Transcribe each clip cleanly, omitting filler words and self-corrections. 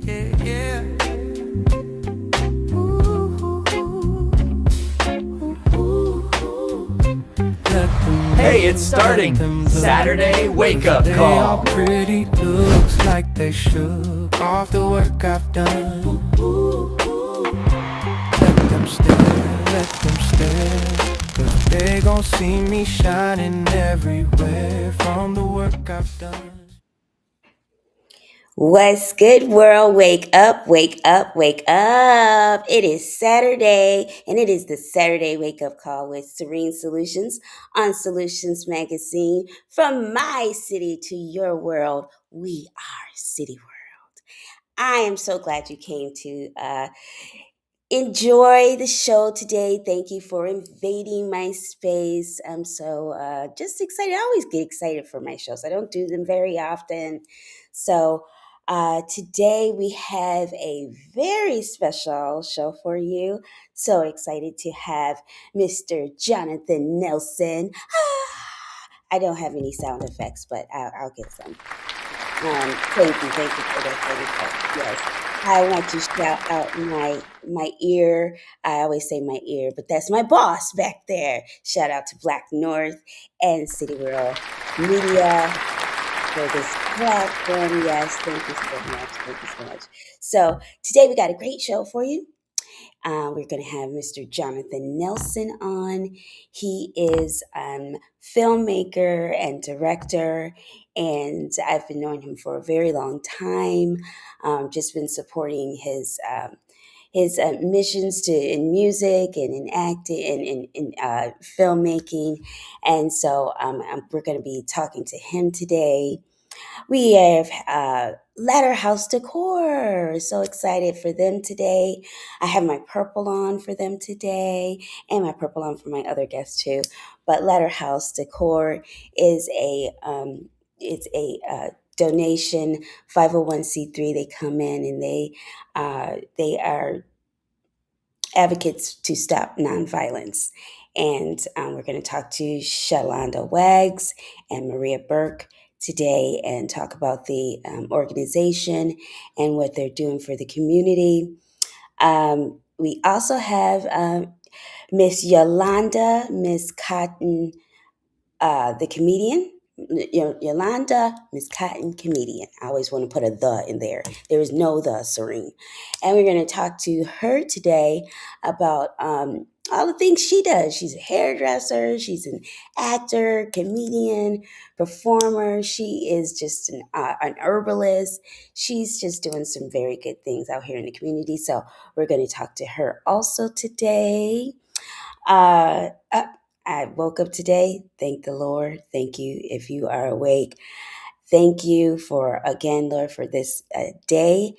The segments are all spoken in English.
yeah, yeah. Ooh, ooh, ooh. Let them Hey, look, it's starting. let them look. Saturday Wake Up They all Call. pretty, looks like they shook off the work I've done. Let them stare, let them stare. Cause they gon' see me shining everywhere from the work I've done. What's good, world? Wake up, wake up, wake up. It is Saturday, and it is the Saturday Wake Up Call with Serene Solutions on Solutions Magazine. From my city to your world, we are City World. I am so glad you came to enjoy the show today. Thank you for invading my space. I'm so just excited. I always get excited for my shows. I don't do them very often. So today we have a very special show for you. So excited to have Mr. Jonathan Nelson. I don't have any sound effects, but I'll get some. Thank you for that. Thank you. Yes, I want to shout out my ear. I always say my ear, but that's my boss back there. Shout out to Black North and City World Media for this platform. Yes, thank you so much. Thank you so much. So today we got a great show for you. We're going to have Mr. Jonathan Nelson on. He is filmmaker and director, and I've been knowing him for a very long time. Just been supporting his missions to in music and in acting and in filmmaking, and so we're going to be talking to him today. We have Ladder House Decor. So excited for them today. I have my purple on for them today and my purple on for my other guests too. But Ladder House Decor is a donation 501c3. They come in and they are advocates to stop nonviolence. And we're going to talk to Shalonda Wags and Maria Burke today and talk about the organization and what they're doing for the community. We also have Miss Yolanda, Miss Cotton, the comedian. Yolanda, Miss Cotton, comedian. I always want to put a the in there. There is no the, Serene. And we're going to talk to her today about all the things she does. She's a hairdresser, she's an actor, comedian, performer. She is just an herbalist. She's just doing some very good things out here in the community. So we're going to talk to her also today. Uh, uh, I woke up today. Thank the Lord. Thank you if you are awake. Thank you for, again, Lord, for this day.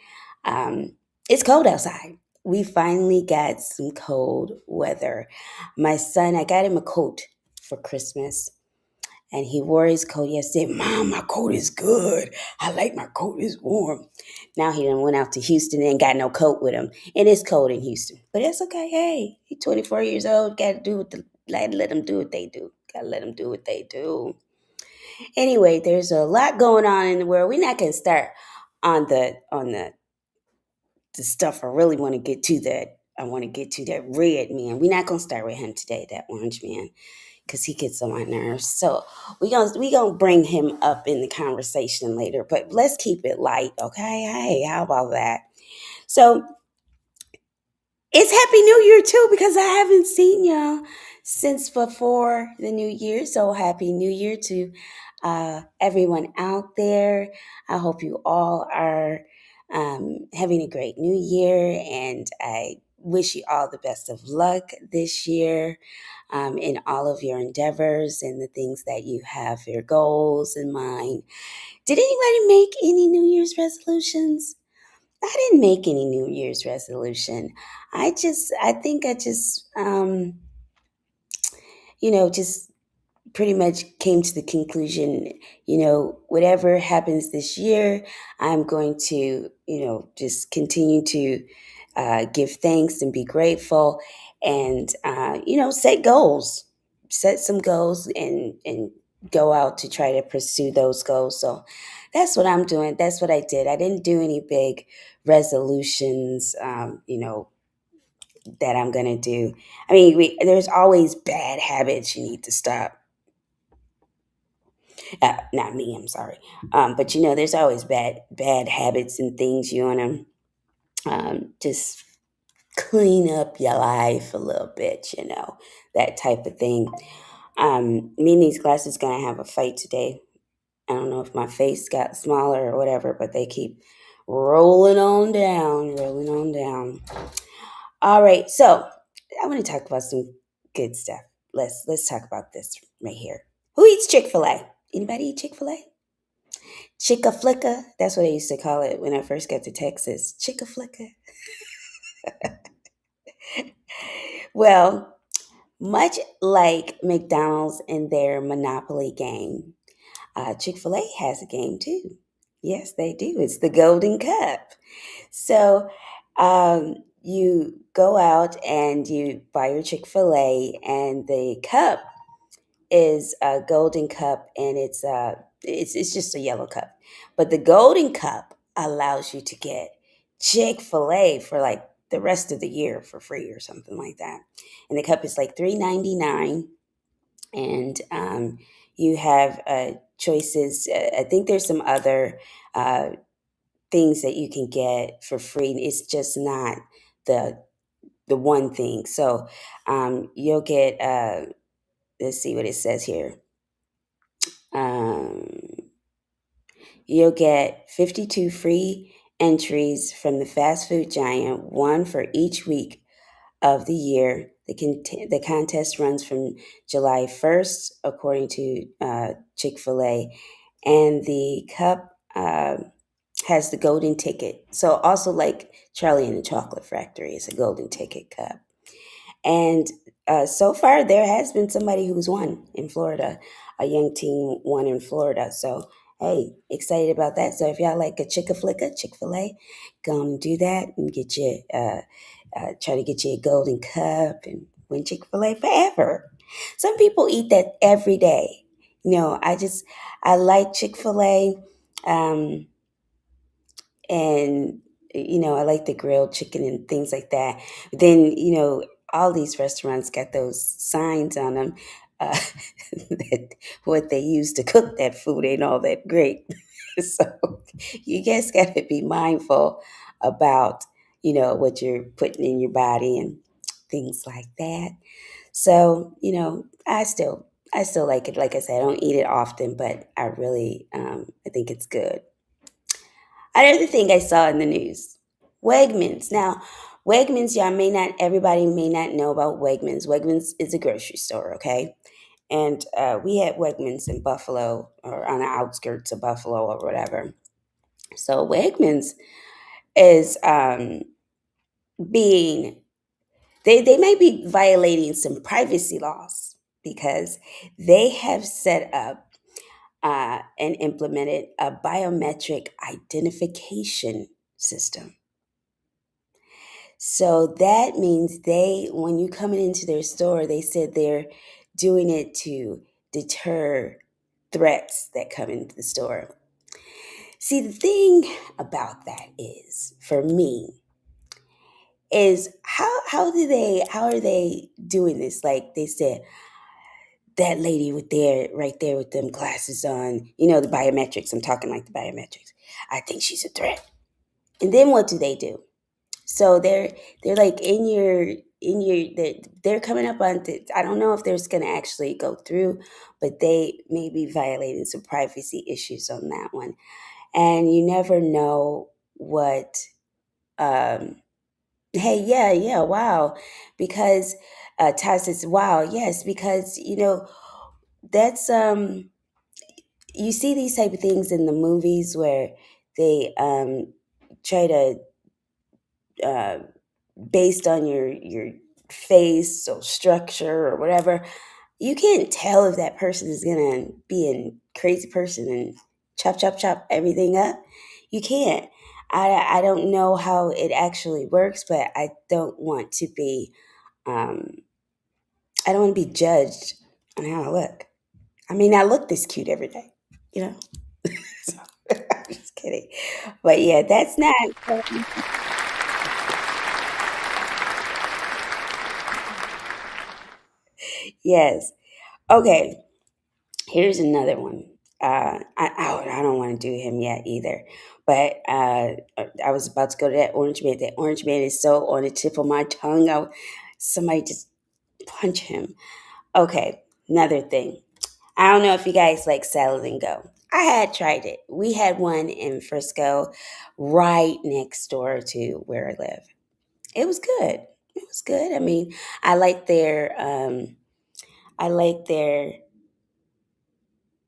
It's cold outside. We finally got some cold weather. My son, I got him a coat for Christmas. And he wore his coat yesterday. Mom, my coat is good. I like my coat. It's warm. Now he done went out to Houston and ain't got no coat with him. And it's cold in Houston. But that's okay. Hey, he's 24 years old. Got to do what let them do what they do. Got to let them do what they do. Anyway, there's a lot going on in the world. We're not going to start on the stuff I really want to get to that. I want to get to that red man. We're not going to start with him today, that orange man, because he gets on my nerves. So we gonna bring him up in the conversation later. But let's keep it light, okay? Hey, how about that? So it's Happy New Year too, because I haven't seen y'all since before the New Year. So Happy New Year to everyone out there. I hope you all are having a great New Year, and I wish you all the best of luck this year in all of your endeavors and the things that you have, your goals in mind. Did anybody make any New Year's resolutions? I didn't make any New Year's resolution. I think I just, just pretty much came to the conclusion, whatever happens this year, I'm going to, just continue to give thanks and be grateful and, set goals, set some goals and go out to try to pursue those goals. So that's what I'm doing. That's what I did. I didn't do any big resolutions, that I'm going to do. I mean, there's always bad habits you need to stop. Not me, I'm sorry. But there's always bad habits and things you want to just clean up your life a little bit, that type of thing. Me and these glasses going to have a fight today. I don't know if my face got smaller or whatever, but they keep rolling on down. All right, so I want to talk about some good stuff. Let's talk about this right here. Who eats Chick Fil A? Anybody eat Chick Fil A? Chicka Flicka. That's what I used to call it when I first got to Texas. Chicka Flicka. Well, much like McDonald's in their Monopoly game, Chick fil A has a game too. Yes, they do. It's the Golden Cup. So you go out and you buy your Chick fil A, and the cup is a golden cup, and it's just a yellow cup. But the golden cup allows you to get Chick fil A for like the rest of the year for free or something like that. And the cup is like $3.99, and you have choices. I think there's some other uh, things that you can get for free. It's just not the the one thing. So you'll get. Let's see what it says here. Um, you'll get 52 free entries from the fast food giant, one for each week of the year. The contest runs from July 1st, according to Chick fil A, and the cup has the golden ticket. So, also like Charlie and the Chocolate Factory is a golden ticket cup. And so far, there has been somebody who's won in Florida. A young teen won in Florida. So, hey, excited about that. So, if y'all like a Chick fil A, go and do that and get you, try to get you a golden cup and win Chick fil A forever. Some people eat that every day. I like Chick fil A. Um, and I like the grilled chicken and things like that. Then all these restaurants got those signs on them, uh, that what they use to cook that food ain't all that great. So you guys got to be mindful about what you're putting in your body and things like that. So I still like it. Like I said, I don't eat it often, but I think it's good. Another thing I saw in the news, Wegmans. Now, Wegmans, everybody may not know about Wegmans. Wegmans is a grocery store, okay? And we had Wegmans in Buffalo, or on the outskirts of Buffalo or whatever. So Wegmans is being, they may be violating some privacy laws because they have set up and implemented a biometric identification system. So that means when you coming into their store, they said they're doing it to deter threats that come into the store. See, the thing about that is, for me, is how are they doing this? Like they said, that lady with there right there with them glasses on, the biometrics. I'm talking like the biometrics. I think she's a threat. And then what do they do? So they're like they're coming up on I don't know if there's going to actually go through, but they may be violating some privacy issues on that one. And you never know what. Um, hey, yeah, yeah, wow, because Ty says, wow, yes, because that's you see these type of things in the movies where they try to uh, based on your face or structure or whatever, you can't tell if that person is gonna be a crazy person and chop everything up. You can't. I don't know how it actually works, but um, I don't want to be judged on how I look. I may not look this cute every day, you know. Just kidding. But yeah, that's not. Yes. Okay. Here's another one. I don't want to do him yet either. But I was about to go to that orange man. That orange man is so on the tip of my tongue. Somebody just punch him. Okay. Another thing. I don't know if you guys like salad and go. I had tried it. We had one in Frisco, right next door to where I live. It was good. It was good. I mean, I like their I like their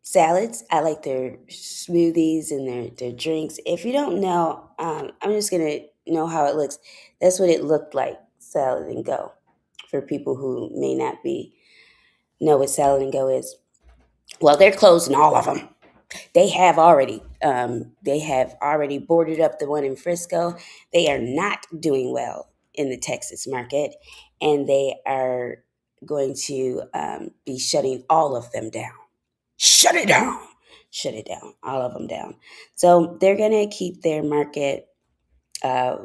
salads. I like their smoothies and their drinks. If you don't know, I'm just gonna know how it looks. That's what it looked like, salad and go. For people who may not be know what salad and go is. Well, they're closing all of them. They have already boarded up the one in Frisco. They are not doing well in the Texas market, and they are going to be shutting all of them down. Shut it down. Shut it down. All of them down. So they're going to keep their market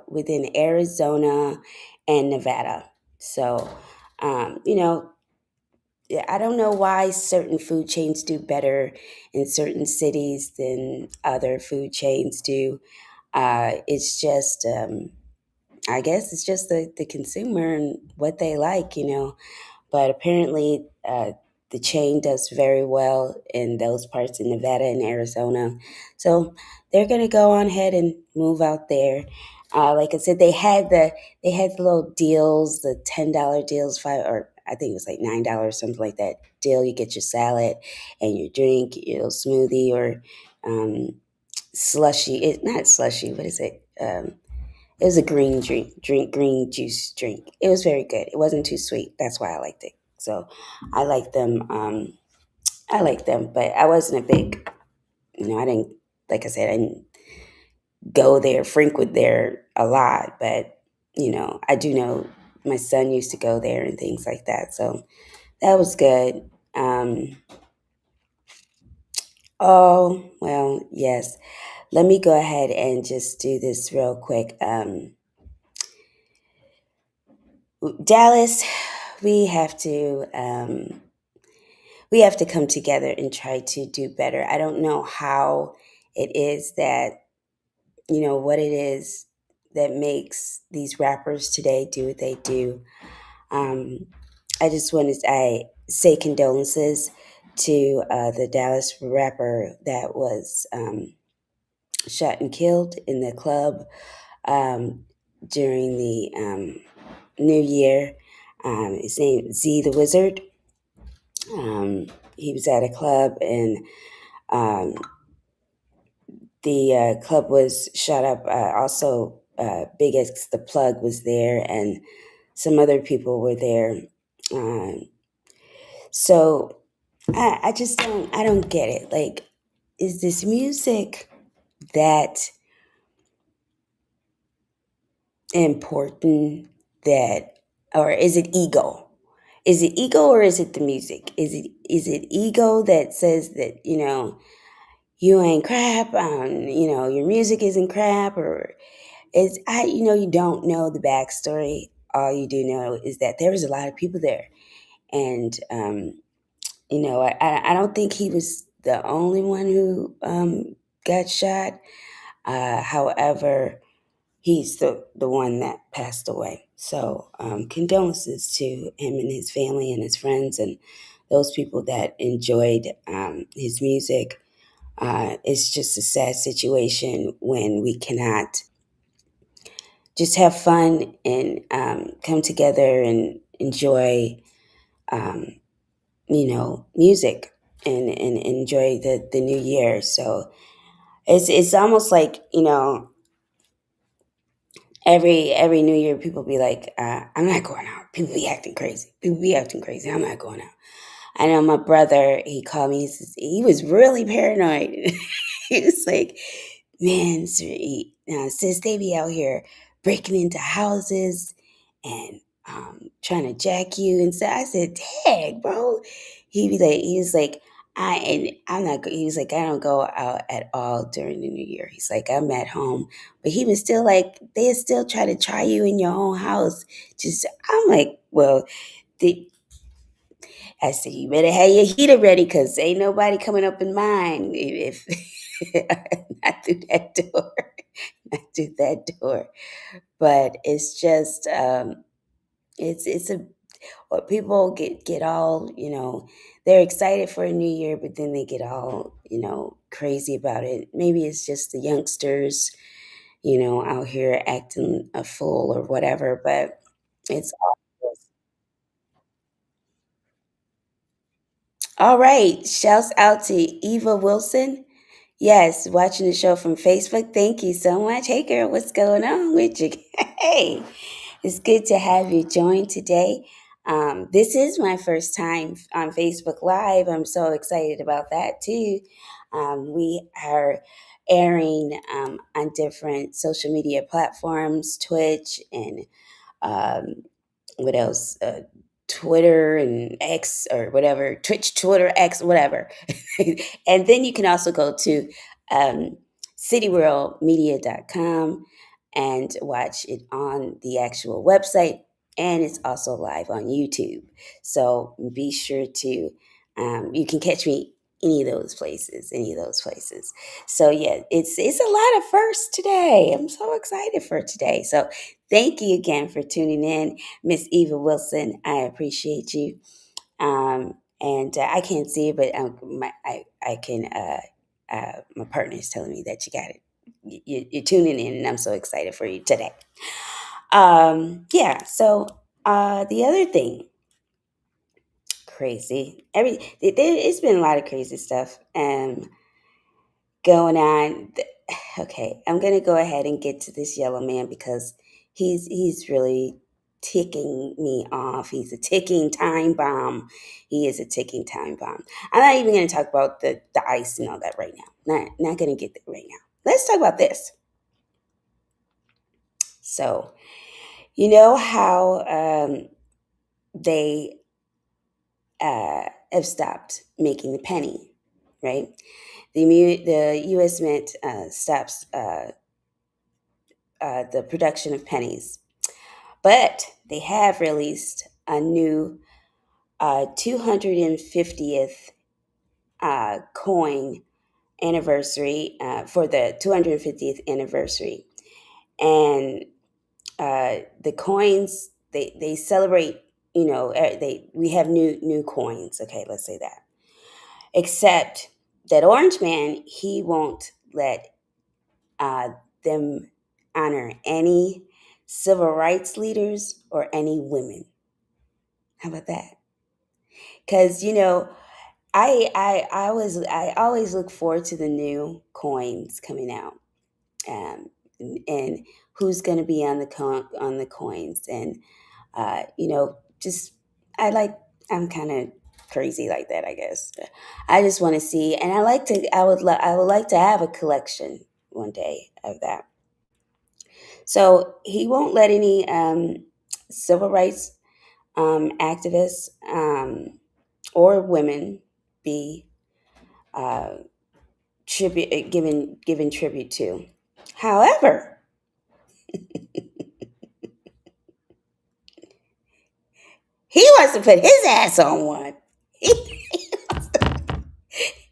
within Arizona and Nevada. So, you know, yeah, I don't know why certain food chains do better in certain cities than other food chains do. It's just, I guess it's just the consumer and what they like, you know. But apparently, the chain does very well in those parts in Nevada and Arizona. So they're going to go on ahead and move out there. Like I said, they had the little deals, the $10 deals, five or I think it was like $9, something like that deal. You get your salad and your drink, your little smoothie or um, slushy. It's not slushy. What is it? It was a green green juice drink. It was very good. It wasn't too sweet. That's why I liked it. So I like them. I like them, but I wasn't a big, I didn't, like I said, I didn't go there, frequent there a lot, but, I do know my son used to go there and things like that. So that was good. Oh, well, yes. Let me go ahead and just do this real quick. Dallas, we have to we have to come together and try to do better. I don't know how it is that what it is that makes these rappers today do what they do. Um, I just wanted I say condolences to the Dallas rapper that was shot and killed in the club um, during the New Year. His name Z the Wizard. He was at a club and um, the club was shut up. Also, Big X the Plug was there, and some other people were there. Um, so I just don't get it. Like, is this music that important that, or is it ego? Is it ego or is it the music? Is it ego that says that you ain't crap, your music isn't crap, or you don't know the backstory. All you do know is that there was a lot of people there, and I don't think he was the only one who got shot. However, he's the one that passed away. So condolences to him and his family and his friends and those people that enjoyed his music. It's just a sad situation when we cannot just have fun and come together and enjoy, um, music and enjoy the new year. So it's almost like every New Year people be like, I'm not going out. People be acting crazy. People be acting crazy. I'm not going out. I know my brother. He called me. He was really paranoid. He was like, man, sis, they be out here breaking into houses and trying to jack you and stuff. I said, dang, bro. He was like, I'm not. He was like, I don't go out at all during the New Year. He's like, I'm at home, but he was still like, they still try you in your own house. Just, I'm like, well, the, I said, you better have your heater ready because ain't nobody coming up in mine if not through that door, not through that door. But it's just, it's a what people get all they're excited for a new year, but then they get all crazy about it. Maybe it's just the youngsters out here acting a fool or whatever, but it's all right. Shouts out to Eva Wilson. Yes, watching the show from Facebook. Thank you so much. Hey girl, what's going on with you? Hey, it's good to have you join today. This is my first time on Facebook Live. I'm so excited about that too. We are airing on different social media platforms, Twitch and um, what else? Twitter and X or whatever, Twitch, Twitter, X, whatever. And then you can also go to um, cityworldmedia.com and watch it on the actual website. And it's also live on YouTube. So be sure to, you can catch me any of those places. So yeah, it's a lot of firsts today. I'm so excited for today. So thank you again for tuning in. Miss Eva Wilson, I appreciate you. And I can't see it, but I can. My partner is telling me that you got it. You're tuning in, and I'm so excited for you today. Yeah. So the other thing, crazy. It's been a lot of crazy stuff. Going on. Okay, I'm gonna go ahead and get to this yellow man because he's really ticking me off. He's a ticking time bomb. He is a ticking time bomb. I'm not even gonna talk about the ice and all that right now. Not gonna get there right now. Let's talk about this. So you know how they have stopped making the penny, right? The U.S. Mint stops the production of pennies. But they have released a new 250th coin anniversary for the 250th anniversary. And the coins, they celebrate, we have new coins. Okay, let's say that. Except that Orange Man, he won't let uh, them honor any civil rights leaders or any women. How about that? Because I always look forward to the new coins coming out, and who's going to be on on the coins, and just I like I'm kind of crazy like that, I guess. I just want to see, and I would like to have a collection one day of that. So he won't let any civil rights activists or women be uh, given tribute to. However, he wants to put his ass on one.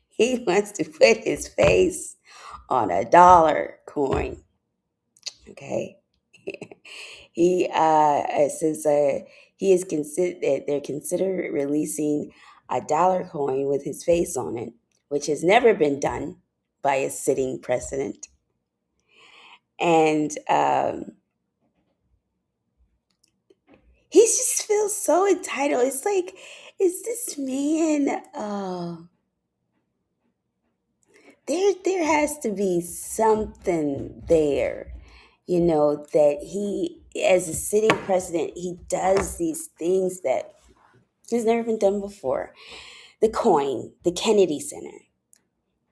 He wants to put his face on a dollar coin. Okay, he says he is considered they're considered releasing a dollar coin with his face on it, which has never been done by a sitting president. And he just feels so entitled. It's like, is this man? There has to be something there, that he, as a sitting president, he does these things that has never been done before. The coin, the Kennedy Center.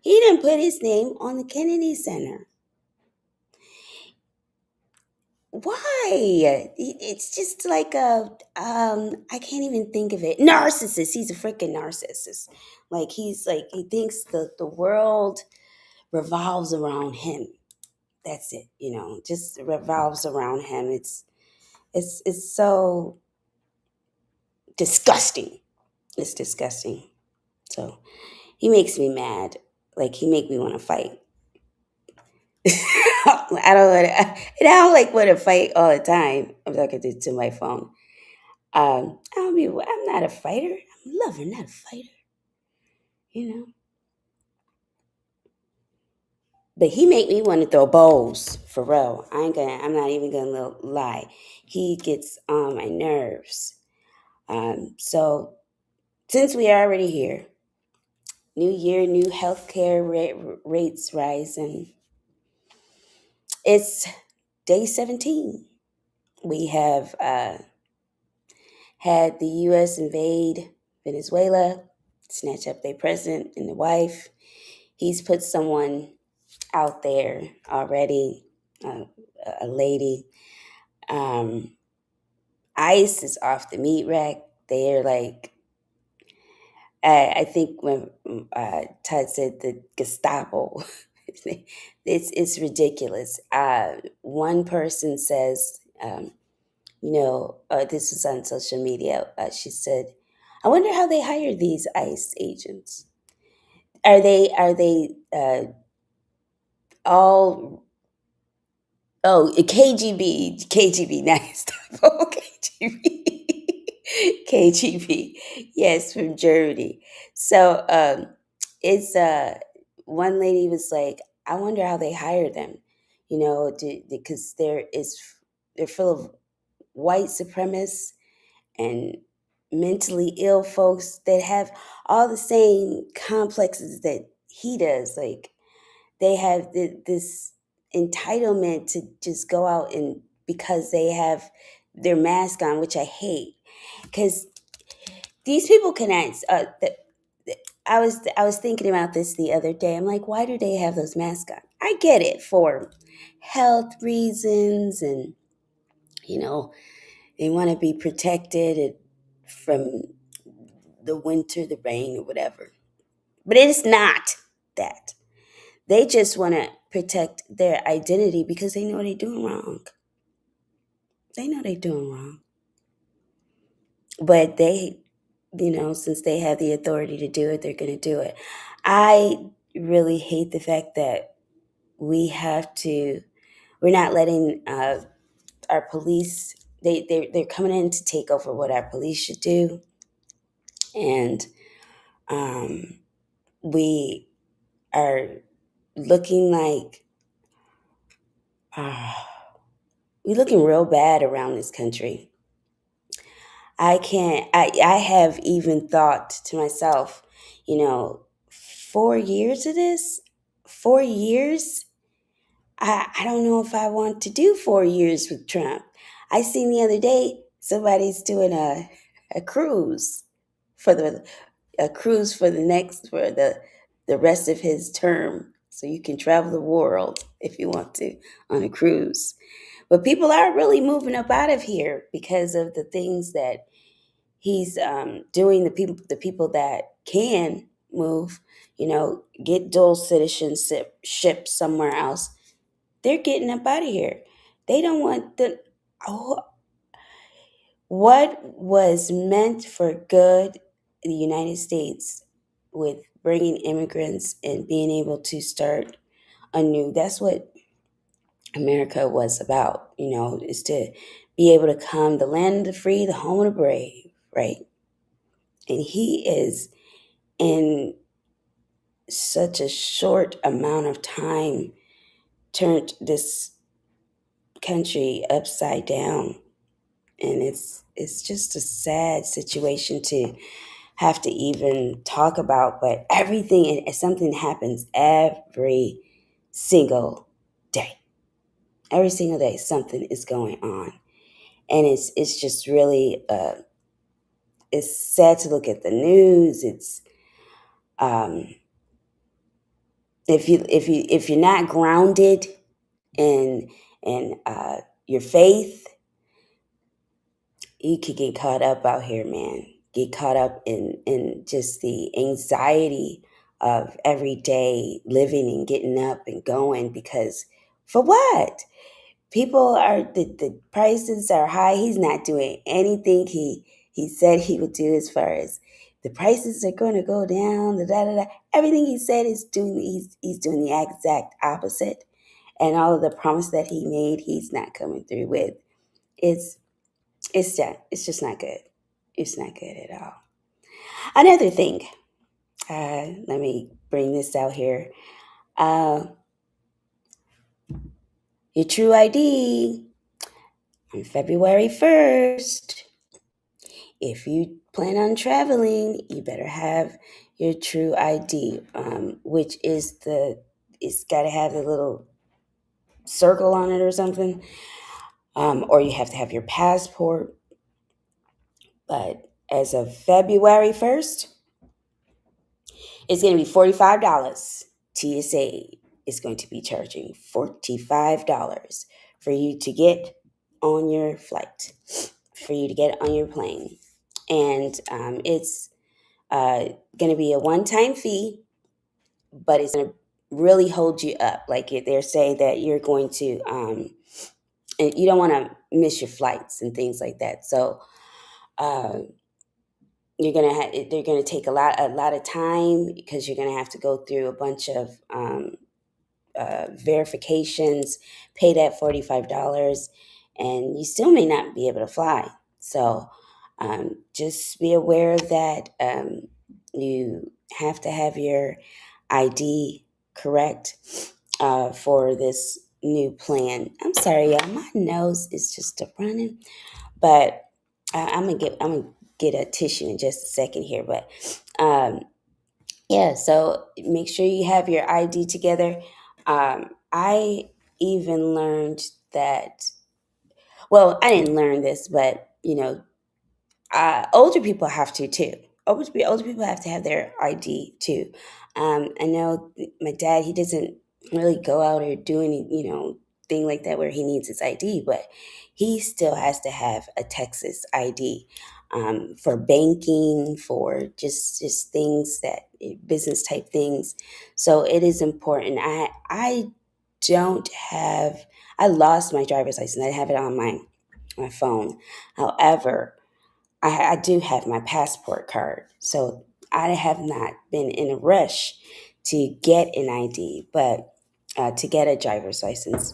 He didn't put his name on the Kennedy Center. Why? It's just like a I can't even think of it. Narcissist. He's a freaking narcissist. Like he's like he thinks the world revolves around him. That's it. Just revolves around him. It's so disgusting. It's disgusting. So he makes me mad. Like he make me want to fight. I don't want to. And I don't like want to fight all the time. I'm talking to my phone. I'm not a fighter. I'm a lover, not a fighter. You know. But he make me want to throw bowls for real. I'm not even gonna lie. He gets on my nerves. So since we are already here, new year, new healthcare rates rising. It's day 17. We have had the U.S. invade Venezuela, snatch up their president and the wife. He's put someone out there already, uh, a lady. Um, ICE is off the meat rack. They're like, I think when Todd said the Gestapo, it's ridiculous. One person says, this was on social media. She said, "I wonder how they hire these ICE agents. Are they all KGB, nice stuff. KGB, yes, from Germany. So it's one lady was like, I wonder how they hire them, because they're full of white supremacists and mentally ill folks that have all the same complexes that he does. Like they have this entitlement to just go out and because they have their mask on, which I hate, because these people cannot. I was thinking about this the other day. I'm like, why do they have those masks on? I get it for health reasons, and you know they want to be protected from the winter, the rain, or whatever. But it is not that. They just want to protect their identity because they know they're doing wrong. They know they're doing wrong. But since they have the authority to do it, they're going to do it. I really hate the fact that we're not letting our police, they're coming in to take over what our police should do. And um, we are looking like, uh, we're looking real bad around this country. I have even thought to myself, 4 years of this, 4 years, I don't know if I want to do 4 years with Trump. I seen the other day somebody's doing a cruise for the a cruise for the rest of his term. So you can travel the world if you want to on a cruise. But people are really moving up out of here because of the things that he's doing. The people that can move, get dual citizenship somewhere else, they're getting up out of here. They don't want oh, what was meant for good in the United States with bringing immigrants and being able to start anew. That's what America was about, is to be able to come the land of the free, the home of the brave, right? And he is in such a short amount of time turned this country upside down, and it's just a sad situation to have to even talk about. But everything and something happens every single day. Every single day something is going on, and it's just really it's sad to look at the news. It's um if you're not grounded and your faith, you could get caught up out here, man. Get caught up in just the anxiety of every day living and getting up and going because for what? People are the prices are high. He's not doing anything he said he would do as far as the prices are going to go down. Da, da, da, da. Everything he said is doing. He's doing the exact opposite, and all of the promise that he made, he's not coming through with. It's it's just not good. It's not good at all. Another thing. Let me bring this out here. Uh, your true ID on February 1st. If you plan on traveling, you better have your true ID, which is it's got to have the little circle on it or something, or you have to have your passport. But as of February 1st, it's going to be $45. TSA is going to be charging $45 for you to get on your flight, for you to get on your plane. And it's going to be a one-time fee, but it's going to really hold you up. Like they're saying that you're going to, and you don't want to miss your flights and things like that. So uh, they're gonna take a lot of time because you're gonna have to go through a bunch of verifications, pay that $45, and you still may not be able to fly. So just be aware that you have to have your ID correct for this new plan. I'm sorry, y'all. My nose is just a running, but I'm gonna get a tissue in just a second here. But um, yeah, so make sure you have your ID together. I even learned that. Well, I didn't learn this, but older people have to too. Older people have to have their ID too. I know my dad, he doesn't really go out or do any, thing like that where he needs his ID, but he still has to have a Texas ID for banking, for just things that business type things. So it is important. I don't have. I lost my driver's license. I have it on my phone. However, I do have my passport card, so I have not been in a rush to get an ID, but to get a driver's license.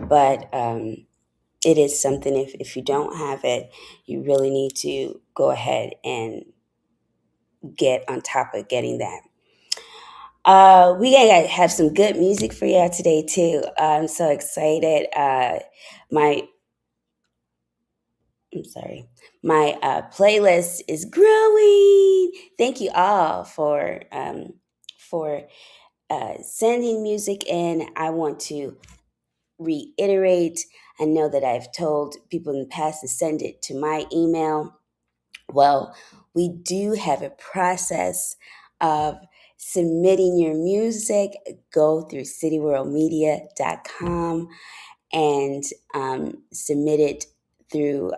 But it is something, if you don't have it, you really need to go ahead and get on top of getting that. We gotta have some good music for y'all today too. I'm so excited. My I'm sorry. My playlist is growing. Thank you all for sending music in. I want to reiterate. I know that I've told people in the past to send it to my email. Well, we do have a process of submitting your music. Go through cityworldmedia.com and submit it through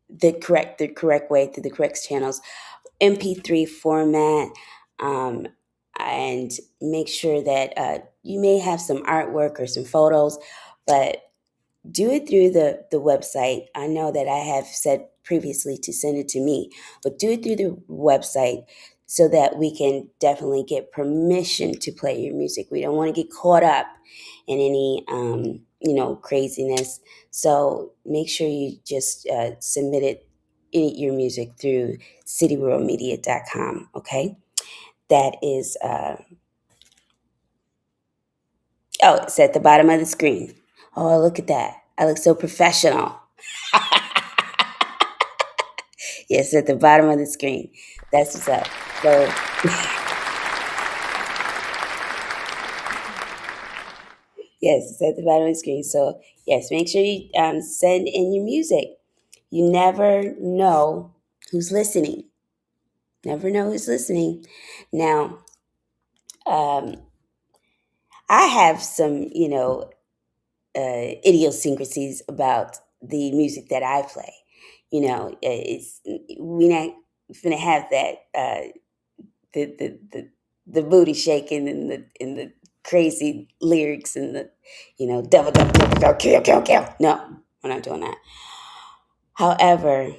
the correct way, through the correct channels, MP3 format, um, and make sure that you may have some artwork or some photos, but do it through the website. I know that I have said previously to send it to me, but do it through the website so that we can definitely get permission to play your music. We don't want to get caught up in any craziness. So make sure you just submit your music through cityworldmedia.com. Okay, that is it's at the bottom of the screen. Oh, look at that! I look so professional. Yes, at the bottom of the screen. That's what's up. So, yes, it's at the bottom of the screen. So, yes, make sure you send in your music. You never know who's listening. Never know who's listening. Now, um, I have some, idiosyncrasies about the music that I play. It's we not gonna have that the, the the the booty shaking and the crazy lyrics and the devil devil devil devil kill kill kill. No, we're not doing that. However,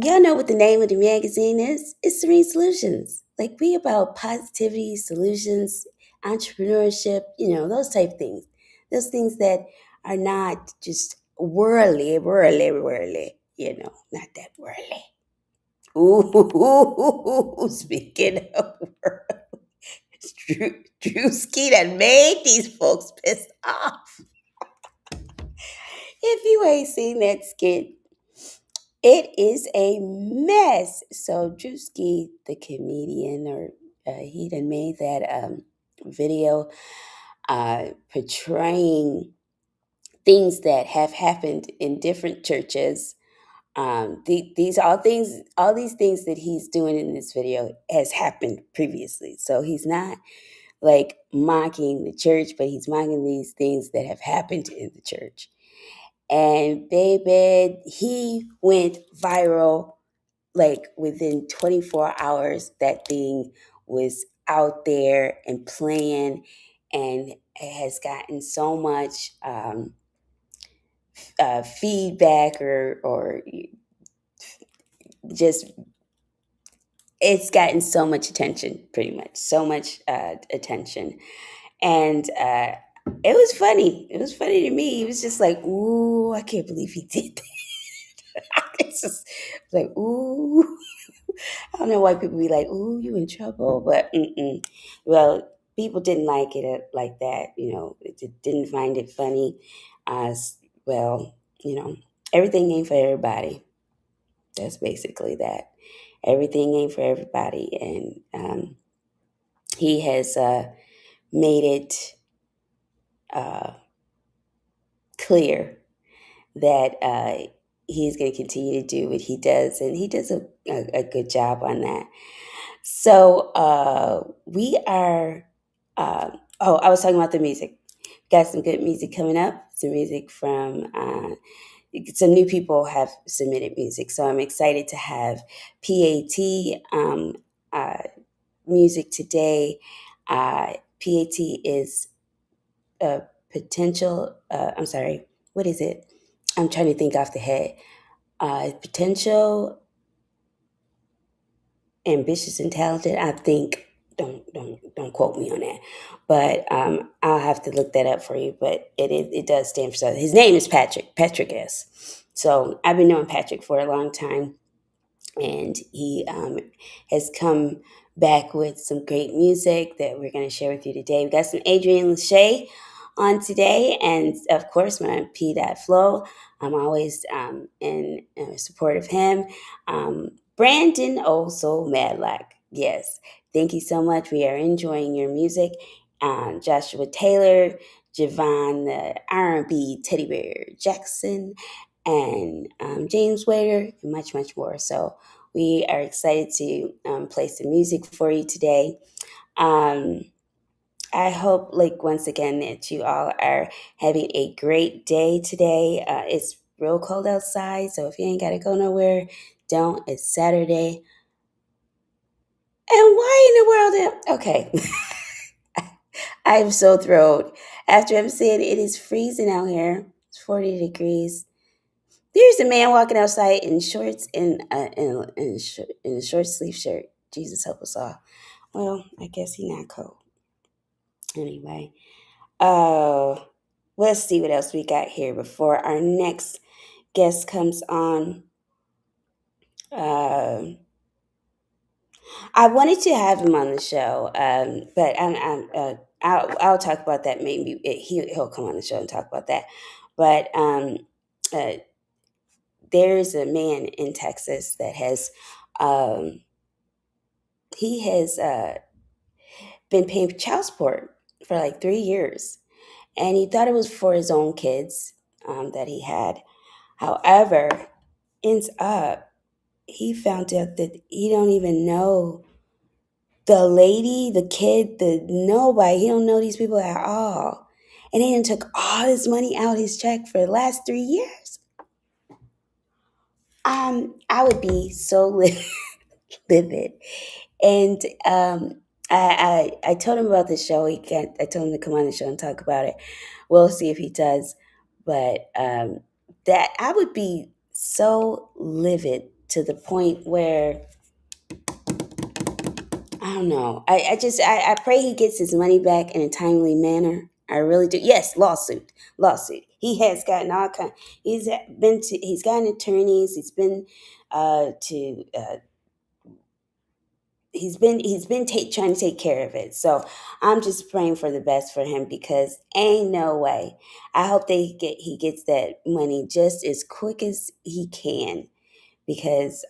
y'all know what the name of the magazine is? It's Serene Solutions. Like we about positivity, solutions, entrepreneurship, those type things. Those things that are not just worldly, not that worldly. Ooh, speaking of world, Drewski that made these folks pissed off. If you ain't seen that skit, it is a mess. So Drewski, the comedian, or he done made that video portraying things that have happened in different churches. All these things that he's doing in this video has happened previously. So he's not like mocking the church, but he's mocking these things that have happened in the church. And baby, he went viral like within 24 hours. That thing was out there and playing, and it has gotten so much feedback or just it's gotten so much attention, pretty much so much attention. And it was funny. It was funny to me. It was just like, ooh, I can't believe he did that. It's just like, ooh. I don't know why people be like, ooh, you in trouble. But, well, people didn't like it like that. Didn't find it funny. Well, everything ain't for everybody. That's basically that. Everything ain't for everybody. And he has made it uh, clear that he's going to continue to do what he does, and he does a good job on that. So we are. Oh, I was talking about the music. Got some good music coming up. Some music from some new people have submitted music, so I'm excited to have PAT uh, music today. PAT is a potential. I'm sorry. What is it? I'm trying to think off the head. Potential, ambitious, and talented. I think. Don't quote me on that, but I'll have to look that up for you. But it does stand for something. His name is Patrick S. So I've been knowing Patrick for a long time, and he has come back with some great music that we're going to share with you today. We got some Adrian Lachey on today, and of course, my P. Flow. I'm always in support of him. Brandon also Madlock. Yes, thank you so much. We are enjoying your music. Joshua Taylor, Javon, the R&B Teddy Bear Jackson, and James Waiter, and much, much more. So we are excited to play some music for you today. Um, I hope, like, once again, that you all are having a great day today. It's real cold outside, so if you ain't got to go nowhere, don't. It's Saturday. And why in the world? Okay. I'm so thrilled. After I'm saying it is freezing out here, it's 40 degrees. There's a man walking outside in shorts and in a short sleeve shirt. Jesus help us all. Well, I guess he not cold. Anyway, uh, let's see what else we got here before our next guest comes on. Uh, I wanted to have him on the show, but I'll talk about that. Maybe he'll come on the show and talk about that. But uh, there's a man in Texas that has um, he has been paying child support for like 3 years, and he thought it was for his own kids that he had. However, ends up he found out that he don't even know the lady, the kid, the nobody. He don't know these people at all, and they done took all his money out his check for the last 3 years. I would be so livid. And I told him about the show. I told him to come on the show and talk about it. We'll see if he does. But that I would be so livid to the point where I don't know. I pray he gets his money back in a timely manner. I really do. Yes, lawsuit. He has gotten all kind. He's gotten attorneys. To trying to take care of it. So I'm just praying for the best for him because ain't no way. I hope he gets that money just as quick as he can because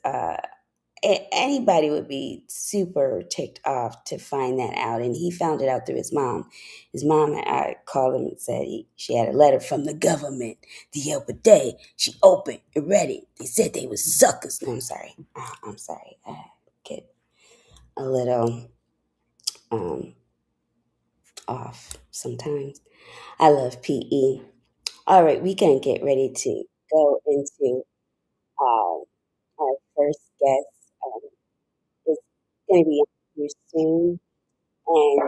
anybody would be super ticked off to find that out. And he found it out through his mom. His mom, I called him and said she had a letter from the government the other day. She opened and read it. They said they was suckers. No, I'm sorry. I'm sorry. I get a little um, off sometimes. I love PE. All right, we can get ready to go into um, our first guest. Is going to be here soon, and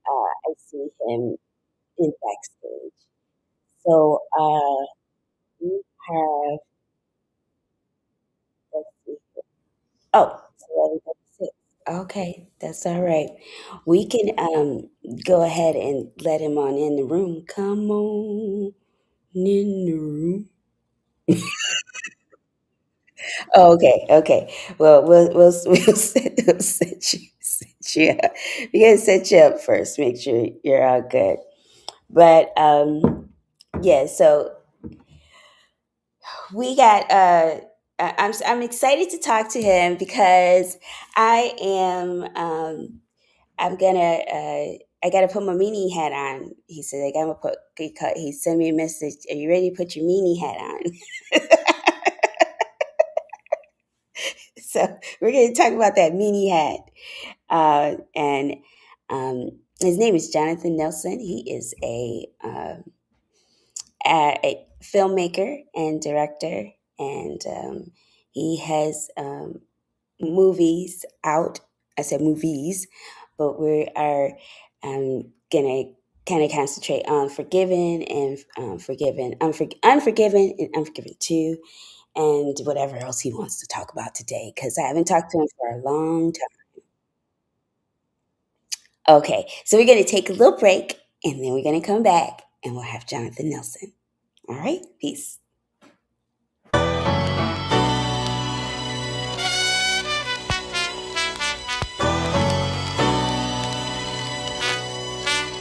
I see him in backstage. So we have, let's see. Oh, it's 11:36. Okay, that's all right. We can go ahead and let him on in the room. Come on in the room. Oh, okay, okay. Well, set you up. We gotta set you up first. Make sure you're all good. But yeah. So we got. I'm excited to talk to him because I am. I'm gonna. I gotta put my meanie hat on. He said I gotta put. He sent me a message. Are you ready to put your meanie hat on? So we're going to talk about that meanie hat. And his name is Jonathan Nelson. He is a filmmaker and director, and he has movies out. I said movies, but we are gonna kind of concentrate on Forgiven and Unforgiven and Unforgiven 2 and whatever else he wants to talk about today because I haven't talked to him for a long time. Okay, so we're going to take a little break and then we're going to come back and we'll have Jonathan Nelson. All right, peace.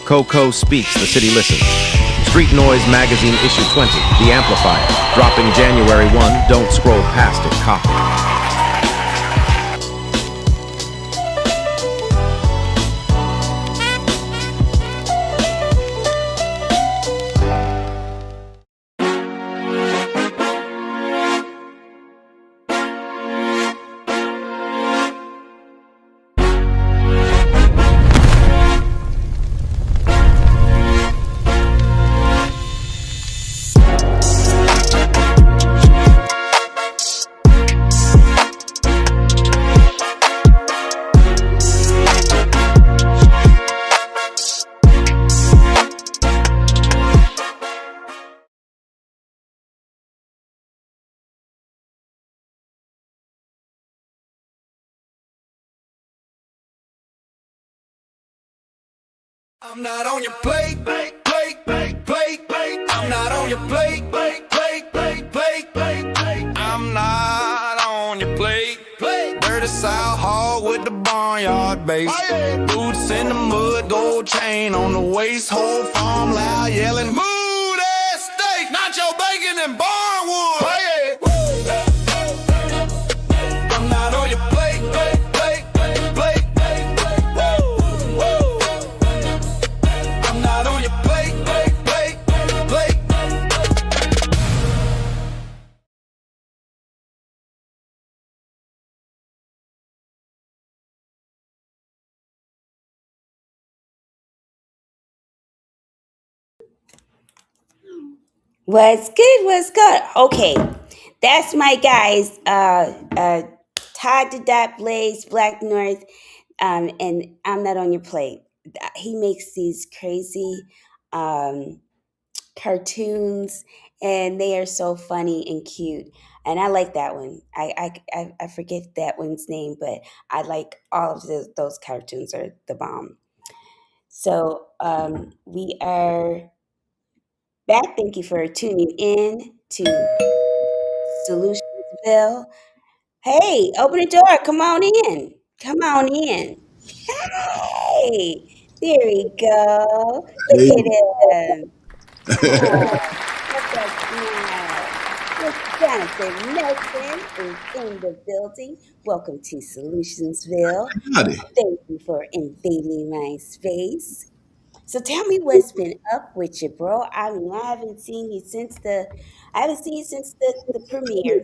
Coco Speaks, the city listens. Street Noise Magazine issue 20, The Amplifier, dropping January 1, don't scroll past it, copy. I'm not on your plate. I'm not on your plate. I'm not on your plate. Dirty South Hall with the barnyard bass. Boots in the mud, gold chain on the waist. Whole farm loud yelling, move that steak, not your bacon and barnwood. I'm not on your plate. I'm not on your plate. What's good? What's good? Okay, that's my guys. Todd the Dot Blaze, Black North, and I'm not on your plate. He makes these crazy um, cartoons, and they are so funny and cute. And I like that one. I forget that one's name, but I like all of those cartoons are the bomb. So we are back. Thank you for tuning in to Solutionsville. Hey, open the door. Come on in. Come on in. Hey, there we go. Hey, Look at him. Oh, look at that smile. Miss Jonathan Nelson is in the building. Welcome to Solutionsville. howdy. Thank you for invading my space. So tell me what's been up with you, bro. I mean, I haven't seen you since the premiere,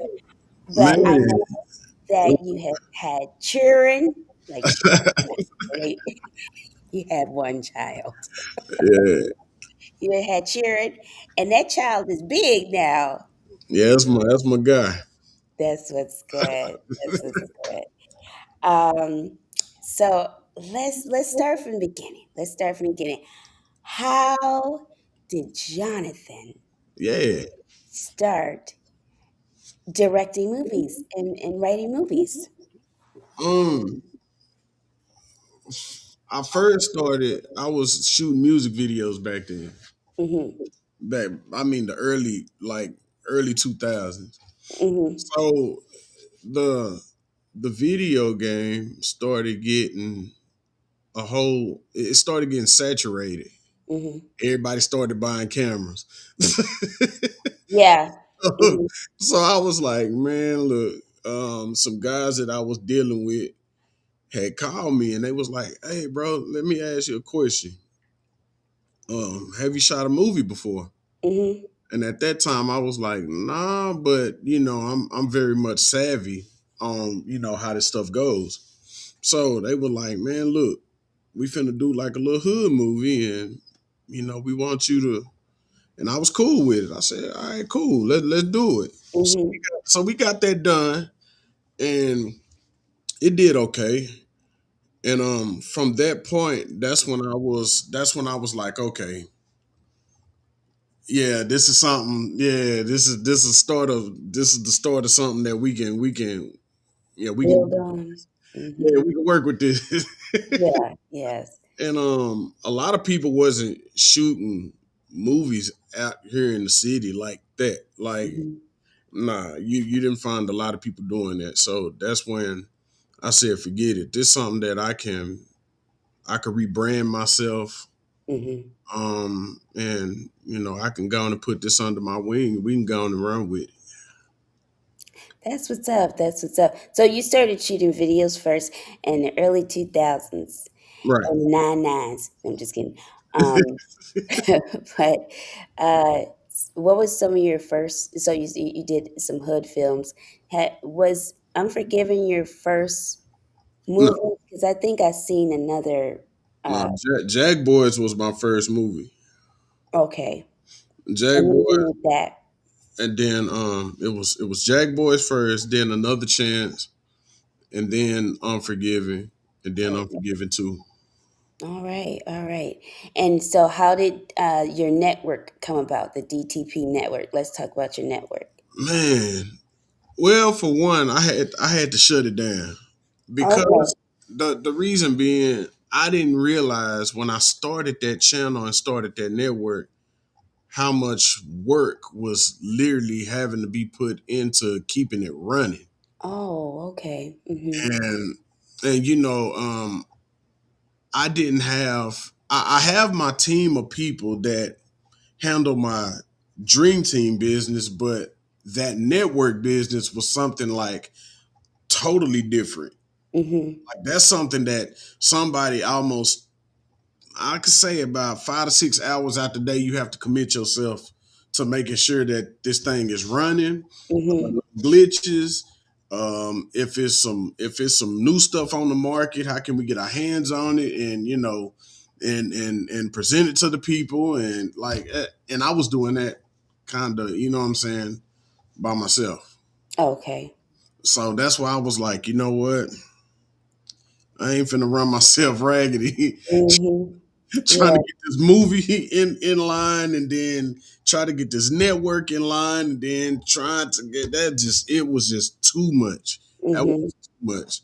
but I Man, know that you have had children, like wait, you had one child. yeah, You had children, and that child is big now. yeah, that's my guy. That's what's good. That's what's good. Um, so let's start from the beginning. Let's start from the beginning. How did Jonathan Yeah. start directing movies and writing movies? Um, I first started. I was shooting music videos back then. Mm-hmm. I mean, the early 2000s. Mm-hmm. So the the video game started getting a whole. It started getting saturated. Mm-hmm. Everybody started buying cameras. Yeah. so, Mm-hmm. so I was like, man, look, some guys that I was dealing with had called me and they was like, "Hey, bro, let me ask you a question. Have you shot a movie before?" Mm-hmm. And at that time, I was like, "Nah," but I'm very much savvy on how this stuff goes. So they were like, "Man, look, we finna do like a little hood movie, and we want you to." And I was cool with it. I said, "All right, cool. Let's do it." Mm-hmm. So we got that done, and it did okay. And from that point, that's when I was like, okay, yeah, this is something. Yeah, this is the start of something that we can yeah we can Build on. yeah Mm-hmm. we can work with this. Yeah. Yes. And a lot of people wasn't shooting movies out here in the city like that. Like, Mm-hmm. nah, you didn't find a lot of people doing that. So that's when I said, forget it. This is something that I could rebrand myself. Mm-hmm. And I can go on and put this under my wing. We can go on and run with it. That's what's up. That's what's up. So you started shooting videos first in the early 2000s Right. in the nine nines. I'm just kidding. Um, but what was some of your first? So you did some hood films. Was Unforgiven your first No, movie? Because I think I seen another. no. Uh, Jag Boys was my first movie. okay, Jag and then Boys, with that. and then it was Jag Boys first, then Another Chance, and then Unforgiven, and then Okay. Unforgiven Two. All right, all right. And so, how did your network come about? The DTP network. Let's talk about your network. Man, well, for one, I had to shut it down Okay. because the reason being I didn't realize when I started that channel and started that network how much work was literally having to be put into keeping it running. Oh, okay. Mm-hmm. And I didn't have I have my team of people that handle my dream team business, but that network business was something like totally different. Mm-hmm. Like that's something that somebody almost I could say about 5 to 6 hours out the day you have to commit yourself to making sure that this thing is running, Mm-hmm. glitches. If it's some new stuff on the market, how can we get our hands on it and and present it to the people and and I was doing that kind of, you know what I'm saying, by myself. Okay. So that's why I was like, you know what? I ain't finna run myself raggedy Mm-hmm. trying to Yeah. get this movie in line and then try to get this network in line and then trying to get that just it was just too much. That was Mm-hmm. too much.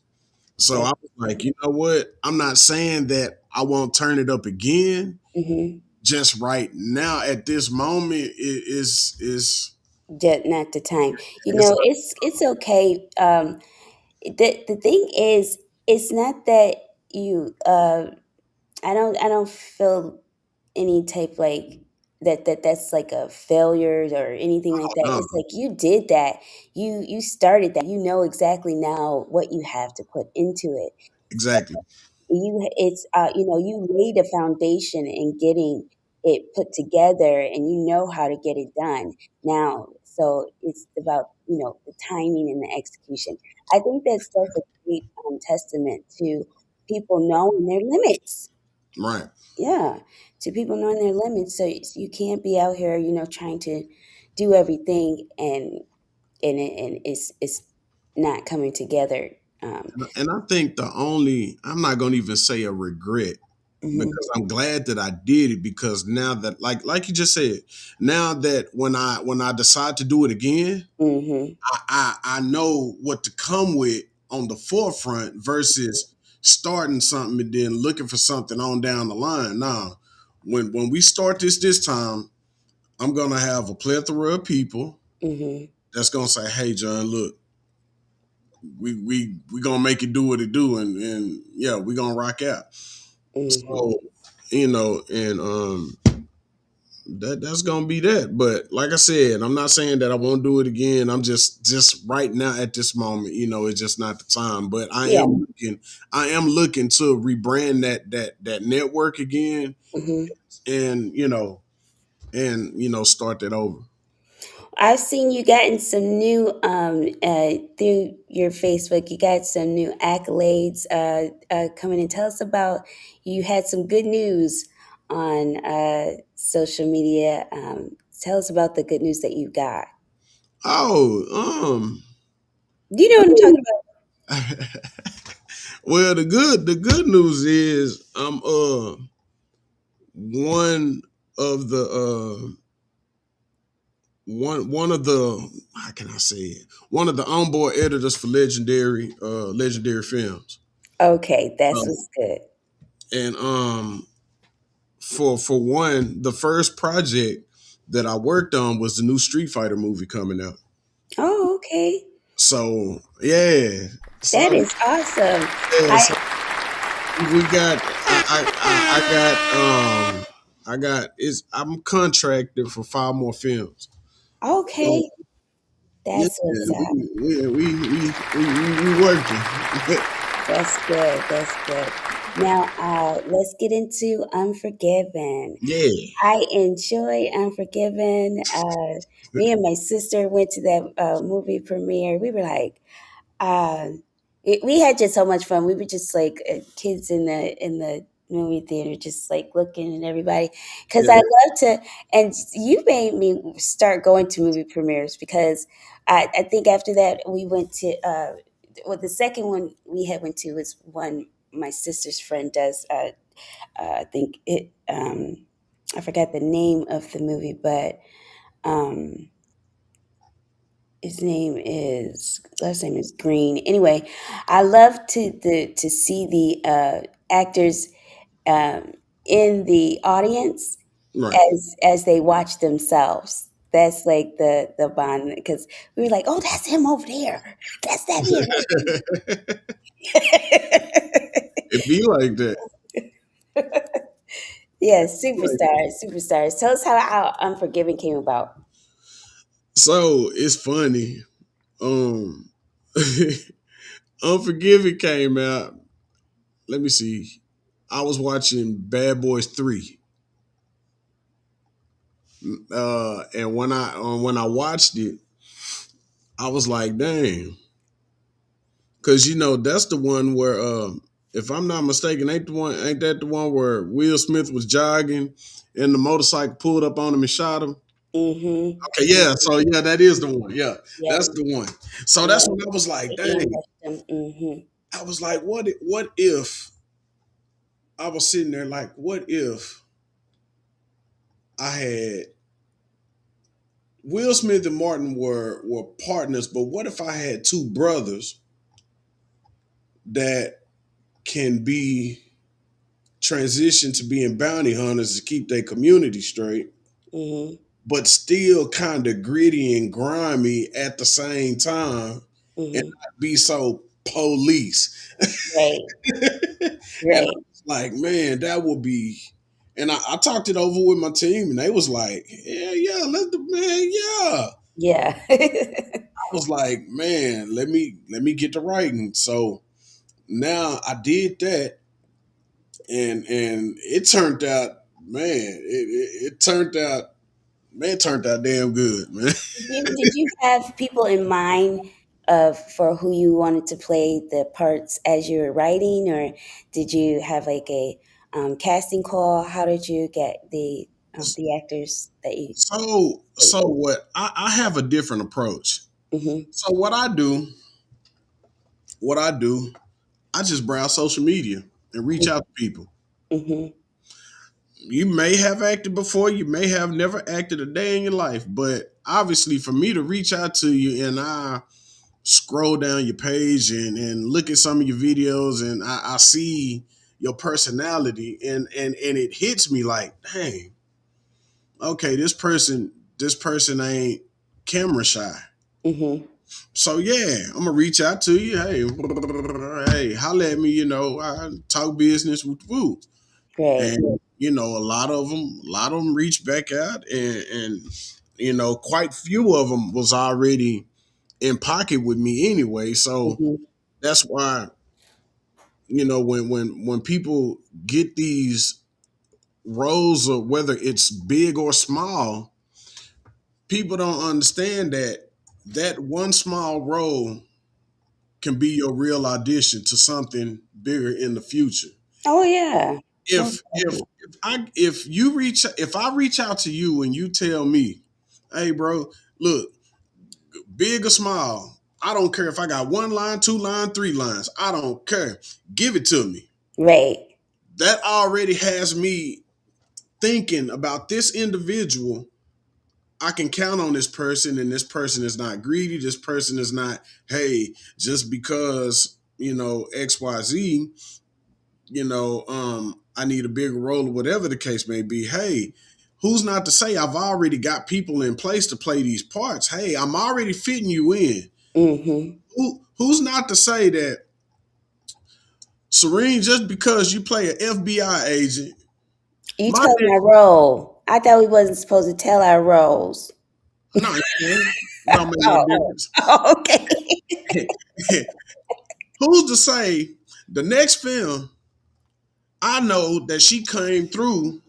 So I That's was like, you know what? I'm not saying that I won't turn it up again. mm-hmm. Just right now at this moment it is Just not the time. it's It's okay. The thing is, it's not that you. I don't feel any type like that's like a failure or anything like that. no, It's like you did that. You started that. You know exactly now what you have to put into it. exactly. You laid a foundation in getting it put together, and you know how to get it done now. So it's about the timing and the execution. I think that's a great testament to people knowing their limits. Right. Yeah, to people knowing their limits. So you can't be out here, trying to do everything, and it's not coming together. And I think I'm not gonna even say a regret Mhm, because I'm glad that I did it because now that like you just said, now that when I decide to do it again, mhm, I know what to come with on the forefront versus starting something and then looking for something on down the line. Now, when we start this time, I'm gonna have a plethora of people mhm, that's gonna say, "Hey, John, look, we gonna make it do what it do, and yeah, we gonna rock out." mhm. So and that's gonna be that. But like I said, I'm not saying that I won't do it again. I'm just right now at this moment, it's just not the time. But Yeah. I am looking to rebrand that network again, Mhm. and start that over. I've seen you gotten some new through your Facebook. You got some new accolades coming in. Tell us about you had some good news on social media. Tell us about the good news that you got. Oh, You know what I'm talking about? well, the good news is I'm one of the one of the how can I say it? One of the onboard editors for legendary films. Okay, that's Um, what's good. and for one, the first project that I worked on was the new Street Fighter movie coming out. Oh, okay. So yeah, so That is awesome. yeah, I so we got I got it's I'm contracted for 5 more films. So okay. yeah, That's what's up. we working. That's good. That's good. Now, let's get into Unforgiven. Yeah, I enjoy Unforgiven. Me and my sister went to that movie premiere. We were like, uh, we had just so much fun. We were just like kids in the movie theater, just like looking at everybody. Because I yeah, love to, and you made me start going to movie premieres because I think after that we went to. Well, the second one we had went to was one my sister's friend does. I think it. I forgot the name of the movie, but um, his name is last name is Green. Anyway, I love to see the actors um, in the audience right. as they watch themselves. That's like the bond because we were like, oh, that's him over there. That's that here. It be like that. Yeah, Like, superstars, superstars. Tell us how Unforgiven came about. so it's funny. Um, Unforgiven came out. Let me see. I was watching Bad Boys 3. And when I watched it, I was like, dang, because that's the one where, if I'm not mistaken, ain't that the one where Will Smith was jogging and the motorcycle pulled up on him and shot him? Mm-hmm. Okay, yeah. So yeah, that is the one. Yeah, Yeah. that's the one. So that's Yeah. when I was like, Whitney dang. Houston. Mm-hmm. I was like, what if I was sitting there like, what if I had Will Smith and Martin were partners, but what if I had two brothers that can be transitioned to being bounty hunters to keep their community straight, Mm-hmm. but still kind of gritty and grimy at the same time and Mm-hmm. not be so police. Right. And I Right. was like, man, that would be. And I talked it over with my team, and they was like, yeah, yeah, let the man, yeah. Yeah. I was like, man, let me get to writing. So now I did that, and it turned out, man, it turned out, man, it turned out damn good, man. Did you have people in mind of for who you wanted to play the parts as you were writing, or did you have like a casting call? How did you get the actors that you? So what I have a different approach. Mm-hmm. So what I do, I just browse social media and reach out to people. Mm-hmm. You may have acted before, you may have never acted a day in your life, but obviously for me to reach out to you and I scroll down your page and look at some of your videos and I see your personality and it hits me like, dang, okay, this person ain't camera shy. Mm-hmm. So yeah, I'm gonna reach out to you. Hey, hey, holla at me. I talk business with woo. Right. And a lot of them reached back out, and quite few of them was already in pocket with me anyway. So Mm-hmm. that's why when people get these roles, or whether it's big or small, people don't understand that one small role can be your real audition to something bigger in the future. Oh yeah. Most definitely. If I reach out to you and you tell me, hey bro, look, big or small, I don't care if I got one line, two line, three lines. I don't care. Give it to me. Right. That already has me thinking about this individual. I can count on this person, and this person is not greedy. This person is not, hey, just because, XYZ, I need a bigger role or whatever the case may be. Hey, who's not to say I've already got people in place to play these parts? Hey, I'm already fitting you in. Mm-hmm. Who's not to say that, Serene, just because you play an FBI agent, You my told my role. I thought we wasn't supposed to tell our roles. no, it don't make no Oh, difference. okay. Who's to say the next film I know that she came through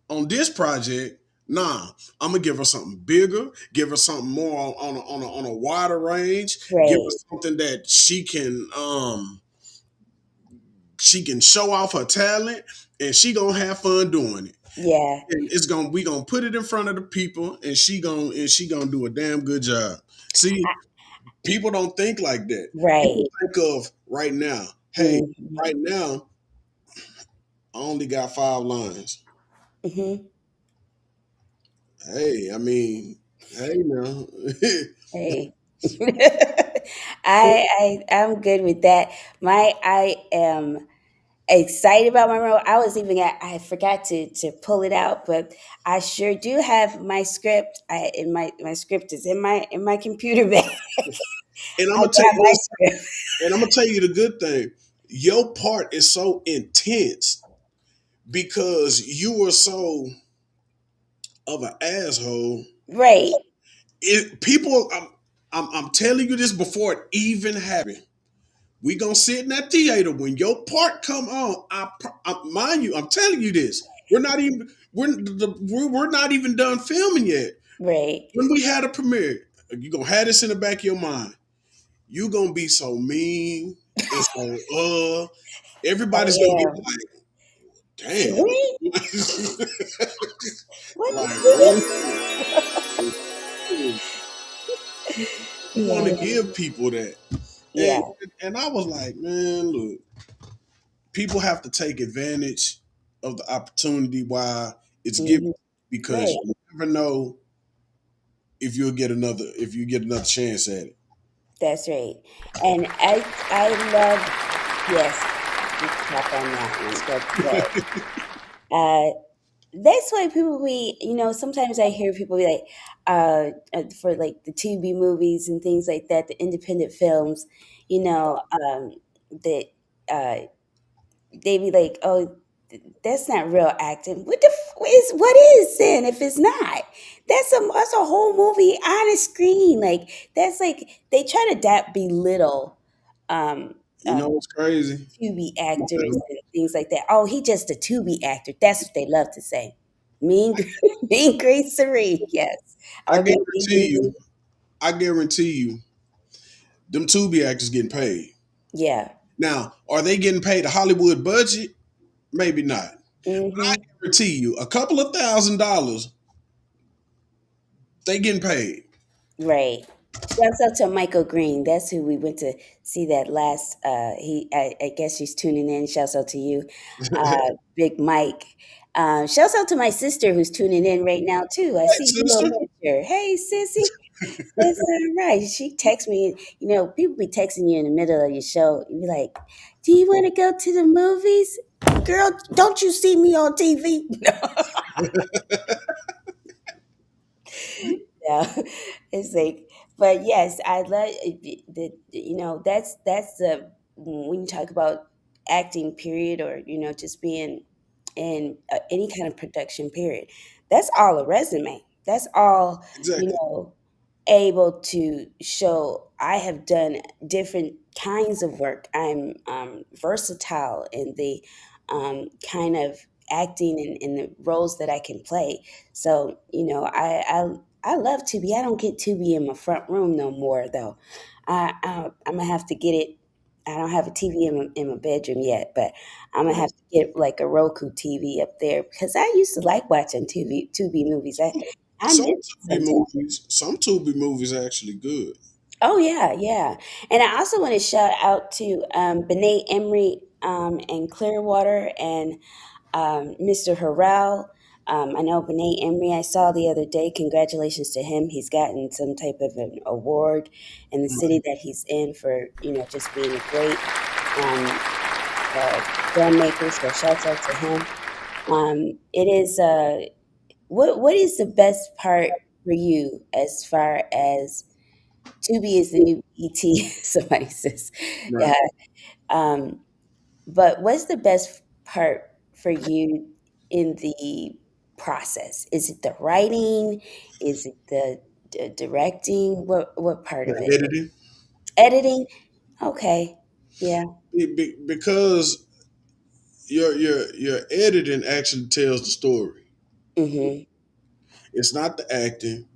on this project? Nah, I'm gonna give her something bigger, give her something more on a wider range, give her Right. something that she can show off her talent, and she gonna have fun doing it. Yeah. And we gonna put it in front of the people, and she gonna do a damn good job. See, people don't think like that. People Right. think of right now. Hey, Mm-hmm. right now I only got 5 lines. Mm-hmm. Hey, I mean, hey now. Hey. I'm good with that. I am excited about my role. I forgot to pull it out, but I sure do have my script. My script is in my computer bag. And I'm I gonna tell got you my this, script. and I'm gonna tell you the good thing. Your part is so intense because you were so of an asshole. Right. People, I'm telling you this before it even happened. We gonna sit in that theater when your part come on. Mind you, I'm telling you this. We're not even done filming yet. Right. When we had a premiere, you gonna have this in the back of your mind. You gonna be so mean and so Oh everybody's gonna be yeah. like, damn. Sweet. What did Like, you really? do? You want Yeah, to give people that. yeah. And I was like, man, look, people have to take advantage of the opportunity while it's given Hmm. because Right. you never know if you get another chance at it. That's right. And I love, yes, you tap on that one. That's good. That's why people sometimes I hear people be like, for like the TV movies and things like that, the independent films, that uh, they be like, oh, that's not real acting. What is then if it's not? That's a whole movie on a screen. Like that's like they try to belittle um, You know what's crazy? Tubi actors and things like that. Oh, he just a Tubi actor. That's what they love to say. Mean, mean Grace Serene. Yes, I I would be mean guarantee Grace. you, I guarantee you, them Tubi actors getting paid. Yeah. Now, are they getting paid a Hollywood budget? Maybe not. But I Mm-hmm. guarantee you, a couple of $1,000, they getting paid. Right. Shouts out to Michael Green. That's who we went to see that last. I guess she's tuning in. Shouts out to you, Big Mike. Shouts out to my sister who's tuning in right now too. I Hey, see your sister. little picture. Hey, sissy. That's all right. She texts me. People be texting you in the middle of your show. You be like, "Do you want to go to the movies, girl? Don't you see me on TV?" Yeah, it's like, but yes, I love the. That's the when you talk about acting period, or just being in any kind of production period. That's all a resume. That's all you Exactly. know able to show I have done different kinds of work. I'm versatile in the kind of acting and in the roles that I can play. So I love Tubi. I don't get Tubi in my front room no more though. I'm gonna have to get it. I don't have a TV in my bedroom yet, but I'm gonna have to get like a Roku TV up there because I used to like watching Tubi movies. I Some miss it Tubi sometimes. movies, some Tubi movies are actually good. Oh yeah, yeah. And I also want to shout out to Benet Emery and Clearwater and Mr. Harrell. I know Benet Emery. I saw the other day. Congratulations to him. He's gotten some type of an award in the city that he's in for just being a great um, uh, filmmaker. So shouts out to him. It is. What is the best part for you as far as Tubi is the new ET? Somebody says, yeah. Right. Um, but what's the best part for you in the process? Is it the writing? Is it the directing? What part of The it? editing. Editing? Okay. Yeah. Because your editing actually tells the story. Mhm. It's not the acting,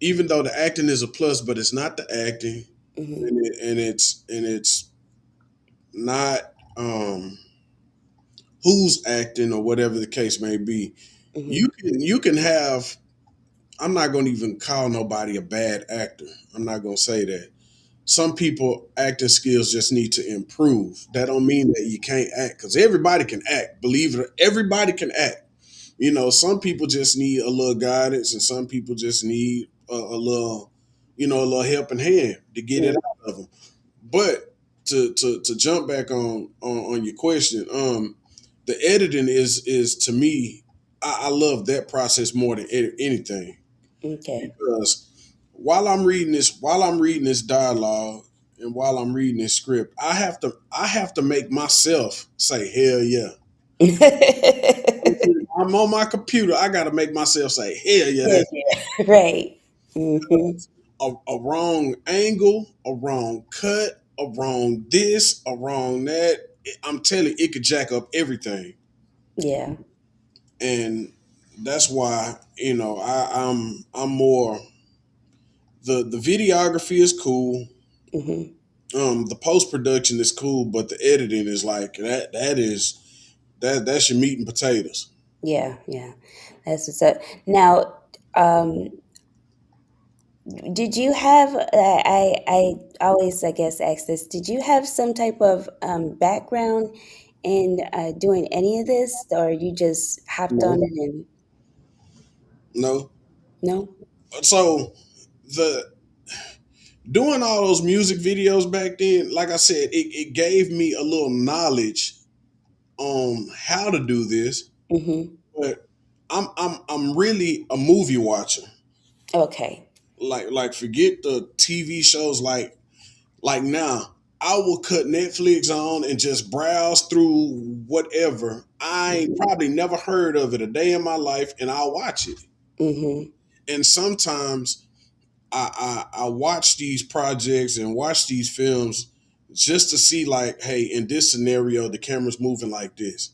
even though the acting is a plus, but it's not the acting, Mhm. and it's not who's acting or whatever the case may be. Mhm. You can have. I'm not going to even call nobody a bad actor. I'm not going to say that. Some people acting skills just need to improve. That don't mean that you can't act because everybody can act. Believe it, everybody can act. Some people just need a little guidance, and some people just need a little, a little helping hand to get it Mhm. out of them. But to jump back on your question, the editing is to me, I love that process more than anything Okay. because while I'm reading this dialogue and while I'm reading this script, I have to make myself say hell yeah. I'm on my computer. I got to make myself say hell yeah. Yeah, yeah. Right. Mhm. A wrong angle, a wrong cut, a wrong this, a wrong that. I'm telling you, it could jack up everything, Yeah. and that's why I'm more the videography is cool. Mhm. The post production is cool, but the editing is like that. That's your meat and potatoes. Yeah, yeah. That's what's up. Now, um, Did you have? I always, I guess, ask this. Did you have some type of background in doing any of this, or you just hopped on No, it and no. no? So the doing all those music videos back then, like I said, it gave me a little knowledge on how to do this. Mm-hmm. But I'm really a movie watcher. Okay. Like forget the TV shows like now. I will cut Netflix on and just browse through whatever. I ain't Mm-hmm. probably never heard of it a day in my life, and I'll watch it. Mm-hmm. And sometimes I watch these projects and watch these films just to see like, hey, in this scenario, the camera's moving like this.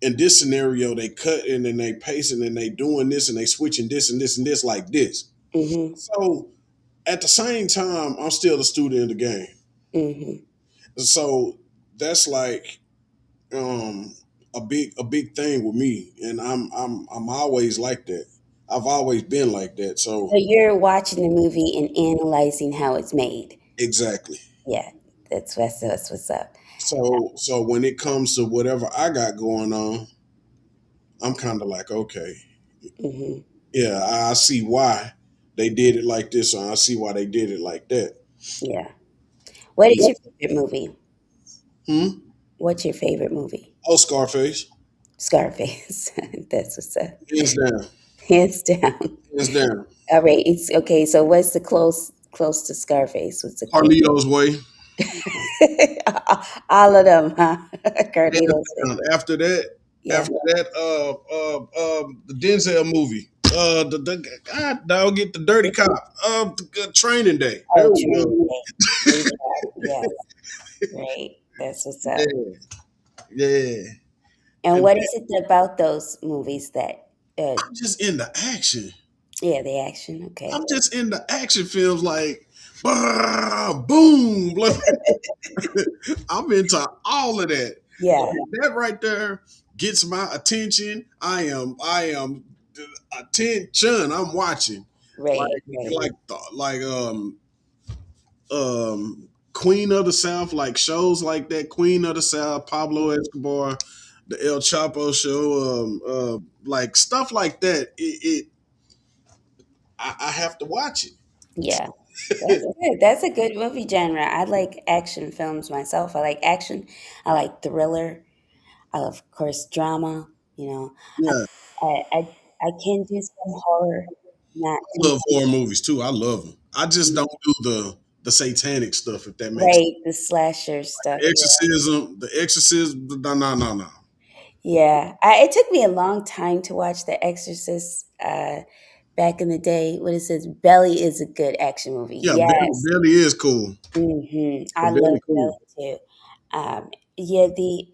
In this scenario, they cutting and they pacing and they doing this and they switching this and this and this like this. Mm-hmm. So at the same time, I'm still a student of the game. Mm-hmm. So that's like um a big thing with me. And I'm always like that. I've always been like that. So So you're watching the movie and analyzing how it's made. exactly. Yeah, that's what's up. So when it comes to whatever I got going on, I'm kind of like, okay, Mm-hmm. yeah, I see why they did it like this, or I see why they did it like that. Yeah. What is your favorite movie? Hmm. What's your favorite movie? Oh, Scarface, Scarface. That's what's up. hands down, Hands down. hands down. All right. It's okay. So what's the close to Scarface? What's the close? Carlito's Way, All of them, huh? hands Carlitos. down. Yeah. After that, the Denzel movie, the God, dog, get the Dirty Cop, Training Day. There Oh, we go. Training Day. Great job. Yes. Great. That's what's up. Yeah, yeah. And And what is it about those movies that? Uh, I'm just into action. yeah, the action. I'm Okay. just into action films like boom. I'm into all of that. Yeah. Like that right there gets my attention. I am attention. I'm watching. Right. Like Right. like Queen of the South, like shows like that, Queen of the South, Pablo Escobar, the El Chapo show, like stuff like that. I have to watch Yeah. That's it. good. That's a good movie genre. I like action films myself. I like action. I like thriller. I love, of course, drama. You know, I Yeah. I can do some horror, not I too love horror movies too. I love them. I just don't do the satanic stuff, if that makes sense. right. The slasher stuff. The Exorcism. No, no, no, no. Yeah. It took me a long time to watch The Exorcist. Back in the day, what it says, Belly is a good action movie. Yeah, Yes. Belly is cool. I The love Belly cool. Belly too. Yeah, the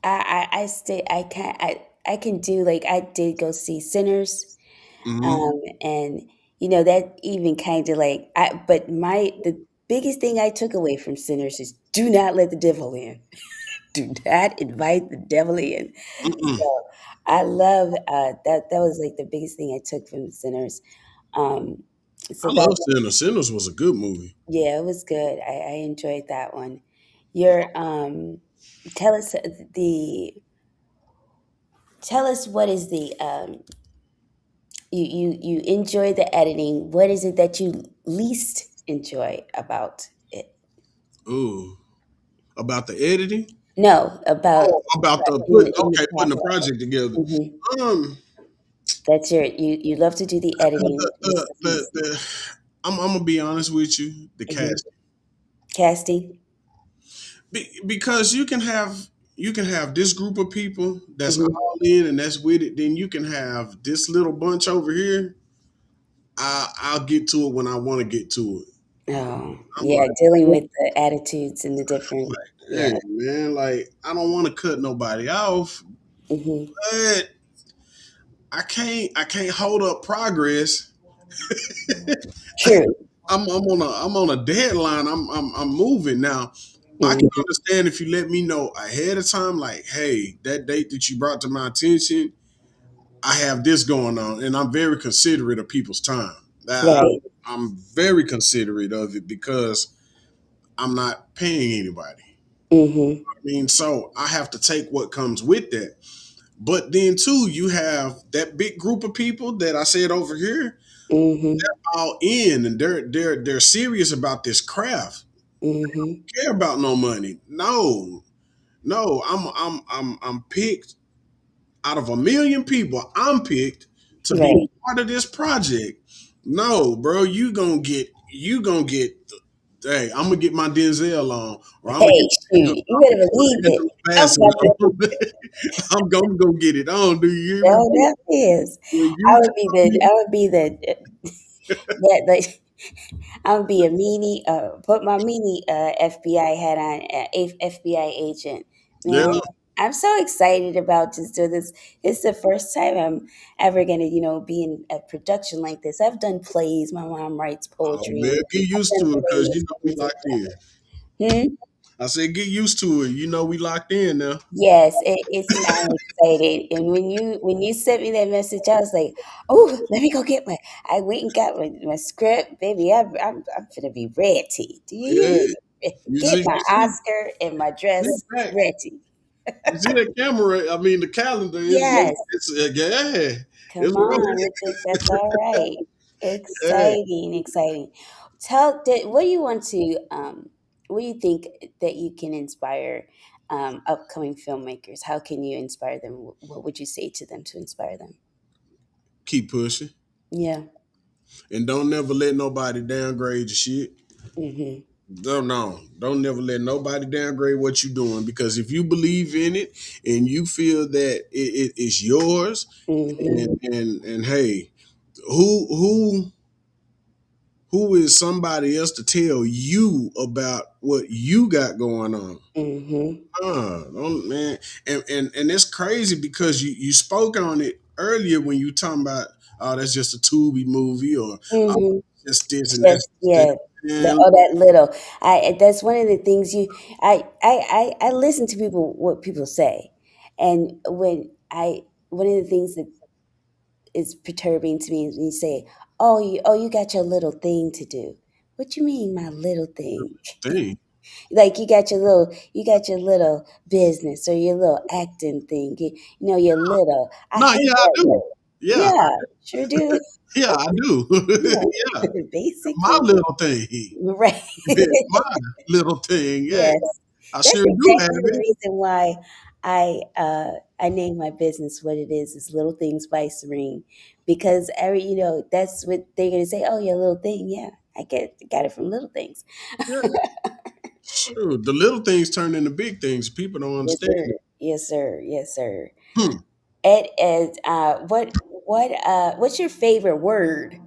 I stay I can do, like, I did go see Sinners, Hmm. and that even kind of like I but my the biggest thing I took away from Sinners is do not let the devil in. Do not invite the devil in. Mm-mm. So I love that was like the biggest thing I took from Sinners. Um, so I that love Sinners. Sinners was a good movie. yeah, it was good. I enjoyed that one. Your tell us the tell us what is the you enjoy the editing. What is it that you least enjoy about it? Ooh, about the editing. No, about Oh, about the in the putting the process. project together. Hmm. Um, That's you love to do the editing. the, the, the, the I'm gonna be honest with you. The Mhm. cast. Casting. Because you can have this group of people that's Hmm. all in and that's with it. Then you can have this little bunch over here. I'll get to it when I want to get to it. Oh, I'm yeah, like, dealing with the attitudes and the different. Yeah. hey man, like I don't want to cut nobody off, Hmm. but I can't hold up progress. True. I'm on a deadline. I'm moving now. I can Hmm. understand if you let me know ahead of time, like, hey, that date that you brought to my attention, I have this going on, and I'm very considerate of people's time. Right. I'm very considerate of it because I'm not paying anybody. Mm-hmm. I mean, so I have to take what comes with that. But then too, you have that big group of people that I said over here, Mm-hmm. all in, and they're serious about this craft. Mm-hmm. Care about no money. No, no, I'm picked out of a million people. I'm picked to be Right. part of this project. No, bro, you gonna get. Hey, I'm gonna get my Denzel on, or I'm gonna Hey, get shoot, you better believe it. Angela I'm Bassett about to, on. I'm gonna go get it on. Do you hear me? no, that is. When I you would be tell the. me, I would be the. That like. I would be a meanie. Put my meanie FBI hat on. FBI agent. yeah, Man, I'm so excited about just doing this. It's the first time I'm ever gonna, be in a production like this. I've done plays. My mom writes oh poetry. man, get I've used done to it because plays, you know we things like locked in. that. Hmm? I said get used to it. You know we locked in now. Yes, I'm excited. And when you sent me that message, I was like, "Oh, let me go get my." I went and got my script, baby. I'm gonna be ready. Do you hear Yeah, me? you Get see, my you see, Oscar and my sit dress back. ready. You see that camera? I mean, the calendar is Yes, yeah, come it's rolling. on. That's all right. Yeah. Exciting, exciting. What do you want to? What do you think that you can inspire upcoming filmmakers? How can you inspire them? What would you say to them to inspire them? Keep pushing, Yeah. and don't never let nobody downgrade your shit. Mhm. Don't never let nobody downgrade what you're doing because if you believe in it and you feel that it is yours, Mhm. and hey, who who is somebody else to tell you about what you got going on? Mhm. Don't, man, and it's crazy because you spoke on it earlier when you talking about oh that's just a Tubi movie or oh, Mhm. just this and that's Just yeah. and That little. That's one of the things you. I listen to people what people say, and when I one of the things that is perturbing to me is when you say, "Oh, you got your little thing to do." What you mean, my little thing? thing. Like you got your little business or your little acting thing. Your little. I No, hate yeah, I that do. word. Yeah, Yeah, sure do. yeah, I do. Yeah, Yeah, my basically, little thing. right. My little thing. Yeah, Yes, I that's sure do have exactly the it. reason why I named my business what it is Little Things by Serene, because that's what they're gonna say. Oh, yeah, little thing. Yeah, I got it from little things. Yeah, sure. The little things turn into big things. People don't Yes, understand sir. it. Yes, sir. Yes, sir. Hmm. Ed, what's your favorite word?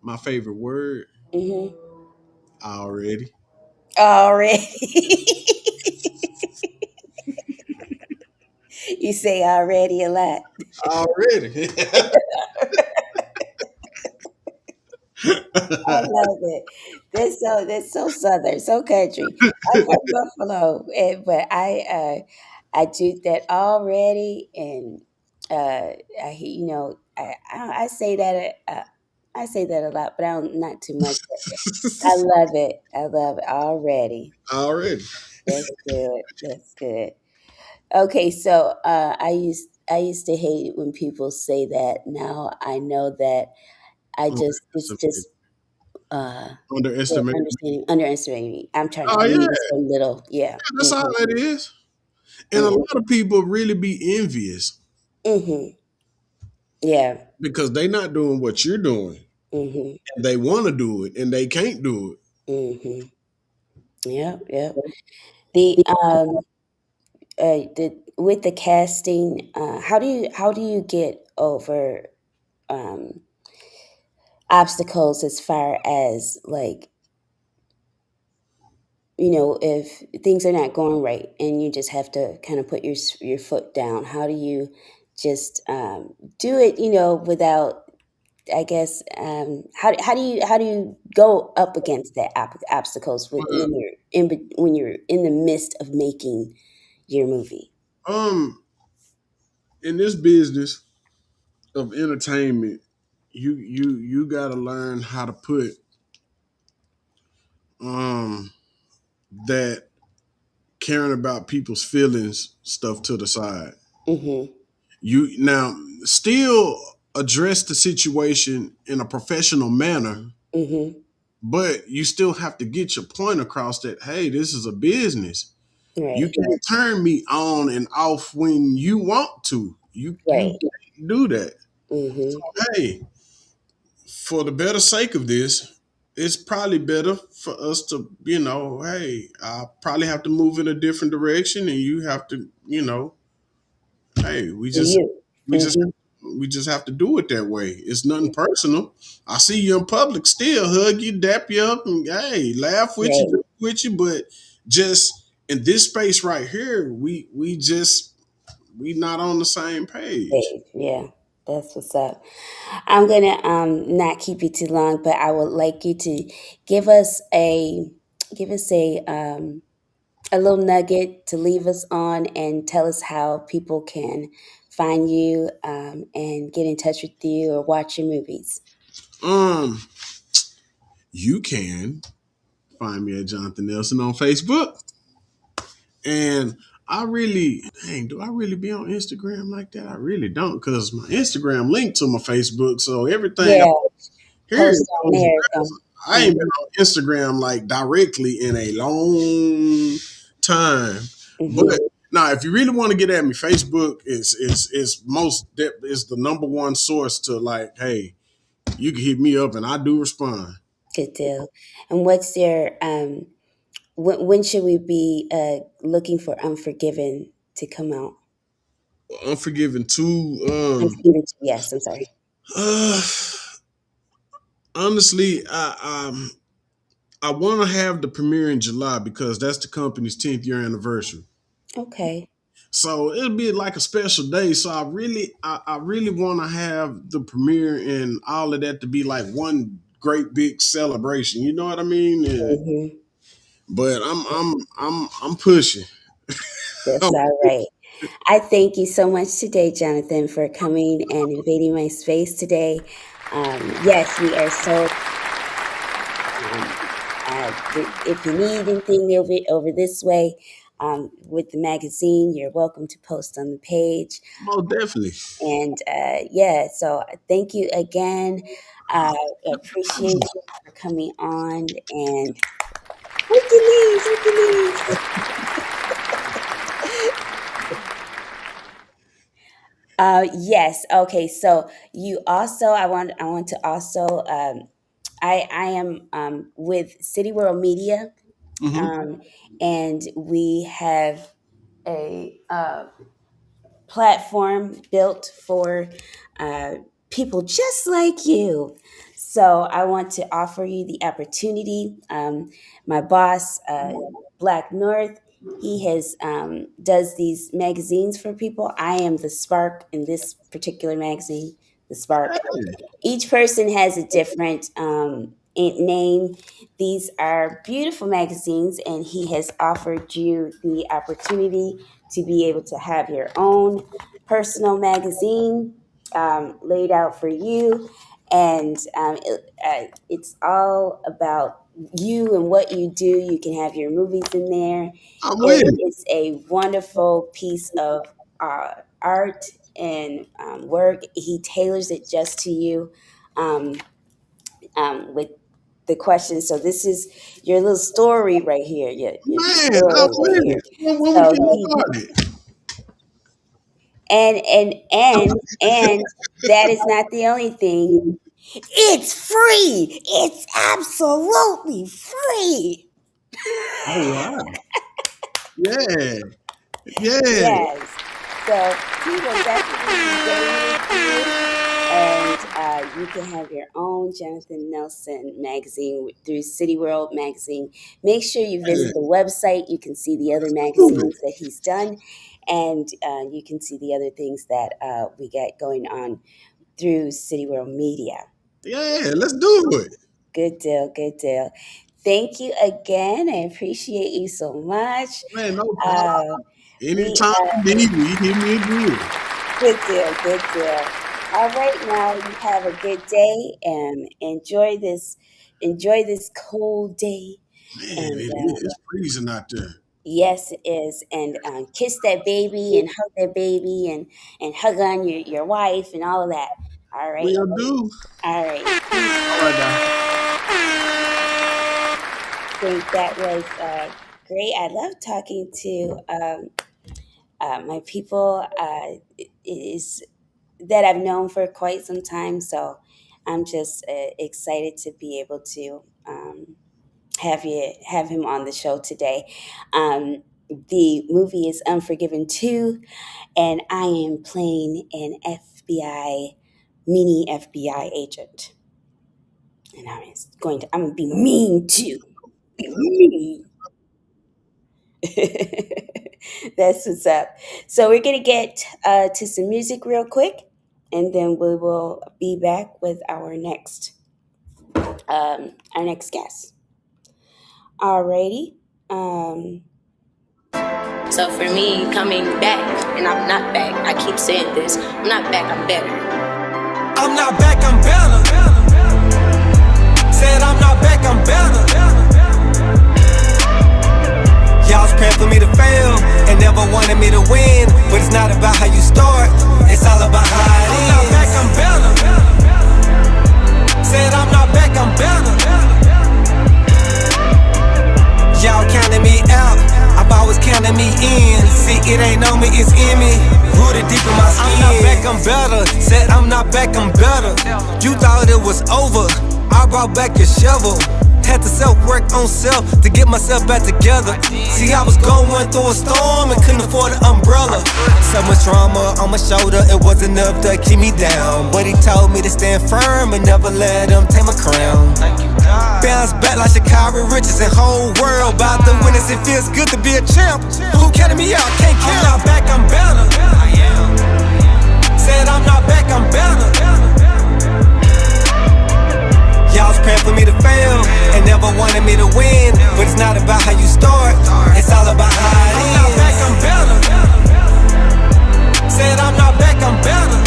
My favorite word Hmm. already. Already, you say already a lot. Already. I love it. That's so southern, so country. I'm from Buffalo, but I do that already, and I say that I say that a lot, but I don't not too much. I love it. I love it already. Already. That's good. That's good. Okay, so I used to hate it when people say that. Now I know that it's Underestimated. just uh they're Underestimated. underestimating me. I'm trying to Oh yeah, be so little. Yeah. that's all Mhm. that is. And a Yeah. lot of people really be envious Mhm. Yeah. because they not doing what you're doing. Mhm. And they want to do it and they can't do it. Mhm. Yep. Yep. The with the casting, how do you get over um obstacles as far as like if things are not going right and you just have to kind of put your foot down, how do you just do it, without, I guess, how do you go up against that obstacles Well, when you're in the midst of making your movie? um, in this business, of entertainment, you got to learn how to put um that caring about people's feelings stuff to the side. Mm-hmm. You now still address the situation in a professional manner, Mm-hmm. but you still have to get your point across that hey, this is a business. You Right. can't turn me on and off when you want to. You Right. can't do that. Mm-hmm. Hey, for the better sake of this, it's probably better for us to, hey, I probably have to move in a different direction, and you have to, hey, For you. we just Mm-hmm. we just have to do it that way. It's nothing personal. I see you in public, still hug you, dap you up, and hey, laugh with you, Right. joke with you, but just in this space right here, we not on the same page. Right. Yeah. That's what's up. I'm gonna not keep you too long, but I would like you to give us a give us a little nugget to leave us on and tell us how people can find you and get in touch with you or watch your movies. Um, you can find me at Jonathan Nelson on Facebook. And I really, dang, do I really be on Instagram like that? I really don't, because my Instagram linked to my Facebook. So everything I Yeah, post here post on goes there. there. So, So I ain't been mhm, on Instagram like directly in a long time. mhm. But now, if you really want to get at me, Facebook is the number one source to like, hey, you can hit me up and I do respond. Good deal. And what's your when should we be looking for Unforgiven to come out? Unforgiven too. Unforgiven, yes. I'm sorry. Uh, honestly, I want to have the premiere in July because that's the company's 10th year anniversary. Okay. So it'll be like a special day. So I really want to have the premiere and all of that to be like one great big celebration. You know what I mean? Hmm. But I'm pushing. That's all right. I thank you so much today, Jonathan, for coming and invading my space today. Yes, we are so. Um, if you need anything over this way with the magazine, you're welcome to post on the page. Most definitely. And yeah, so thank you again. Uh, appreciate you for coming on and Hercules, Hercules. Yes. Okay. So you also, I want to also, I am with City World Media, Hmm. um, and we have a platform built for uh, people just like you. So I want to offer you the opportunity. My boss, Black North, he has does these magazines for people. I am the spark in this particular magazine, the spark. Each person has a different name. These are beautiful magazines, and he has offered you the opportunity to be able to have your own personal magazine laid out for you. And it's all about you and what you do. You can have your movies in there. I'm with It it. is a wonderful piece of art and work. He tailors it just to you with the question. So this is your little story right here. Your Man, I'm story right with here. it. When we So get he started. and that is not the only thing. It's free. It's absolutely free. Oh wow. Yeah. Yeah. Yes. So he will definitely be getting with you. And you can have your own Jonathan Nelson magazine through City World Magazine. Make sure you Yeah. visit the website. You can see the other Prove it. magazines that he's done, and you can see the other things that we got going on through City World Media. Yeah, let's do it. Good deal, good deal. Thank you again. I appreciate you so much. Man, no problem. Uh, we Anytime you need me, hit me again. good deal, good deal. All right, now you have a good day and enjoy this cold day. Man, And it's freezing out there. yes, it is. And kiss that baby and hug that baby and hug on your wife and all of that. All right. Will do. All right. All right, now. I think that was great. I love talking to my people. It is that I've known for quite some time. So I'm just excited to be able to have him on the show today. The movie is Unforgiven 2, and I am playing an mini FBI agent. And I'm gonna be mean too. Be mean. That's what's up. So we're gonna get to some music real quick, and then we will be back with our next guest. Alrighty. So for me, coming back, and I'm not back. I keep saying this. I'm not back. I'm better. I'm not back, I'm better. Said I'm not back, I'm better. Y'all was praying for me to fail and never wanted me to win. But it's not about how you start, it's all about how it is. I'm not back, I'm better. Said I'm not back, I'm better. Y'all counting me out, I've always counted me in. See, it ain't on me, it's in me. Rooted deep in my skin. I'm not back, I'm better. Said I'm not back, I'm better. You thought it was over, I brought back your shovel. Had to self-work on self to get myself back together. See, I was going through a storm and couldn't afford an umbrella. So much trauma on my shoulder, it wasn't enough to keep me down. But he told me to stand firm and never let him take my crown. Bounce back like Chicago riches and whole world about the winners. It feels good to be a champ. Who counted me out? Can't count. I'm not back, I'm better. Said I'm not back, I'm better. Y'all was praying for me to fail and never wanted me to win. But it's not about how you start, it's all about how it is. I'm not back, I'm better. Said I'm not back, I'm better.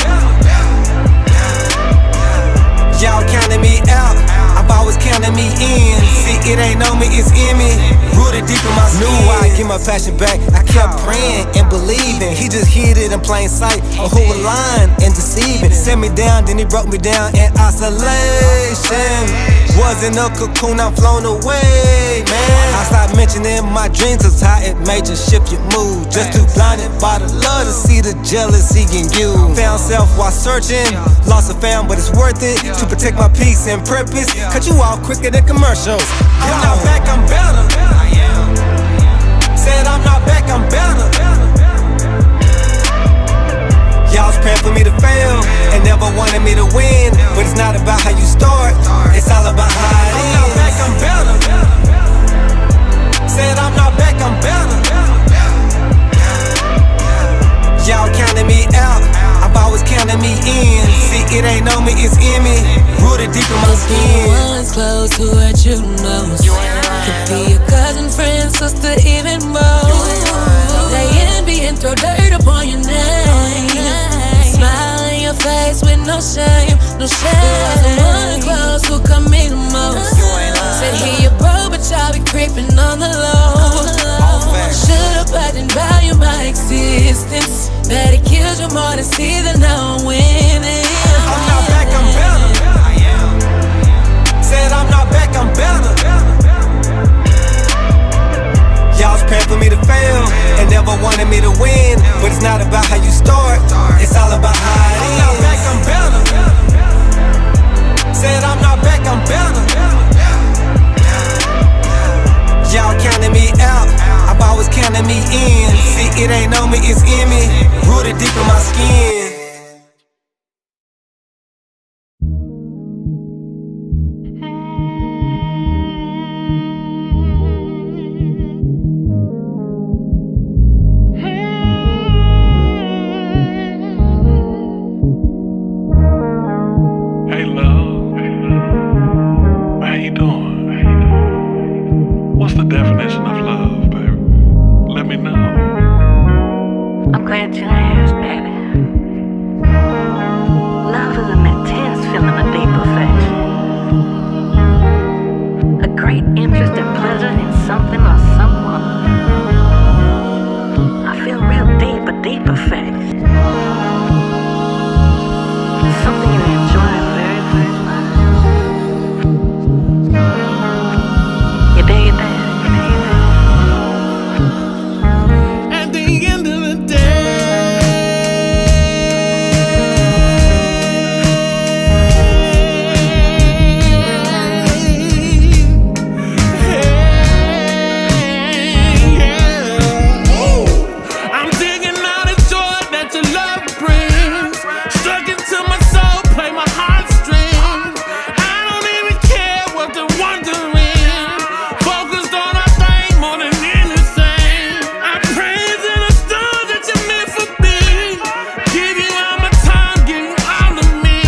Y'all counted me out, I've always counted me in. See, it ain't on me, it's in me. Rooted deep in my skin. Knew I'd get my passion back, I kept praying and believing. He just hid it in plain sight, a who was lying and deceiving. Set me down, then he broke me down in isolation. Wasn't a cocoon, I'm flown away, man. I stopped mentioning my dreams, cause how it made you shift your mood. Just too blinded by the love to see the jealousy in you. Found self while searching, lost a fam, but it's worth it to protect my peace and purpose. Cut you off quicker than commercials. I'm not back, I'm better. Said I'm not back, I'm better. Y'all was praying for me to fail and never wanted me to win. But it's not about how you start, it's all about how it is. I'm not back, I'm better. Said I'm not back, I'm better. Y'all counted me out, I've always counted me in. See, it ain't on me, it's in me. Rooted deep in my skin. One's close to what you know. Could be your cousin, friend, sister, even more. They envy and throw dirt upon your name. Smile in your face with no shame, no shame. Someone close who come me the most. Said he a bro, but y'all be creeping on the low. Should've but didn't value my existence. Bet it kills you more to see that now I'm winning. I'm not back, I'm better. Said I'm not back, I'm better. Y'all was praying for me to fail and never wanted me to win. But it's not about how you start, it's all about how it is. I'm not back, I'm better. Said I'm not back, I'm better. Y'all counted me out, I've always counted me in. See, it ain't on me, it's in me. Rooted deep in my skin. Hey love, how you doing? What's the definition of love, baby? Let me know. I'm glad you asked, baby. Love great interest and pleasure in something or someone. I feel real deep, a deep effect. Something you enjoy very, very much. You dig it there? At the end of the day, I'm digging out the joy that your love brings. Stuck into my soul, play my heartstrings. I don't even care what they're wondering. Focused on our thing more than anything. I praise in the stars that you're meant for me. Give you all my time, give you all of me.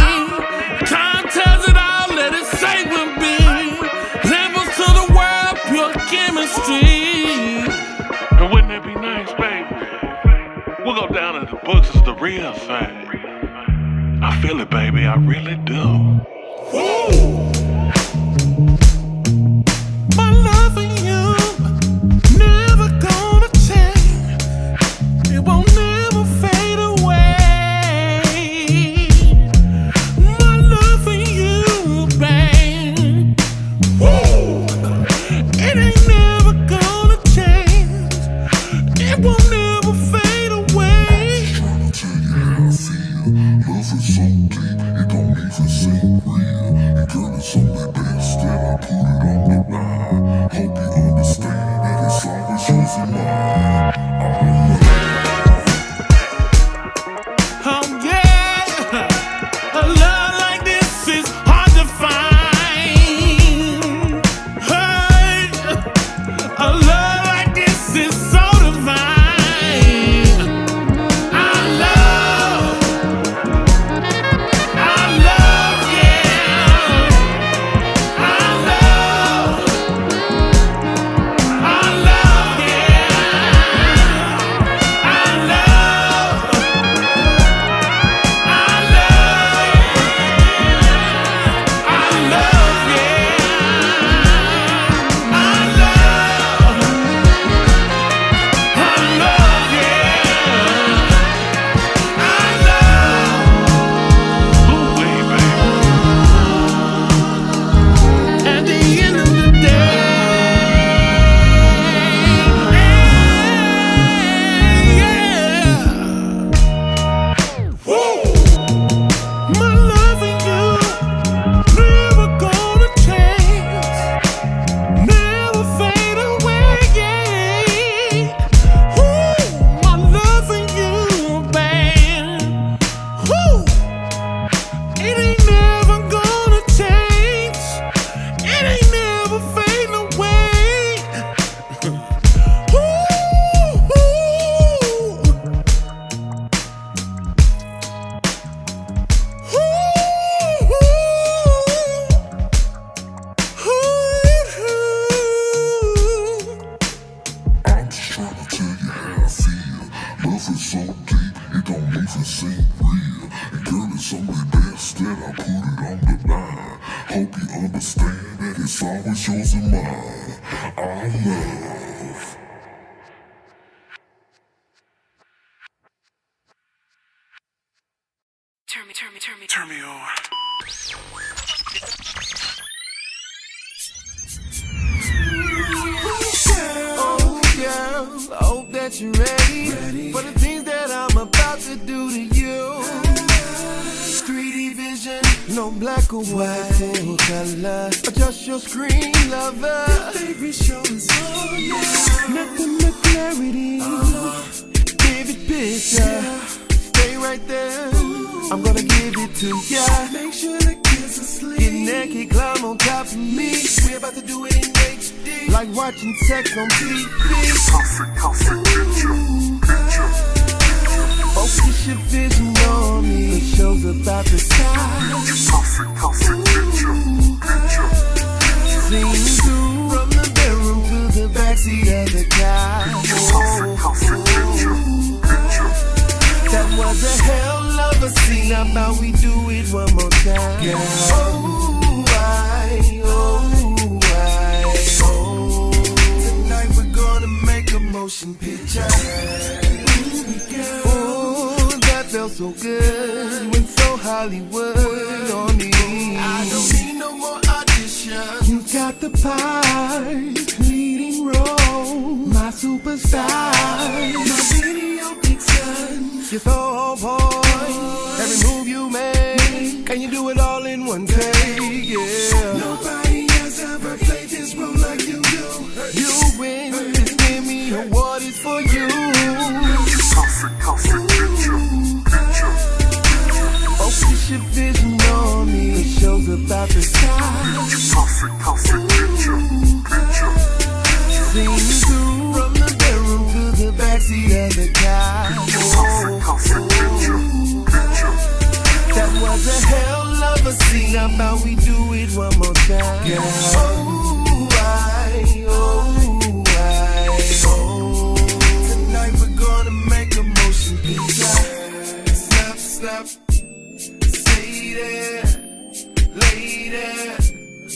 Time tells it all, let it say we'll be. Levels to the world, pure chemistry. And wouldn't that be nice, baby? We'll go down in the books as the real thing. I feel it, baby, I really do. My love for you never gonna change. It won't never fade away. My love for you, babe. It ain't never gonna change. It won't never fade away. Trying to tell you how I feel. Love is so deep, it don't even seem real. And girl, it's only best that I put it on the line. Hope you understand that it's always yours and mine. Oh yeah, a love like this is hard to find. Hey, a love like this is so divine. I love, yeah. I love, yeah. I love, Ooh, baby. at the end of the day, yeah. My love for you never gonna change, never fade away. My love for you, babe. It ain't never gonna change. It ain't never fading away. I'm just trying to tell you how I feel. Love is so deep, it don't even seem real. And girl, it's only best that I put it on the line. Hope you understand that it's always yours and mine. I love. Turn me on. Oh girl, I hope that you're ready for the things that I'm about to do to you. 3D vision, no black or white, full color, adjust your screen, lover. Baby, show is on you. Nothing but clarity, vivid picture. Stay right there, I'm gonna give it to ya. Make sure the kids are asleep. Get naked, climb on top of me. We're about to do it in HD, like watching sex on TV. Perfect picture. Focus your vision on me. The show's about to start. Perfect picture. Sing through from the bedroom to the backseat of the car. That was a hell of a scene. How about we do it one more time? Oh, I. motion picture. Ooh, that felt so good. You went so Hollywood on me. I don't need no more auditions. You got the part, leading role, my superstar, my video vixen. You're so on point. Every move you make, and you do it all in one take. Yeah. Nobody has ever played this role like you do. You win this Emmy award is for you. Focus your vision on me. The show's about the sky. Sing through from the bedroom to the backseat of the car. That was a hell of a scene. How about we do it one more time? Yeah. Tonight we're gonna make a motion picture. Snap, snap, stay there, lay there.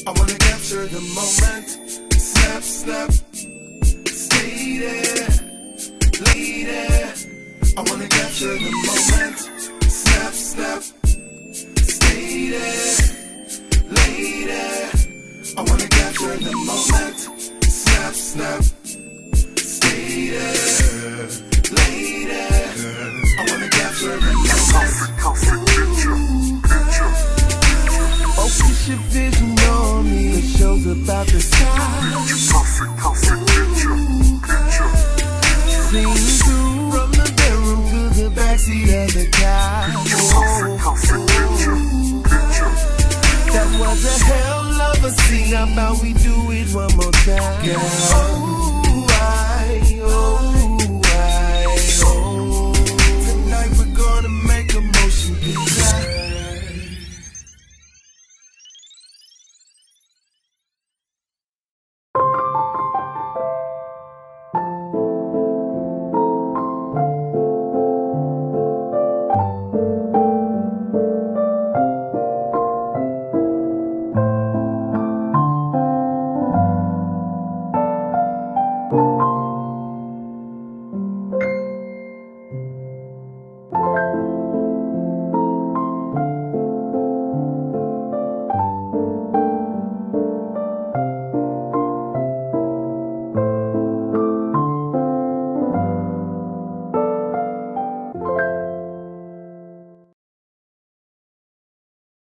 I wanna capture the moment. Snap, snap, stay there, lay there. I wanna capture the moment. Snap, snap, stay there, lay there. I wanna capture the moment. Snap, snap, stay there, lay there. I wanna capture the moment. Focus your vision on me. The show's about the sky. Sing through from the bedroom to the backseat of the car. That was a hell of a scene. How about we do it one more time? Yeah. Tonight we're gonna make a motion picture.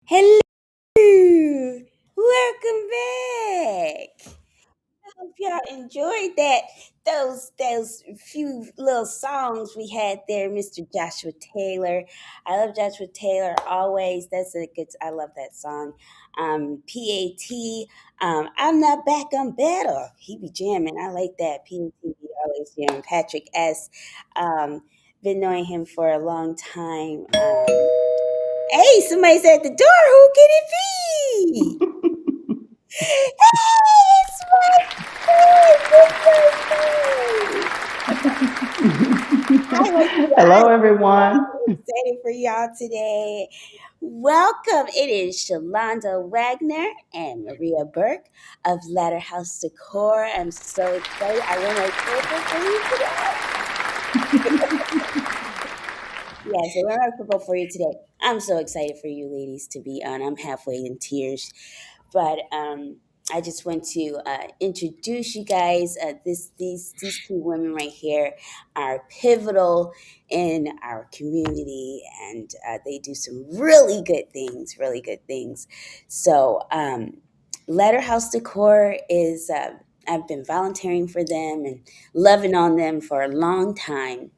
Hello, welcome back. I hope y'all enjoyed that. Those few little songs we had there, Mr. Joshua Taylor. I love Joshua Taylor always. That's a good. I love that song. PAT. I'm not back. I'm better. He be jamming. I like that. PAT be always jamming. Patrick S. Um, been knowing him for a long time. Hey, somebody's at the door. Who can it be? Hey, it's Hello, everyone. I'm excited for y'all today. Welcome. It is Shalonda Wagner and Maria Burke of Ladder House Decor. I'm so excited. I want to for you today. Yes, I want to for you today. I'm so excited for you ladies to be on. I'm halfway in tears. But I just want to introduce you guys. These two women right here are pivotal in our community, and they do some really good things. Really good things. So, Letterhouse Decor is. I've been volunteering for them and loving on them for a long time.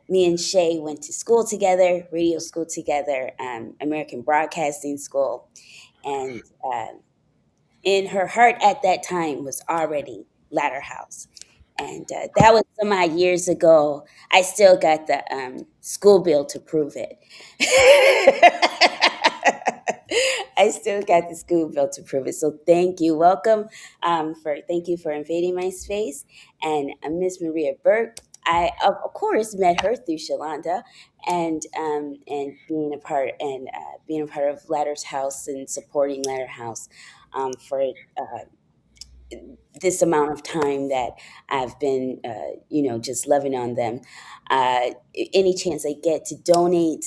Me and Shay went to school together, radio school together, American Broadcasting School, and in her heart at that time was already Ladder House. And that was some odd years ago. I still got the school bill to prove it. I still got the school bill to prove it. So thank you. Welcome. Thank you for invading my space. And Miss Maria Burke, I of course met her through Shalonda, and being a part of Ladder's House and supporting Ladder House for this amount of time that I've been, just loving on them. Any chance I get to donate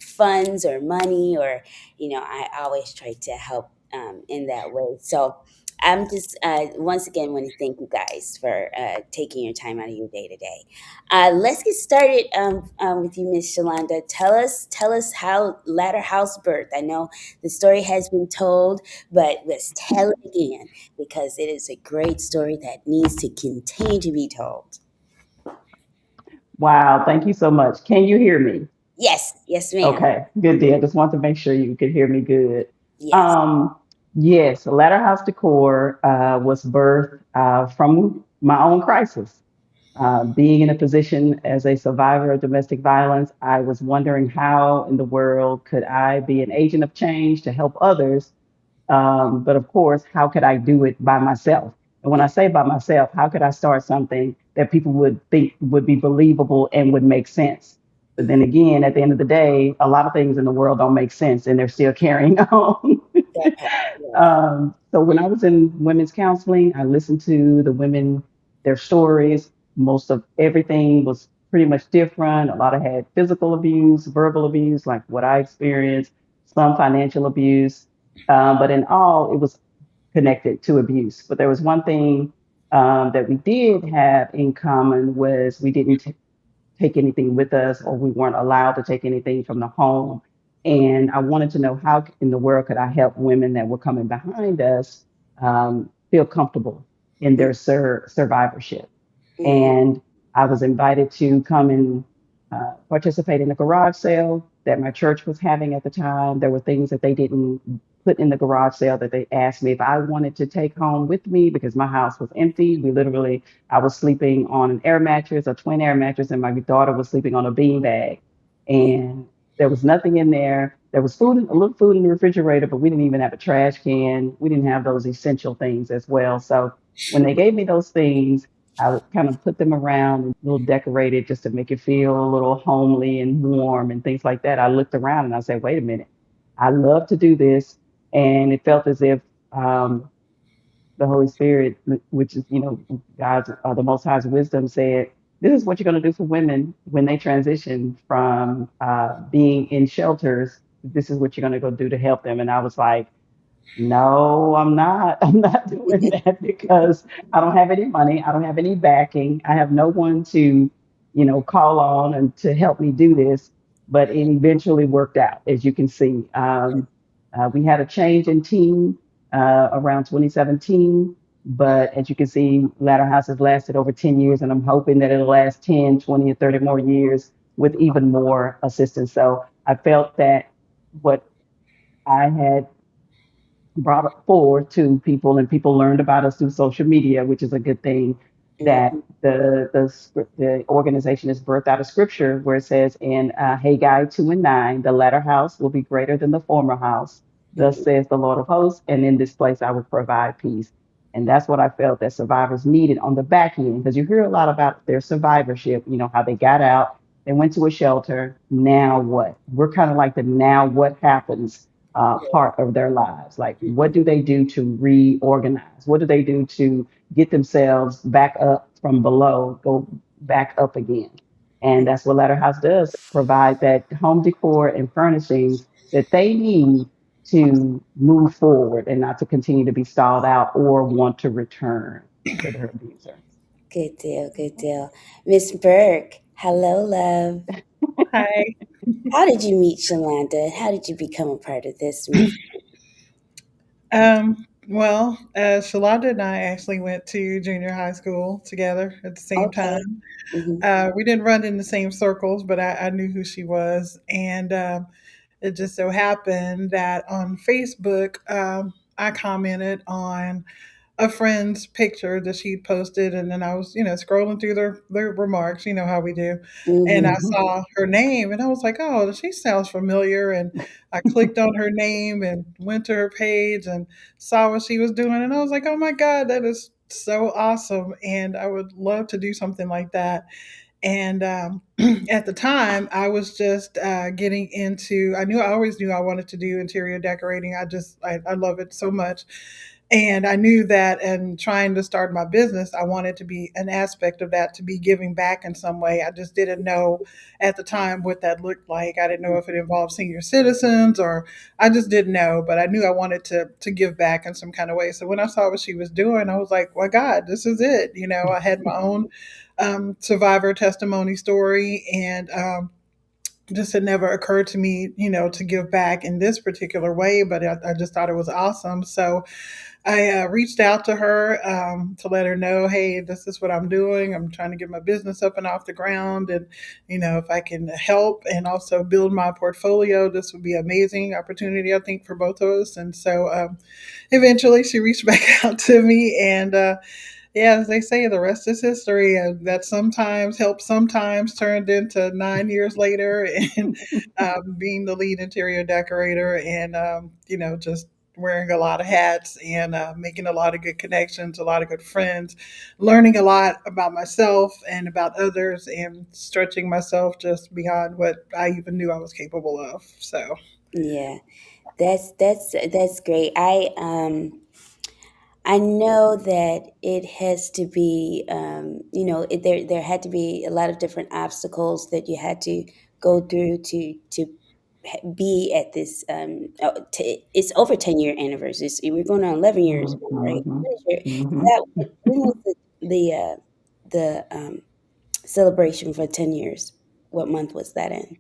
funds or money, or I always try to help in that way. So I'm just once again want to thank you guys for taking your time out of your day today. Let's get started with you, Miss Shalonda. Tell us how Ladder House birthed. I know the story has been told, but let's tell it again because it is a great story that needs to continue to be told. Wow, thank you so much. Can you hear me? Yes, yes, ma'am. Okay, good deal. Just want to make sure you could hear me good. Yes. Um, yes, Ladder House Decor was birthed from my own crisis. Being in a position as a survivor of domestic violence, I was wondering how in the world could I be an agent of change to help others, but of course, how could I do it by myself? And when I say by myself, how could I start something that people would think would be believable and would make sense? But then again, at the end of the day, a lot of things in the world don't make sense and they're still carrying on. That part. Yes. So when I was in women's counseling, I listened to the women, their stories. Most of everything was pretty much different. A lot of had physical abuse, verbal abuse, like what I experienced, some financial abuse. But in all, it was connected to abuse. But there was one thing that we did have in common was we didn't take anything with us, or we weren't allowed to take anything from the home. And I wanted to know how in the world could I help women that were coming behind us feel comfortable in their survivorship. Mm-hmm. And I was invited to come and participate in a garage sale that my church was having at the time. There were things that they didn't put in the garage sale that they asked me if I wanted to take home with me because my house was empty. I was sleeping on an air mattress, a twin air mattress, and my daughter was sleeping on a bean bag. And there was nothing in there. There was a little food in the refrigerator, but we didn't even have a trash can. We didn't have those essential things as well. So when they gave me those things, I would kind of put them around and a little decorated just to make it feel a little homely and warm and things like that. I looked around and I said, wait a minute, I love to do this. And it felt as if um, the Holy Spirit, which is, God's, the Most High's wisdom said, this is what you're going to do for women when they transition from being in shelters. This is what you're going to go do to help them. And I was like, no, I'm not. I'm not doing that because I don't have any money. I don't have any backing. I have no one to, call on and to help me do this. But it eventually worked out, as you can see. We had a change in team around 2017. But as you can see, Ladder House has lasted over 10 years, and I'm hoping that it'll last 10, 20, or 30 more years with even more assistance. So I felt that what I had brought it forward to people, and people learned about us through social media, which is a good thing. That Mm-hmm. the organization is birthed out of scripture, where it says in Haggai 2:9, the latter house will be greater than the former house. Thus Mm-hmm. says the Lord of hosts, and in this place I will provide peace. And that's what I felt that survivors needed on the back end, because you hear a lot about their survivorship, how they got out, they went to a shelter. Now what? We're kind of like the now what happens part of their lives. Like, what do they do to reorganize? What do they do to get themselves back up from below, go back up again? And that's what Ladder House does, provide that home decor and furnishings that they need to move forward and not to continue to be stalled out or want to return to their abuser. Good deal, good deal. Miss Burke, hello, love. Hi. How did you meet Shalonda? How did you become a part of this movement? Shalonda and I actually went to junior high school together at the same Okay. time. Mm-hmm. We didn't run in the same circles, but I knew who she was. And it just so happened that on Facebook, I commented on a friend's picture that she posted, and then I was, scrolling through their remarks, how we do, and I Mm-hmm. saw her name, and I was like, "Oh, she sounds familiar." And I clicked on her name and went to her page and saw what she was doing, and I was like, "Oh my God, that is so awesome!" And I would love to do something like that. And at the time, I was just getting into. I always knew I wanted to do interior decorating. I love it so much, And I knew that in trying to start my business, I wanted to be an aspect of that, to be giving back in some way. I just didn't know at the time what that looked like. I didn't know if it involved senior citizens, or I just didn't know, but I knew I wanted to give back in some kind of way. So when I saw what she was doing, I was like, well, God, this is it. I had my own survivor testimony story, and just had never occurred to me, to give back in this particular way, but I just thought it was awesome. So I reached out to her to let her know, hey, this is what I'm doing. I'm trying to get my business up and off the ground. And, if I can help and also build my portfolio, this would be an amazing opportunity, I think, for both of us. And so eventually she reached back out to me, and yeah, as they say, the rest is history. And that sometimes helped, sometimes turned into 9 years later, and being the lead interior decorator, and just wearing a lot of hats, and making a lot of good connections, a lot of good friends, learning a lot about myself and about others, and stretching myself just beyond what I even knew I was capable of. So. Yeah, that's great. I know that it has to be, there had to be a lot of different obstacles that you had to go through to be at this. It's over 10-year anniversary. So we're going on 11 years now, right? Mhm. When is your, Mhm. that when was the celebration for 10 years? What month was that in?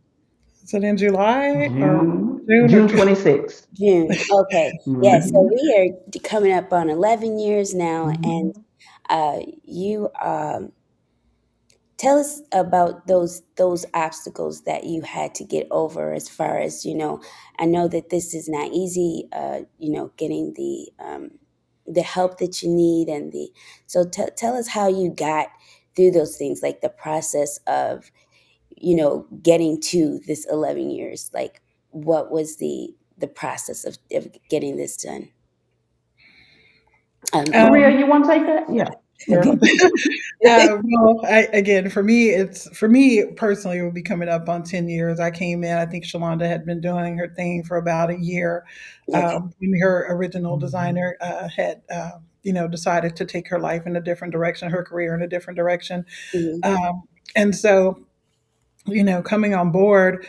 Is it in July or June June or June 26th. June. Okay. Yeah. So Mhm. we are coming up on 11 years now, and Mhm. you tell us about those obstacles that you had to get over. As far as I know that this is not easy. Getting the help that you need, and the so tell us how you got through those things, like the process of getting to this 11 years. Like, what was the process of getting this done? Maria, um, you want to take that? Yeah. Okay. Sure. Well, again, for me personally, it would be coming up on 10 years. I came in. I think Shalonda had been doing her thing for about a year, Okay. when her original designer had, decided to take her life in a different direction, her career in a different direction, Hmm. and so coming on board,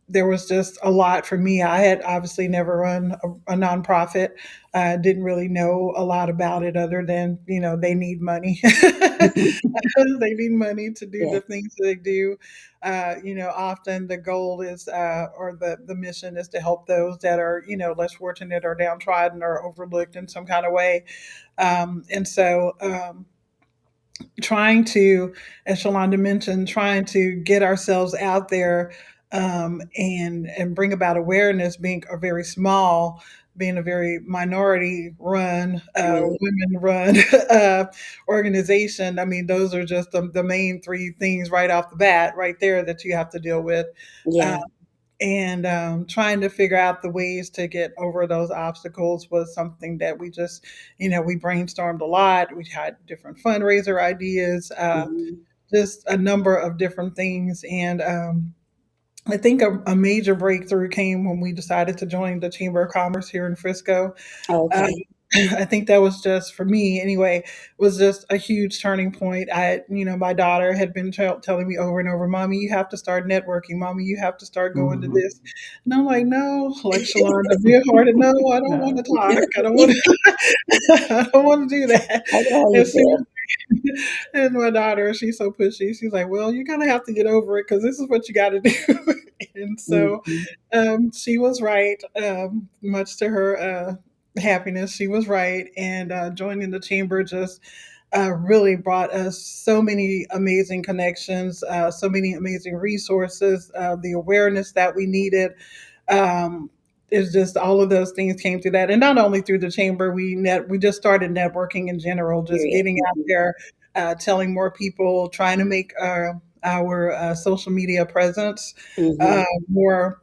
there was just a lot for me. I had obviously never run a nonprofit. I didn't really know a lot about it other than, they need money. They need money to do Yeah. the things that they do. Often the goal is, or the mission is to help those that are, less fortunate or downtrodden or overlooked in some kind of way. And so, trying to, as Shalonda mentioned, trying to get ourselves out there, and bring about awareness, being a very small, being a very minority run, Yeah. women run organization. I mean, those are just the main three things right off the bat, right there, that you have to deal with. Uh, Yeah. and trying to figure out the ways to get over those obstacles was something that we just, we brainstormed a lot. We had different fundraiser ideas, Hmm. just a number of different things. And I think a major breakthrough came when we decided to join the Chamber of Commerce here in Frisco. uh, Okay. I think that was just, for me anyway, was just a huge turning point. My daughter had been telling me over and over, "Mommy, you have to start networking. Mommy, you have to start going to Mhm. this." And I'm like, "No," like Shalonda, being hard, "No, I don't want to No. talk. I don't want to. I don't want to do that." I know how And you she feel. and my daughter, she's so pushy. She's like, "Well, you're gonna have to get over it because this is what you got to do." And so, Hmm. she was right. Much to her happiness, she was right. And joining the chamber just really brought us so many amazing connections, so many amazing resources, the awareness that we needed. Um, it's just all of those things came through that, and not only through the chamber. We just started networking in general, just Period. getting out there, telling more people, trying to make our social media presence Hmm. more,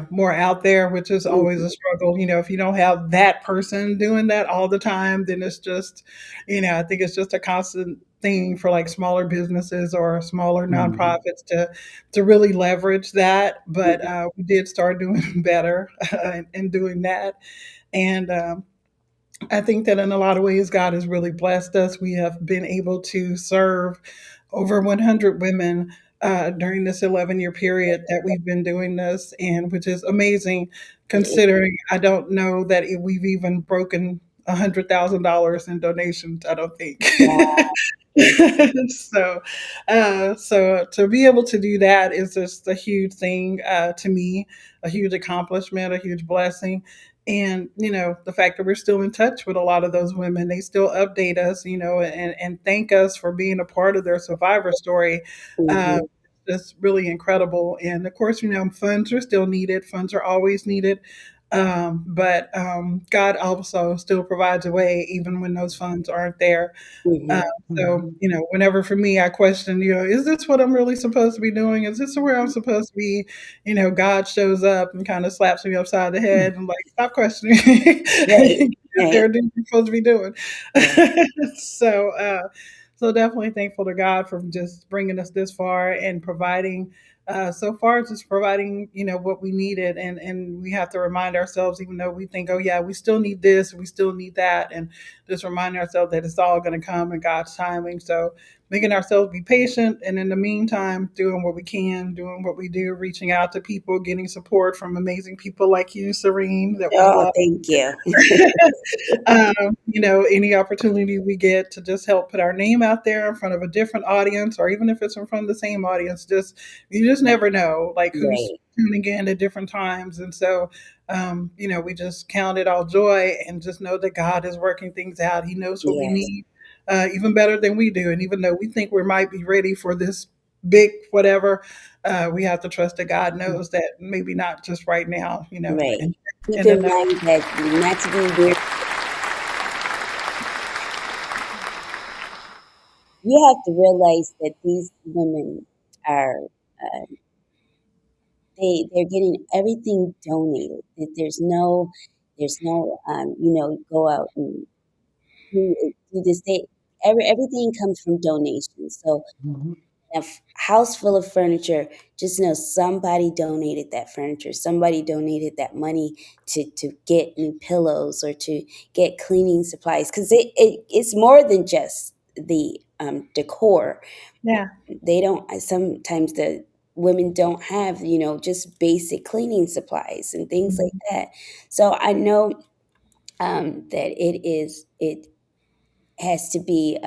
more out there, which is always Hmm. a struggle. If you don't have that person doing that all the time, then it's just, I think it's just a constant thing for like smaller businesses or smaller Mhm. nonprofits to really leverage that. But we did start doing better in doing that. And I think that in a lot of ways, God has really blessed us. We have been able to serve over 100 women during this 11-year period that we've been doing this, and which is amazing considering I don't know that we've even broken $100,000 in donations. I don't think. Wow. so, so to be able to do that is just a huge thing to me, a huge accomplishment, a huge blessing. And the fact that we're still in touch with a lot of those women, they still update us, and thank us for being a part of their survivor story. uh, Mhm. that's really incredible. And of course, funds are still needed. Funds are always needed. But God also still provides a way even when those funds aren't there. Uh, Mhm. so, Mhm. whenever for me, I question, is this what I'm really supposed to be doing? Is this where I'm supposed to be? God shows up and kind of slaps me upside the head and like, stop questioning. Right. Get Right. there, do what you're supposed to be doing. Yeah. so, so definitely thankful to God for just bringing us this far and providing. So far, just providing, what we needed, and we have to remind ourselves, even though we think, oh yeah, we still need this, we still need that, and just remind ourselves that it's all going to come in God's timing. So making ourselves be patient, and in the meantime, doing what we can, doing what we do, reaching out to people, getting support from amazing people like you, Serene, that we Oh, love. thank you. Any opportunity we get to just help put our name out there in front of a different audience, or even if it's in front of the same audience, just you just never know, like who's Right. tuning in at different times. And so, we just count it all joy and just know that God is working things out. He knows what we Yes. need, even better than we do. And even though we think we might be ready for this big whatever, we have to trust that God knows that maybe not just right now, Right. and Keep in the in next. mind that not to be weird, you have to realize that these women are they're getting everything donated. That there's no go out and do this. Everything comes from donations. So Mhm. a house full of furniture, just know somebody donated that furniture. Somebody donated that money to get new pillows or to get cleaning supplies, because it's more than just the decor. Yeah. They don't, sometimes the women don't have, just basic cleaning supplies and things like Mhm. that. So I know that it has to be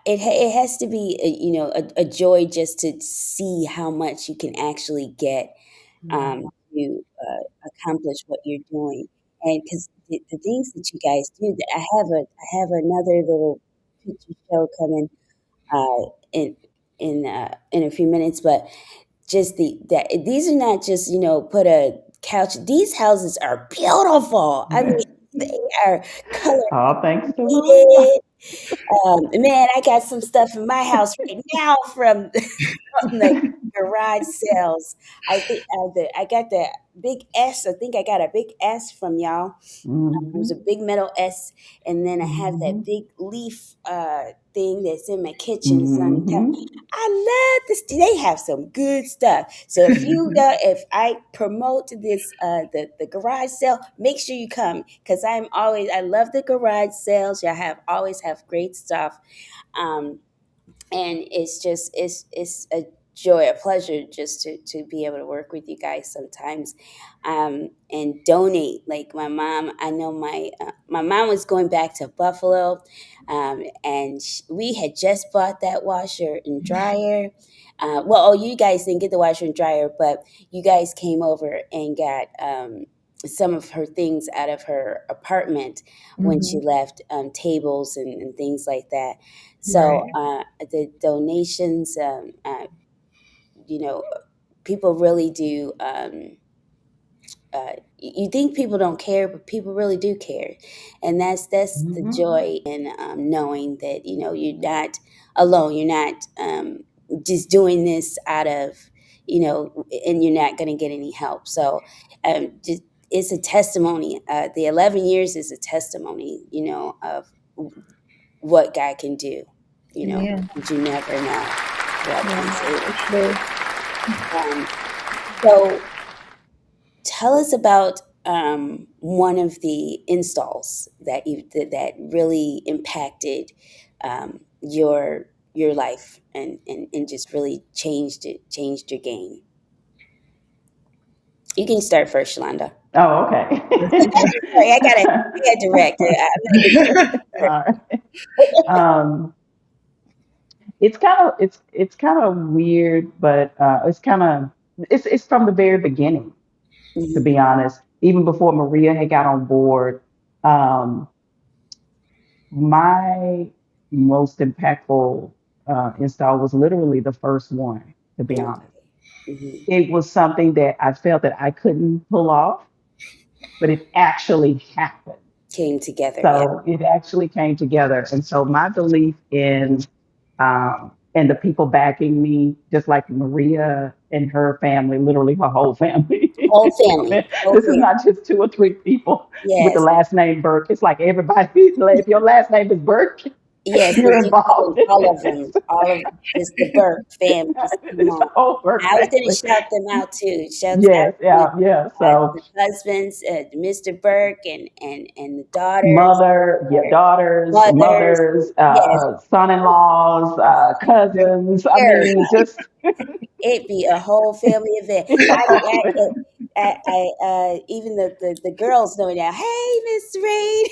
it has to be a joy just to see how much you can actually get Mhm. to accomplish what you're doing. And because the things that you guys do, I have another little picture show coming in in a few minutes, but just that these are not just put a couch. These houses are beautiful. I mean, they are color All thanks to mama. coordinated. Man, I got some stuff in my house right now from from the garage sales. I think I got the big S. I think I got a big S from y'all. It was a Mhm. big metal S, and then I have that Mhm. big leaf thing that's in my kitchen. It's on top. Mhm. I love this. They have some good stuff. So if I promote this the garage sale, make sure you come, because I love the garage sales. Y'all always have great stuff. Um, and it's a joy, a pleasure just to be able to work with you guys sometimes, and donate. Like my mom, I know my mom was going back to Buffalo, and we had just bought that washer and dryer. You guys didn't get the washer and dryer, but you guys came over and got some of her things out of her apartment when she Mhm. left, tables and things like that. So Right. the donations, you know, people really do. You think people don't care, but people really do care, and that's the Mhm. joy in knowing that you're not alone. You're not just doing this out of and you're not going to get any help. So just it's a testimony. The 11 years is a testimony, of what God can do. Amen. Because you never know what He's Yeah, able for to do. sure. Um, so tell us about one of the installs that really impacted your life and just really changed your game? You can start first, Shalonda. Oh, okay. Sorry, I got direct. I'm gonna give you All right. Um, it's kind of weird, but it's from the very beginning, to Mhm. be honest. Even before Maria had got on board, um, my most impactful install was literally the first one, to be Okay. honest. Hmm. It was something that I felt that I couldn't pull off, but it actually happened. Came together. Yeah. So it actually came together. And so my belief in and the people backing me, just like Maria and her family, literally her whole family. Whole family. Whole This is family. not just two or three people with the Yes. last name Burke. It's like everybody. If your last name is Burke, Yes. you're involved in All of them. this. All of just the Burke family. Just come It's the on. whole Burke I was going to family. shout them out too. Shouts out Yes, to yeah, yeah. So the husbands, Mr. Burke, and the daughters, mother, yeah, their daughters, mothers. mothers, Yes, son-in-laws, cousins. I mean, everybody. just It be a whole family event. it's a whole Even the girls know now. Hey, Miss Reed.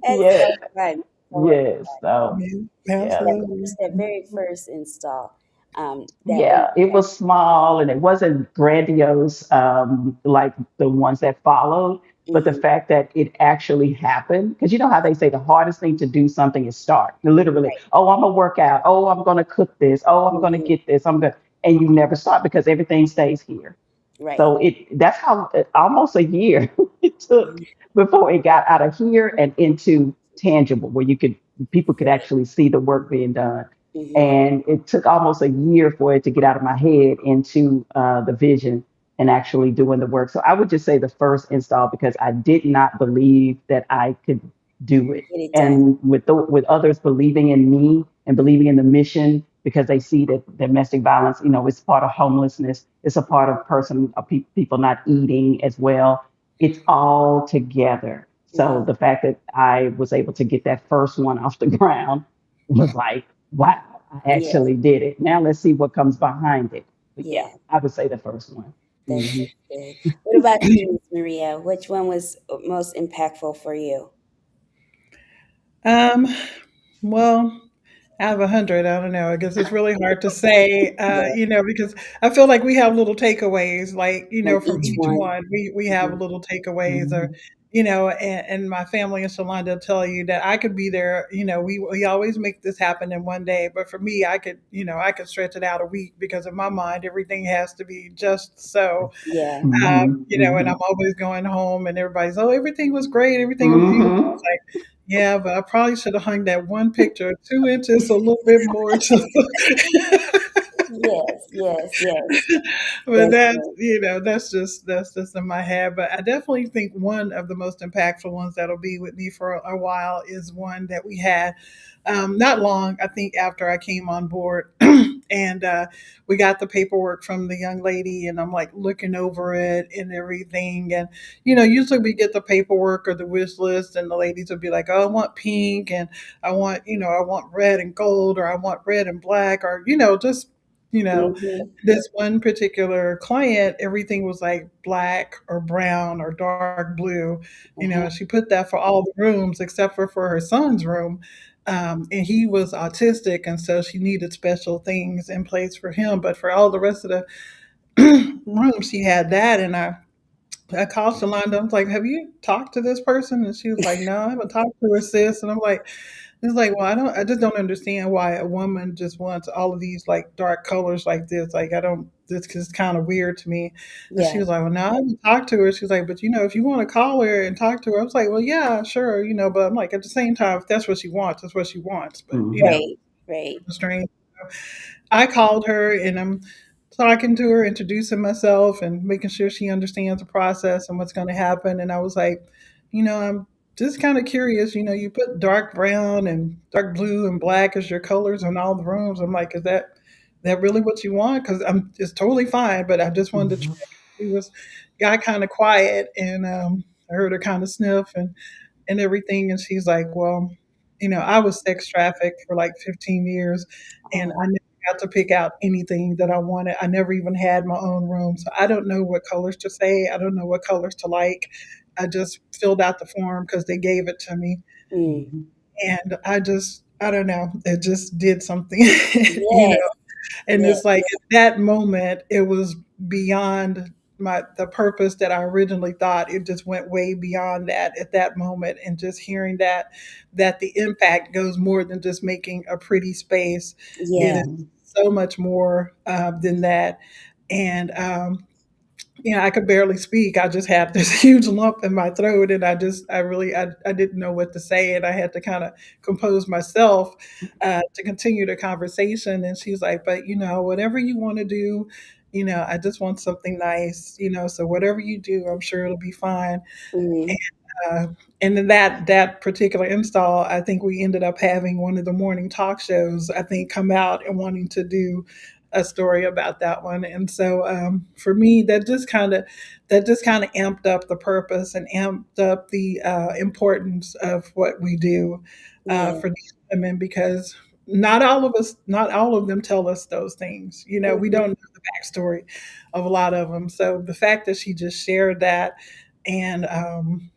That's yes, so fun. So much yes. fun. So yeah, Absolutely. That very first install. That yeah. It was small and it wasn't grandiose like the ones that followed. But the hmm fact that it actually happened, because you know how they say the hardest thing to do something is start. Literally, right, oh, I'm gonna work out. Oh, I'm gonna cook this. Oh, I'm gonna hmm get this. I'm gonna, and you never start because everything stays here. right, So that's how almost a year it took hmm before it got out of here and into tangible, where you could people could right, actually see the work being done. hmm And it took almost a year for it to get out of my head into the vision and actually doing the work. So I would just say the first install because I did not believe that I could do it. get it done. And with others believing in me and Mhm. believing in the mission because they see that domestic violence, you know, it's part of homelessness, it's a part of people not eating as well. It's all together. Mhm. So the fact that I was able to get that first one off the ground was like, wow, I Yeah, actually did it. Now let's see what comes behind it. But yeah, yeah, I would say the first one. that's so Hmm. good. What about you, Miss Maria? Which one was most impactful for you? Um, well, out of 100, I don't know. I guess it's really hard to say, Yeah, because I feel like we have little takeaways, like, from from each each one. one. We have Mhm. little takeaways, or, Hmm. and my family in Shalonda tell you that I could be there. We always make this happen in one day, but for me, I could stretch it out a week because in my mind, everything has to be just so. Yeah, Hmm. And Hmm. I'm always going home and everybody's, oh, everything was great, everything was beautiful. Hmm. It's like, yeah, but I probably should have hung that one picture 2 inches a little bit more to yes, yes, yes. but That's that's right. that's just in my head. But I definitely think one of the most impactful ones that'll be with me for a while is one that we had not long, I think, after I came on board. And we got the paperwork from the young lady, and I'm like looking over it and everything. And usually we get the paperwork or the wish list, and the ladies would be like, "Oh, I want pink, and I want red and gold, or I want red and black, or just you know." Hmm. This one particular client, everything was like black or brown or dark blue, Uh-huh. and she put that for all the rooms except for her son's room. And he was autistic, and so she needed special things in place for him. But for all the rest of the rooms, she had that. And I called Shalonda. I was like, "Have you talked to this person?" And she was like, "No, I haven't talked to her, sis." And I'm like, it's like, well, I just don't understand why a woman just wants all of these like dark colors like this. Like, I don't, this is kind of weird to me. And she Yeah, was like, well, no, I haven't talked to her. She was like, but if you want to call her and talk to her, I was like, well, yeah, sure, but I'm like, at the same time, if that's what she wants, that's what she wants. But, Hmm. right, right. strange. I called her and I'm talking to her, introducing myself and making sure she understands the process and what's going to happen. And I was like, I'm just kind of curious. You put dark brown and dark blue and black as your colors in all the rooms. I'm like, is that really what you want? Because it's totally fine, but I just wanted to Hmm. check. she was got kind of quiet, and I heard her kind of sniff and everything. And she's like, well, I was sex trafficked for like 15 years, and I Oh. never got to pick out anything that I wanted. I never even had my own room. So I don't know what colors to say. I don't know what colors to like. I just filled out the form because they gave it to me. Mm. Mhm. And I don't know, it just did something, you know. Yes. And Yes. it's like at that moment, it was beyond the purpose that I originally thought. It just went way beyond that at that moment, and just hearing that the impact goes more than just making a pretty space. It Yeah. is so much more than that. And I could barely speak. I just had this huge lump in my throat, and I didn't know what to say, and I had to kind of compose myself to continue the conversation. And she's like, "But whatever you want to do, I just want something nice, So whatever you do, I'm sure it'll be fine." Mhm. Uh, and then that particular install, I think we ended up having one of the morning talk shows, I think, come out and wanting to do a story about that one. And so for me, that just kind of amped up the purpose and amped up the importance of what we do Yeah. for these women, because not all of them tell us those things. We Mhm. don't know the backstory of a lot of them. So the fact that she just shared that, and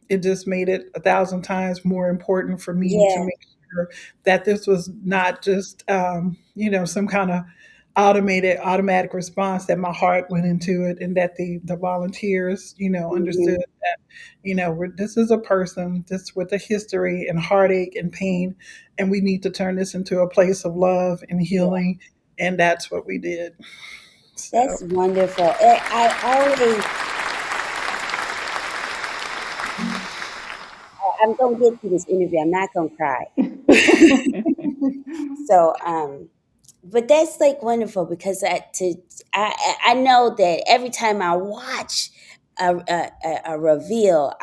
it just made it 1,000 times more important for me to Yeah. make sure that this was not just some kind of automatic response, that my heart went into it, and that the volunteers understood Mhm. that this is a person, this with a history and heartache and pain, and we need to turn this into a place of love and Yeah. healing. And that's what we did. So That's wonderful. I'm gonna get through this interview. I'm not gonna cry. So, but that's like wonderful because I know that every time I watch a reveal,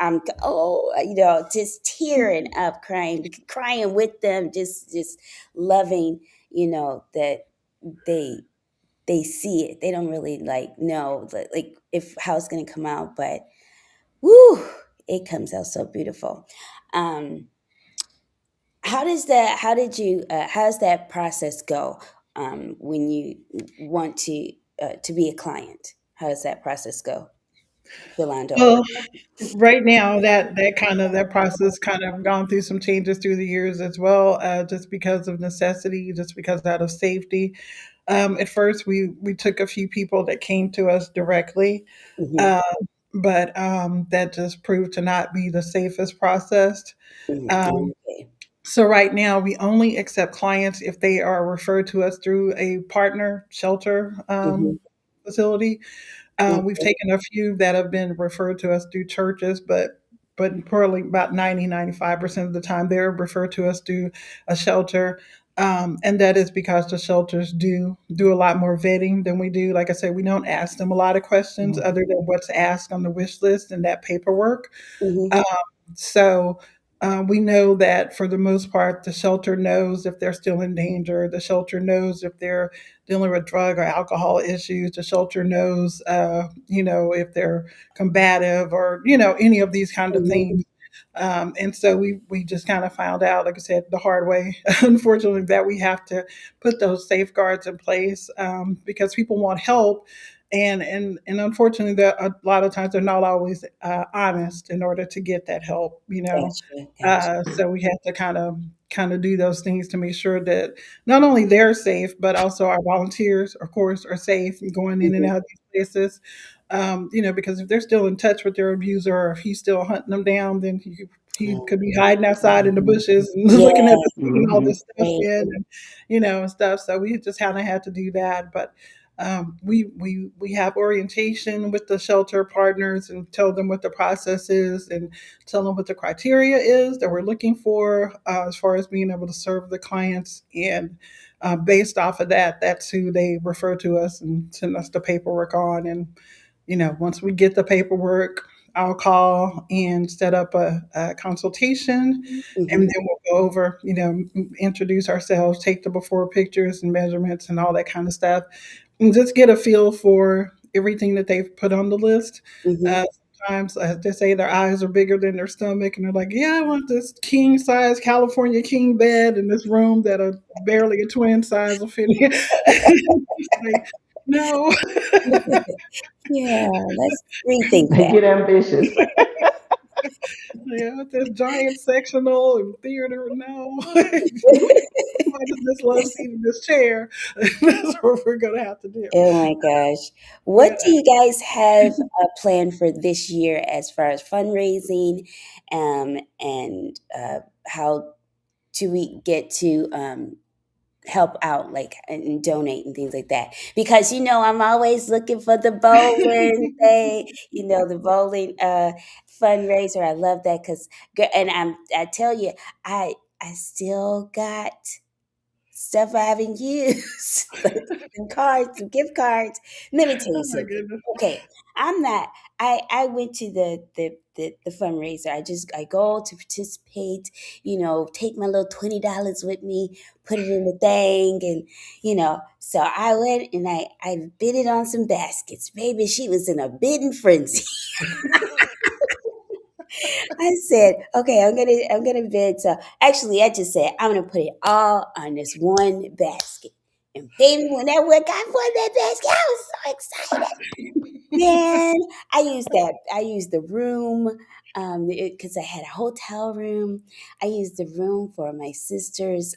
just tearing up, crying with them, just loving, that they they see it. They don't really like know like if how it's gonna come out, but woo, it comes out so beautiful. Um, how does that process go when you want to be a client? How does that process go, Philando? well, right now, that process kind of gone through some changes through the years as well, just because of necessity, just because out of safety. At first, we took a few people that came to us directly, Hmm. uh, but that just proved to not be the safest process. Um, Okay. so right now, we only accept clients if they are referred to us through a partner shelter Hmm. facility. We've Okay. taken a few that have been referred to us through churches, but probably about 90-95% of the time they're referred to us through a shelter. And that is because the shelters do a lot more vetting than we do. Like I said, we don't ask them a lot of questions other than what's asked on the wish list and that paperwork. Hmm. Um, so we know that for the most part, the shelter knows if they're still in danger. The shelter knows if they're dealing with drug or alcohol issues. The shelter knows, if they're combative or any of these kind of Hmm. things. And so we just kind of found out, like I said, the hard way, unfortunately, that we have to put those safeguards in place, because people want help, and unfortunately, that a lot of times they're not always honest in order to get that help. Gotcha. Gotcha. So we have to kind of do those things to make sure that not only they're safe, but also our volunteers, of course, are safe and going in and Hmm. out of these places. Because if they're still in touch with their abuser, or if he's still hunting them down, then he could be hiding outside in the bushes and looking at Yeah. them, taking all this stuff Right. in, and and stuff. So we just kind of had to do that. But we have orientation with the shelter partners and tell them what the process is, and tell them what the criteria is that we're looking for, as far as being able to serve the clients. And based off of that, that's who they refer to us and send us the paperwork on. And once we get the paperwork, I'll call and set up a consultation, and Hmm. then we'll go over, introduce ourselves, take the before pictures and measurements and all that kind of stuff, and just get a feel for everything that they've put on the list. Mm-hmm. Sometimes they say their eyes are bigger than their stomach, and they're like, "Yeah, I want this king size California king bed in this room that are barely a twin size will fit in." It's like, no. Yeah, let's rethink They that. get ambitious. Yeah, with this giant sectional and theater. No, I just love seating in this chair. That's what we're gonna have to do. Oh my gosh. What But do you guys have planned for this year as far as fundraising, and how do we get to help out, like, and donate and things like that? Because I'm always looking for the bowling thing, the bowling fundraiser. I love that because, and I tell you, I still got stuff I haven't used, like some cards, some gift cards. Let me tell you oh my something. goodness. Okay, I'm not. I went to the fundraiser. I go to participate. Take my little $20 with me, put it in the thing, and So I went and I bid it on some baskets. Baby, she was in a bidding frenzy. I said, okay, I'm gonna bid. So actually, I just said I'm gonna put it all on this one basket. And baby, whenever I got one that basket, I was so excited. Man, I used the room, because I had a hotel room. I used the room for my sister's.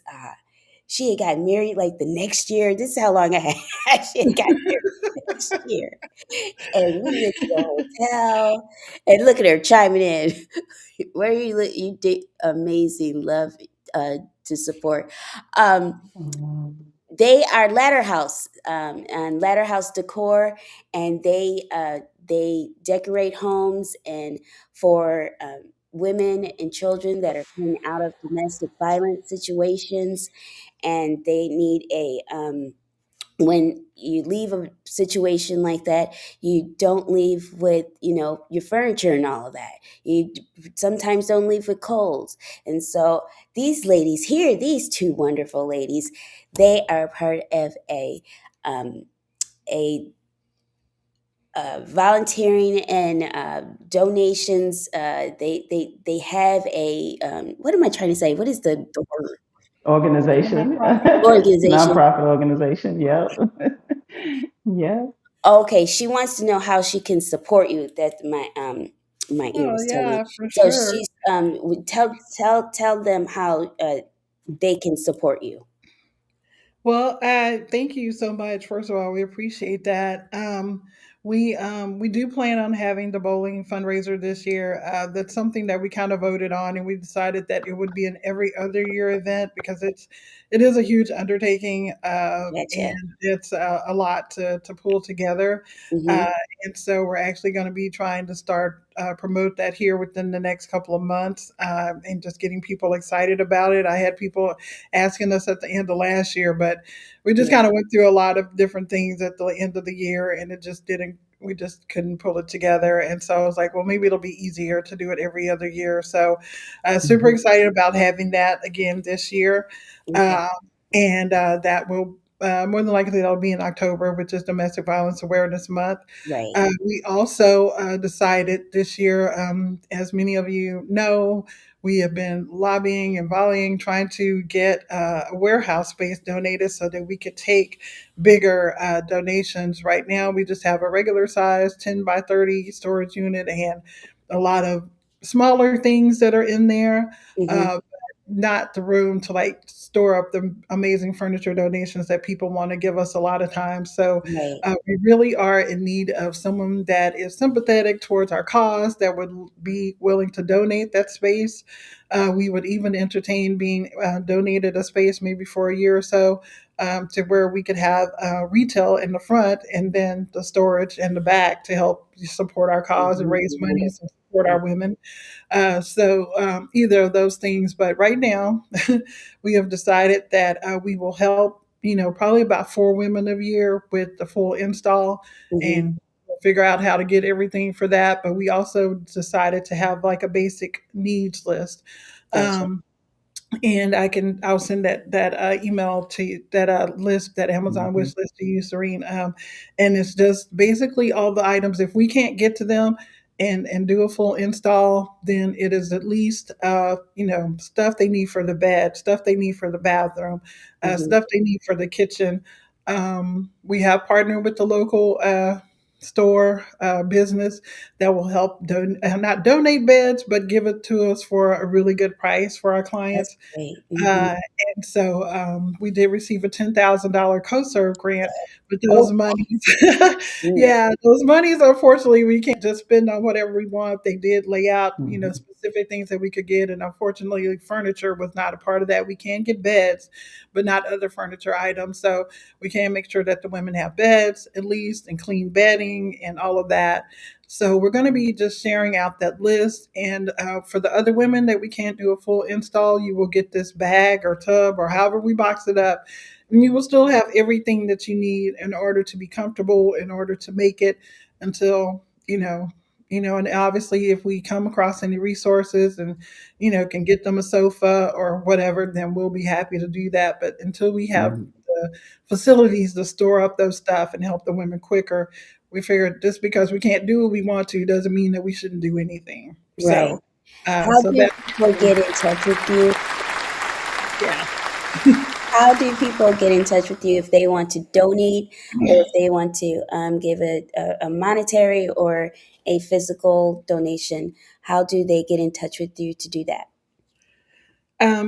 She had got married like the next year. This is how long I had. She had got married next year, and we went to the hotel. And look at her chiming in. Where you did amazing, love to support. Um, Um, they are Ladder House, and Ladder House Decor, and they decorate homes and for women and children that are coming out of domestic violence situations, and they need a when you leave a situation like that, you don't leave with your furniture and all of that. You sometimes don't leave with coals. And so these ladies here, these two wonderful ladies, they are part of um, a volunteering and donations. They have a what am I trying to say? What is the word? Organization, Nonprofit. Organization. nonprofit organization. Yep. Yep. Okay, she wants to know how she can support you. That my ear Oh was telling me. yeah, for So sure. she's tell them how they can support you. Well, thank you so much. First of all, we appreciate that. We do plan on having the bowling fundraiser this year. That's something that we kind of voted on, and we decided that it would be an every other year event because it is a huge undertaking, Gotcha. and it's a lot to pull together. Mm-hmm. Uh, and so we're actually going to be trying to start promote that here within the next couple of months, and just getting people excited about it. I had people asking us at the end of last year, but we just Yeah. kind of went through a lot of different things at the end of the year, and it just didn't. We just couldn't pull it together, and so I was like, well, maybe it'll be easier to do it every other year. So, super Mhm. excited about having that again this year, Okay. um, and that will. More than likely, that'll be in October, which is Domestic Violence Awareness Month. Right. We also decided this year, as many of you know, we have been lobbying and volleying, trying to get a warehouse space donated so that we could take bigger donations. Right now, we just have a regular size 10 by 30 storage unit and a lot of smaller things that are in there. Mm-hmm. Uh, not the room to like store up the amazing furniture donations that people want to give us a lot of times. So Right. we really are in need of someone that is sympathetic towards our cause, that would be willing to donate that space. We would even entertain being donated a space maybe for a year or so, to where we could have retail in the front and then the storage in the back to help support our cause and Mm-hmm. raise money and support Yeah. our women. Either of those things. But right now, we have decided that we will help, probably about 4 women a year with the full install, Mm-hmm. and we'll figure out how to get everything for that. But we also decided to have like a basic needs list. Gotcha. Um, and I'll send that email to you, that list, that Amazon Mm-hmm. wish list to you, Serene. And it's just basically all the items. If we can't get to them and do a full install, then it is at least stuff they need for the bed, stuff they need for the bathroom, Hmm. stuff they need for the kitchen. We have partnered with the local store business that will help not donate beds, but give it to us for a really good price for our That's clients. great. Hmm. Uh, and so we did receive a $10,000 COSERV grant, but Oh, those monies, mm, yeah, those monies, unfortunately, we can't just spend on whatever we want. They did lay out, Mm-hmm. specific things that we could get, and unfortunately, furniture was not a part of that. We can get beds, but not other furniture items. So we can make sure that the women have beds at least, and clean bedding and all of that. So we're going to be just sharing out that list. And for the other women that we can't do a full install, you will get this bag or tub or however we box it up. And you will still have everything that you need in order to be comfortable, in order to make it until, and obviously if we come across any resources and, can get them a sofa or whatever, then we'll be happy to do that. But until we have Mm-hmm. the facilities to store up those stuff and help the women quicker, we figured just because we can't do what we want to doesn't mean that we shouldn't do anything. right. So, How so do that's people get in touch with you? yeah. How do people get in touch with you if they want to donate or if they want to give a monetary or a physical donation? How do they get in touch with you to do that?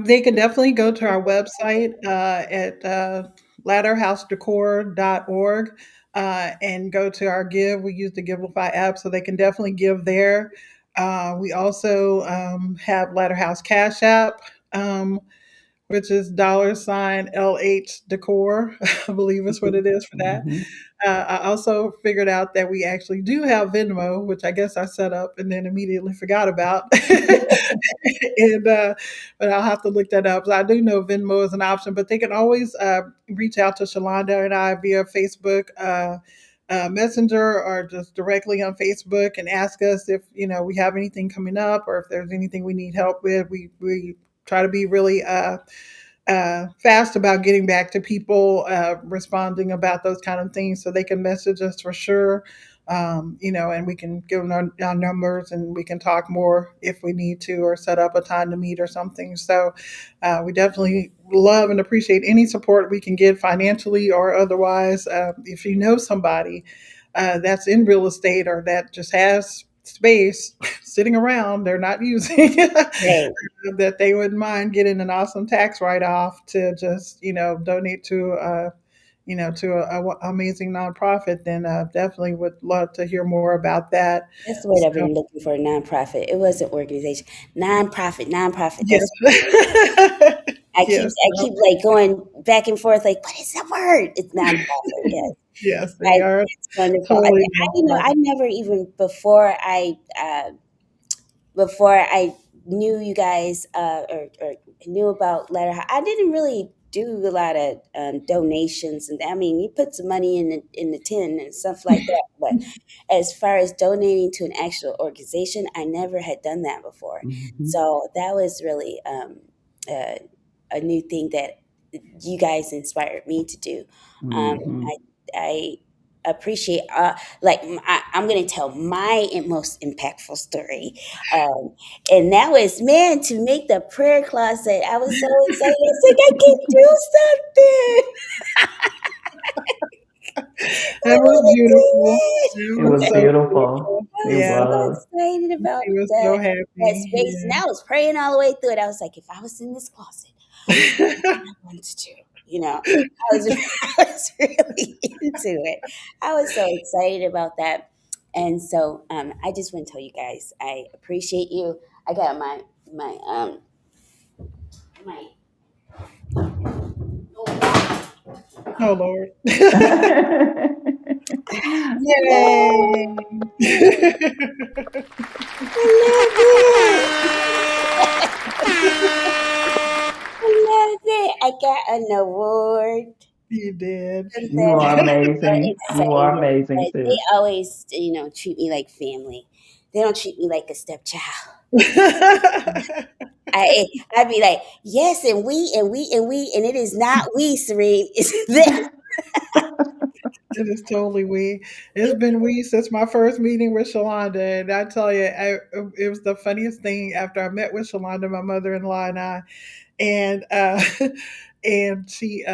They can definitely go to our website at ladderhousedecor.org and go to our give. We use the Givelify app, so they can definitely give there. We also have Ladderhouse Cash App. Which is $LH Decor, I believe is what it is for that. Mm-hmm. I also figured out that we actually do have Venmo, which I guess I set up and then immediately forgot about. and But I'll have to look that up. So I do know Venmo is an option, but they can always reach out to Shalonda and I via Facebook. Messenger or just directly on Facebook and ask us if we have anything coming up or if there's anything we need help with. We try to be really fast about getting back to people, responding about those kind of things, so they can message us for sure. And we can give them our numbers and we can talk more if we need to, or set up a time to meet or something. So we definitely love and appreciate any support we can get financially or otherwise. If you know somebody that's in real estate or that just has space sitting around they're not using, Right. that they wouldn't mind getting an awesome tax write-off to just donate to amazing nonprofit, then definitely would love to hear more about that. That's the word I've So been looking for, nonprofit. It wasn't organization. Nonprofit, nonprofit. yes. That's Yes, I keep like going back and forth, like, what is the word? It's nonprofit, yes. yes, I they are It's wonderful. totally I nonprofit. never even before I knew you guys or knew about Letter. I didn't really do a lot of donations, and I mean, you put some money in the tin and stuff like that. But as far as donating to an actual organization, I never had done that before. Mm-hmm. So that was really uh, a new thing that you guys inspired me to do. Um, Mm-hmm. I appreciate I'm going to tell my most impactful story, um, and that was, man, to make the prayer closet. I was so excited. I was like, I can do something. I That was want to beautiful. It It was was so beautiful. beautiful. I It was Yeah, so was. excited about she was so that happy. space, and I was praying all the way through it. I was like, if I was in this closet, Yeah. I wanted to do. I was I was really into it. I was so excited about that, and so I just want to tell you guys, I appreciate you. I got my Oh Lord. oh, Yay. I love it. I love it. I got an award You did. from You them. are So amazing. You are excited. amazing But they too. always, treat me like family. They don't treat me like a stepchild. I'd be like, yes, and we, and it is not we, Serene. It's them. It is totally we. It's been we since my first meeting with Shalonda, and I tell you, it was the funniest thing. After I met with Shalonda, my mother-in-law and I, and and she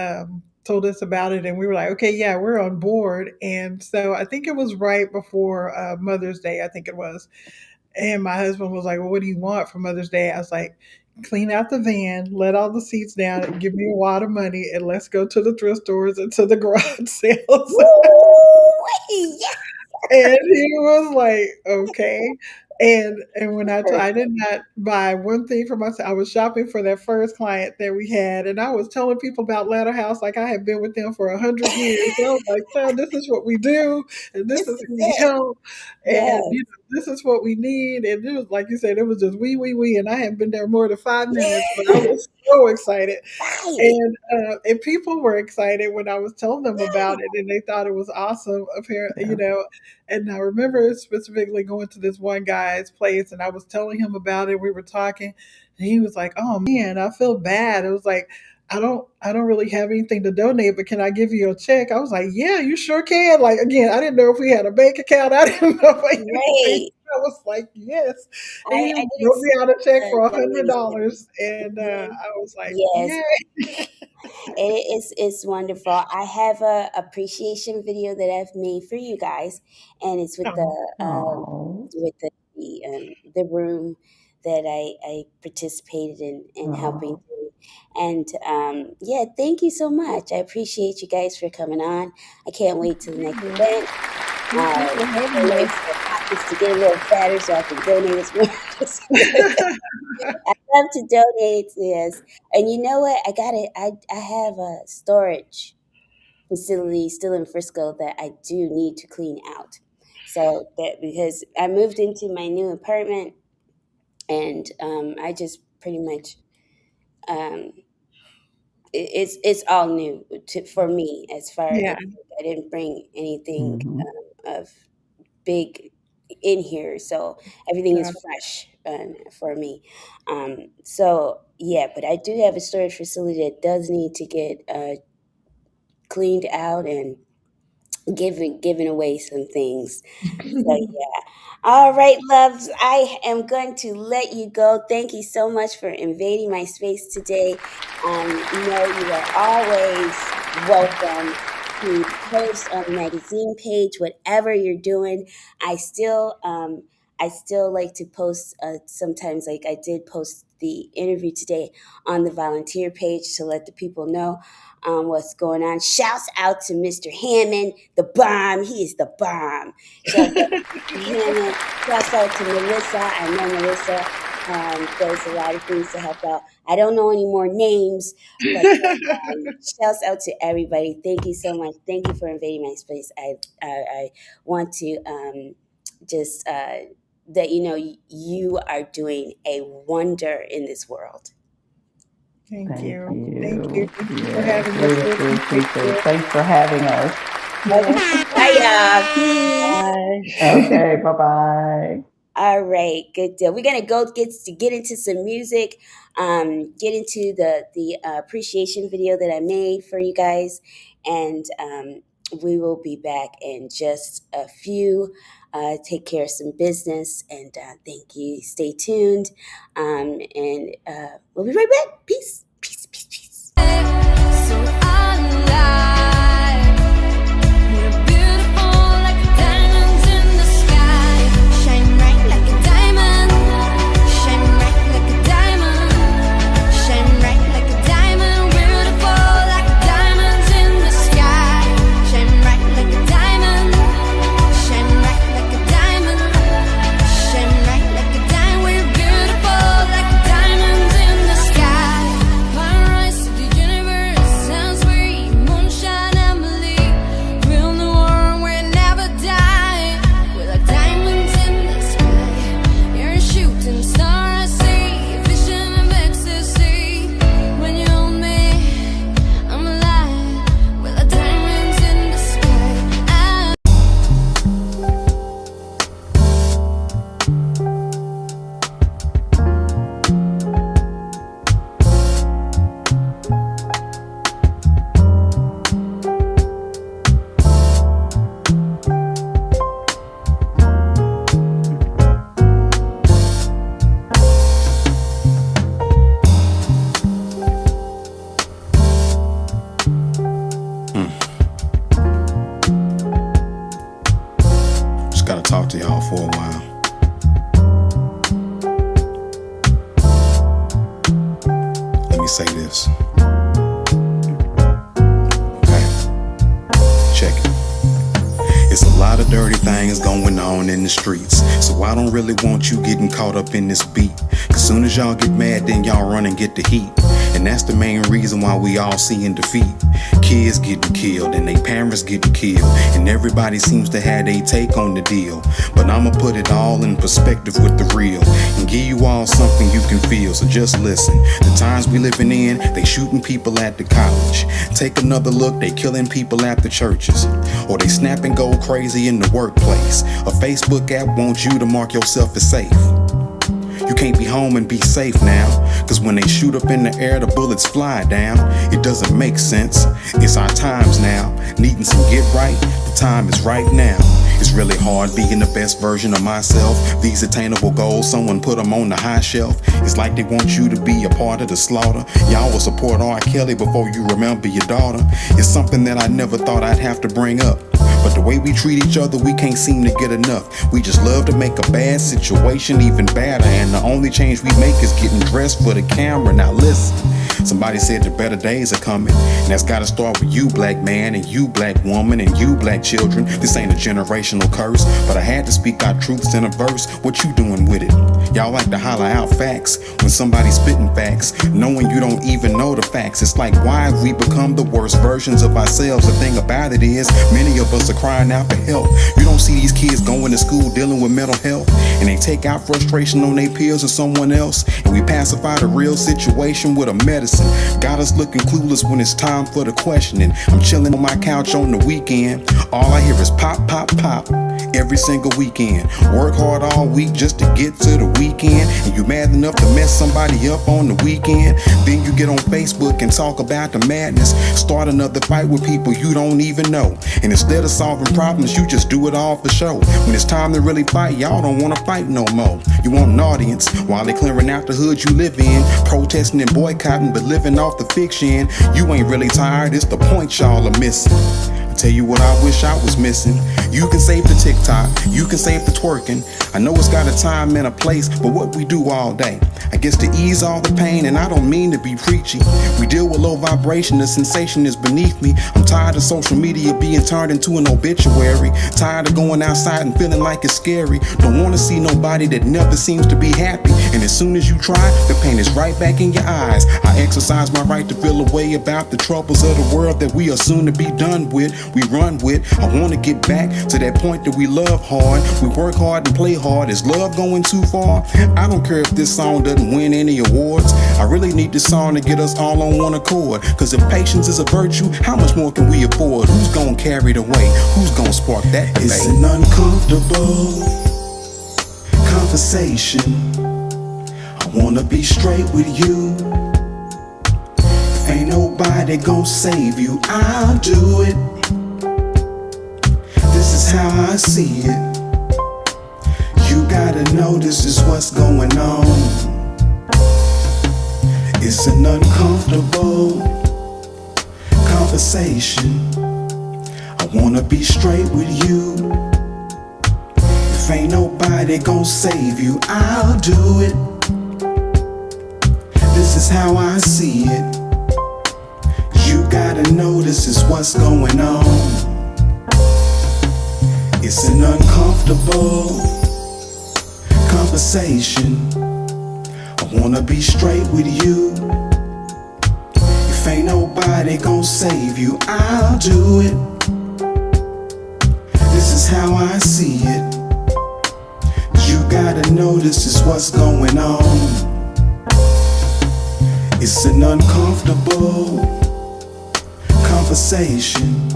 told us about it, and we were like, okay, yeah, we're on board. And so I think it was right before Mother's Day. I think it was, and my husband was like, well, what do you want for Mother's Day? I was like, clean out the van, let all the seats down, and give me a wad of money, and let's go to the thrift stores and to the garage sales. Woo! Yeah. And he was like, okay. And when I did not buy one thing for myself, I was shopping for that first client that we had, and I was telling people about Ladder House like I had been with them for 100 years. I was like, "So this is what we do, and this This is is who we it. help, and Yes. this is what we need." And it was like you said, it was just we, and I hadn't been there more than 5 minutes, but I Yeah. was so excited. Right. And people were excited when I was telling them about it, and they thought it was awesome. Apparently, Yeah. And I remember specifically going to this one guy's place, and I was telling him about it. We were talking, and he was like, "Oh man, I feel bad." It was like, I don't really have anything to donate, but can I give you a check?" I was like, "Yeah, you sure can." Like again, I didn't know if we had a bank account. I didn't know anything. Right. I was like, "Yes," and I he did wrote me out a check for donation. $100, and Mhm. I was like, Yes. "Yeah." It's wonderful. I have a appreciation video that I've made for you guys, and it's Oh. with the room that I participated in helping Oh. do. And yeah, thank you so much. I appreciate you guys for coming on. I can't wait till the next event. Thank you for Can't having wait us. for the pockets to get a little fatter so I can donate as much. I love to donate, yes. And you know what? I have a storage facility still in Frisco that I do need to clean out. So that because I moved into my new apartment, and I just pretty much um, it's all new for me as far as Yeah, I didn't bring anything Mm-hmm. of big in here, so everything is got it. fresh for me. So yeah, but I do have a storage facility that does need to get cleaned out and giving away some things. So yeah. All right, loves. I am going to let you go. Thank you so much for invading my space today. You are always welcome to post on the magazine page, whatever you're doing. I still like to post sometimes, like I did post the interview today on the volunteer page to let the people know what's going on. Shouts out to Mr. Hammond, the bomb. He is the bomb. Shouts out to Mr. Hammond. Shouts out to Melissa. I know Melissa does a lot of things to help out. I don't know any more names, but shouts out to everybody. Thank you so much. Thank you for invading my space. I want to just that you are doing a wonder in this world. Thank Thank you. Thank you. you. Thank you for Yes, having we us here. appreciate it. Thanks for having us. Okay. Bye, y'all. Peace. Bye. Okay, bye-bye. All right, good deal. We're gonna get into some music, get into the appreciation video that I made for you guys, and we will be back in just a few. Take care of some business, and thank you. Stay tuned, and we'll be right back. Peace, peace, peace, peace. So alive, we're beautiful like diamonds in the sky. Shine bright like a diamond. Shine bright like a diamond. Shine bright like a diamond. Beautiful like diamonds in the sky. Shine bright like a diamond. Shine bright like a diamond. Shine bright like a diamond. We're beautiful like diamonds in the sky. me say this. Okay, check it. It's a lot of dirty things going on in the streets, so I don't really want you getting caught up in this beat. Cause soon as y'all get mad, then y'all run and get the heat. And that's the main reason why we all seeing defeat. Kids getting killed and they parents getting killed, and everybody seems to have their take on the deal. But I'ma put it all in perspective with the real, and give you all something you can feel, so just listen. The times we living in, they shooting people at the college. Take another look, they killing people at the churches. Or they snap and go crazy in the workplace. A Facebook app wants you to mark yourself as safe. You can't be home and be safe now, cause when they shoot up in the air, the bullets fly down. It doesn't make sense. It's our times now, needing some get right. The time is right now. It's really hard being the best version of myself. These attainable goals, someone put them on the high shelf. It's like they want you to be a part of the slaughter. Y'all will support R. Kelly before you remember your daughter. It's something that I never thought I'd have to bring up, but the way we treat each other, we can't seem to get enough. We just love to make a bad situation even badder, and the only change we make is getting dressed for the camera. Now listen, somebody said the better days are coming, and that's gotta start with you, black man, and you, black woman, and you, black children. This ain't a generational curse, but I had to speak our truths in a verse. What you doing with it? Y'all like to holler out facts when somebody's spitting facts, knowing you don't even know the facts. It's like, why have we become the worst versions of ourselves? The thing about it is, many of us are crying out for help. You don't see these kids going to school dealing with mental health, and they take out frustration on their peers or someone else, and we pacify the real situation with a medicine. Got us looking clueless when it's time for the questioning. I'm chilling on my couch on the weekend, all I hear is pop, pop, pop. Every single weekend, work hard all week just to get to the weekend, and you mad enough to mess somebody up on the weekend. Then you get on Facebook and talk about the madness, start another fight with people you don't even know, and instead of solving problems, you just do it all for show. When it's time to really fight, y'all don't want to fight no more. You want an audience while they clearing out the hood you live in, protesting and boycotting but living off the fiction. You ain't really tired, it's the point y'all are missing. Tell you what I wish I was missing. You can save the TikTok, you can save the twerking. I know it's got a time and a place, but what we do all day, I guess to ease all the pain, and I don't mean to be preachy. We deal with low vibration, the sensation is beneath me. I'm tired of social media being turned into an obituary. Tired of going outside and feeling like it's scary. Don't wanna see nobody that never seems to be happy. And as soon as you try, the pain is right back in your eyes. I exercise my right to feel a way about the troubles of the world that we are soon to be done with. We run with. I wanna get back to that point that we love hard, we work hard and play hard. Is love going too far? I don't care if this song doesn't win any awards. I really need this song to get us all on one accord. Cause if patience is a virtue, how much more can we afford? Who's gonna carry the weight? Who's gonna spark that debate? It's an uncomfortable conversation. I wanna be straight with you. If ain't nobody gonna save you, I'll do it. This is how I see it. You gotta know this is what's going on. It's an uncomfortable conversation. I wanna be straight with you. If ain't nobody gon' save you, I'll do it. This is how I see it. You gotta know this is what's going on. It's an uncomfortable conversation. I wanna be straight with you. If ain't nobody gon' save you, I'll do it. This is how I see it. You gotta know this is what's going on. It's an uncomfortable conversation.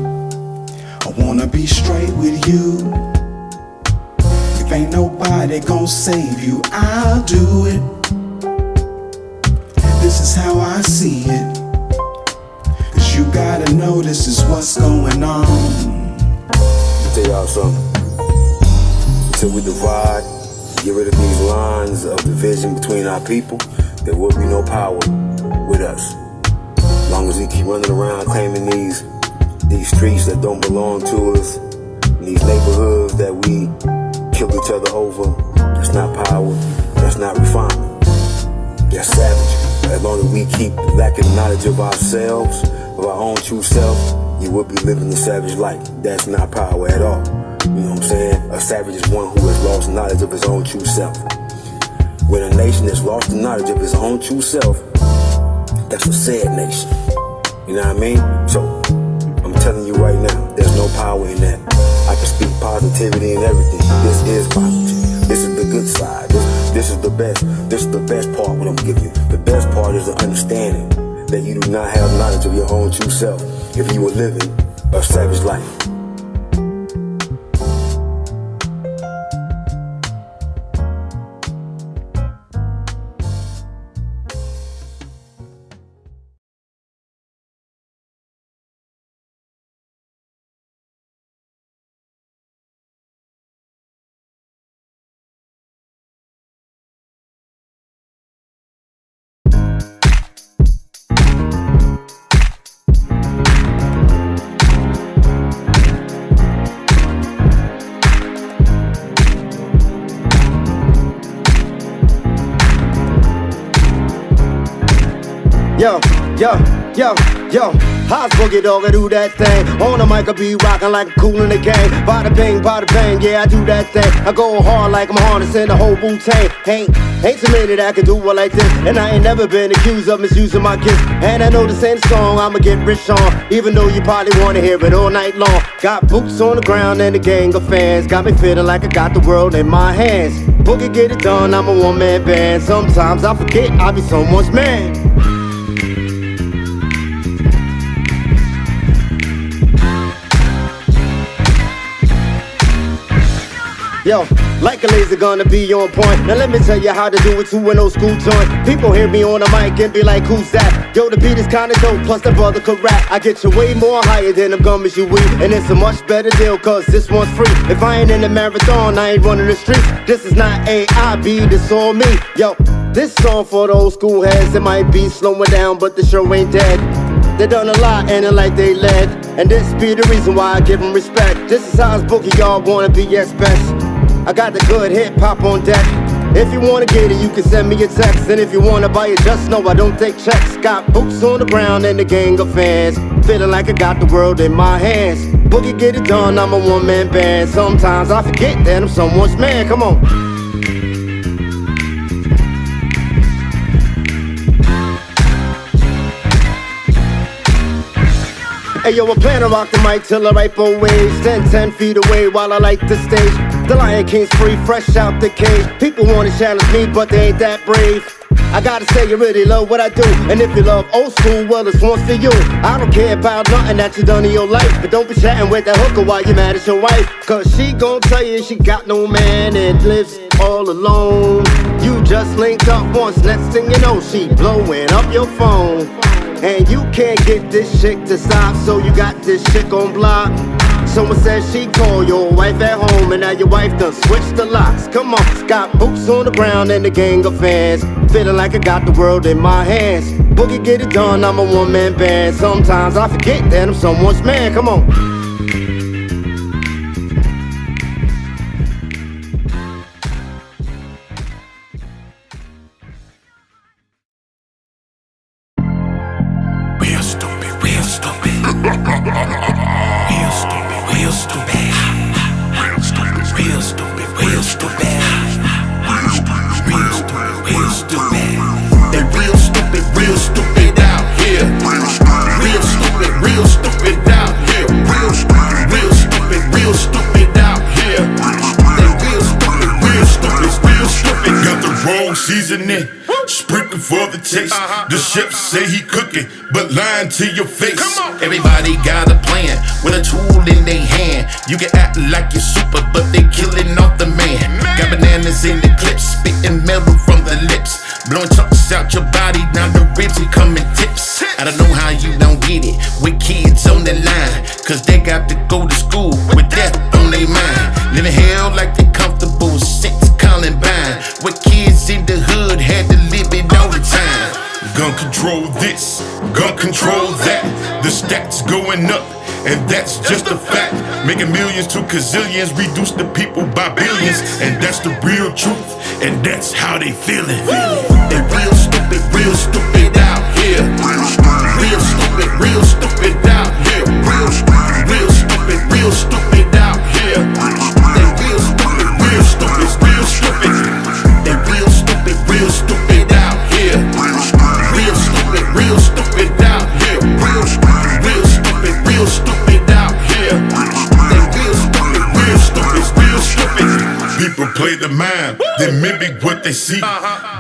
I wanna be straight with you. If ain't nobody gon' save you, I'll do it. This is how I see it. Cause you gotta know this is what's going on. I'll tell y'all something. Until we divide, get rid of these lines of division between our people, there will be no power with us. As long as we keep running around claiming these streets that don't belong to us, these neighborhoods that we kill each other over, that's not power, that's not refinement, that's savagery. as long as we keep lacking knowledge of ourselves, of our own true self, you will be living a savage life. That's not power at all. You know what I'm saying? A savage is one who has lost knowledge of his own true self. When a nation has lost the knowledge of his own true self, that's a sad nation. You know what I mean? So, I'm telling you right now, there's no power in that. I can speak positivity and everything. This is positive. This is the good side. This is the best. This is the best part what I'm giving you. The best part is the understanding that you do not have knowledge of your own true self if you were living a savage life. Yo, how's Boogie Dog, I do that thing. On the mic I be rockin' like I'm cool in the game. Bada bang, yeah, I do that thing. I go hard like I'm harnessing the whole Wu-Tang. Ain't too many that can do it like this. And I ain't never been accused of misusing my gifts. And I know this ain't a song I'ma get rich on, even though you probably wanna hear it all night long. Got boots on the ground and a gang of fans, got me feeling like I got the world in my hands. Boogie get it done, I'm a one-man band. Sometimes I forget I be someone's man. Yo, like a laser gonna be on point. Now let me tell you how to do it to an old school joint. People hear me on the mic and be like, who's that? Yo, the beat is kinda dope, plus the brother could rap. I get you way more higher than them gummies you weed. And it's a much better deal, cause this one's free. If I ain't in the marathon, I ain't running the streets. This is not AIB, this all me. Yo, this song for the old school heads. It might be slowing down, but the show ain't dead. They done a lot and it like they led. And this be the reason why I give them respect. This is how it's bookie, y'all wanna be yes best. I got the good hip hop on deck. If you wanna get it, you can send me a text. And if you wanna buy it, just know I don't take checks. Got boots on the ground and a gang of fans, feeling like I got the world in my hands. Boogie get it done, I'm a one-man band. Sometimes I forget that I'm someone's man. Come on. Hey yo, I plan to rock the mic till I right both ways. Stand 10 feet away while I light the stage. The Lion King's free, fresh out the cage. People wanna challenge me, but they ain't that brave. I gotta say you really love what I do. And if you love old school, well it's one for you. I don't care about nothing that you done in your life, but don't be chatting with that hooker while you mad at your wife. Cause she gon' tell you she got no man and lives all alone. You just linked up once, next thing you know she blowing up your phone. And you can't get this chick to stop, so you got this chick on block. Someone said she called your wife at home, and now your wife done switched the locks. Come on, got boots on the ground and a gang of fans, feeling like I got the world in my hands. Boogie get it done, I'm a one-man band. Sometimes I forget that I'm someone's man. Come on. Seasoning, sprinkle for the taste. The chef say he cooking, but lying to your face. Everybody got a plan with a tool in their hand. You can act like you're super, but they killing off the man. Got bananas in the clips, spitting metal from the lips, blowing chunks out your body. Now the ribs are coming tips. I don't know how you don't get it with kids on the line, cause they got to go to school with death on their mind. Living hell like they comfortable since Columbine, where kids in the hood had to live it all the time. Gun control this, gun control that. The stats going up, and that's just a fact. Making millions to gazillions, reduce the people by billions. And that's the real truth, and that's how they feeling. They real stupid. real stupid out here. Real stupid out here. Real stupid out here. They real stupid, real stupid, real stupid. They real stupid out here. Real stupid out here. Real stupid out here. They real stupid, real stupid. People play the mind, they mimic what they see.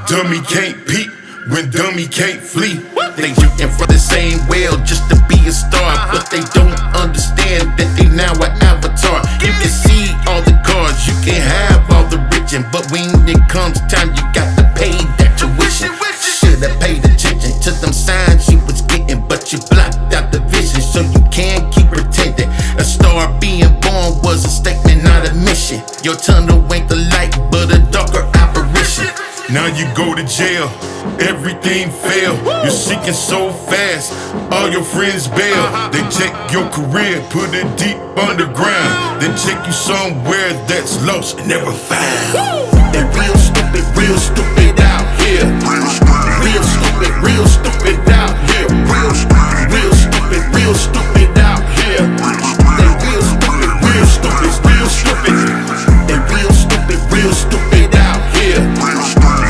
Dummy can't peep when dummy can't flee. They shooting for the same well just to be a star, but they don't understand that they now an avatar. You can see all the cars, you can have all the riches, but when it comes time, you got to pay that tuition. Should've paid attention to them signs you was getting, but you blocked out the vision, so you can't keep pretending. A star being born was a statement, not a mission. Your tunnel ain't the light, but a darker apparition. Now you go to jail, everything fail. You're seeking so fast, all your friends bail. They take your career, put it deep underground, then take you somewhere that's lost and never found. They real stupid out here. Real stupid out here. Real stupid out here. They real stupid, real stupid. They real stupid out here.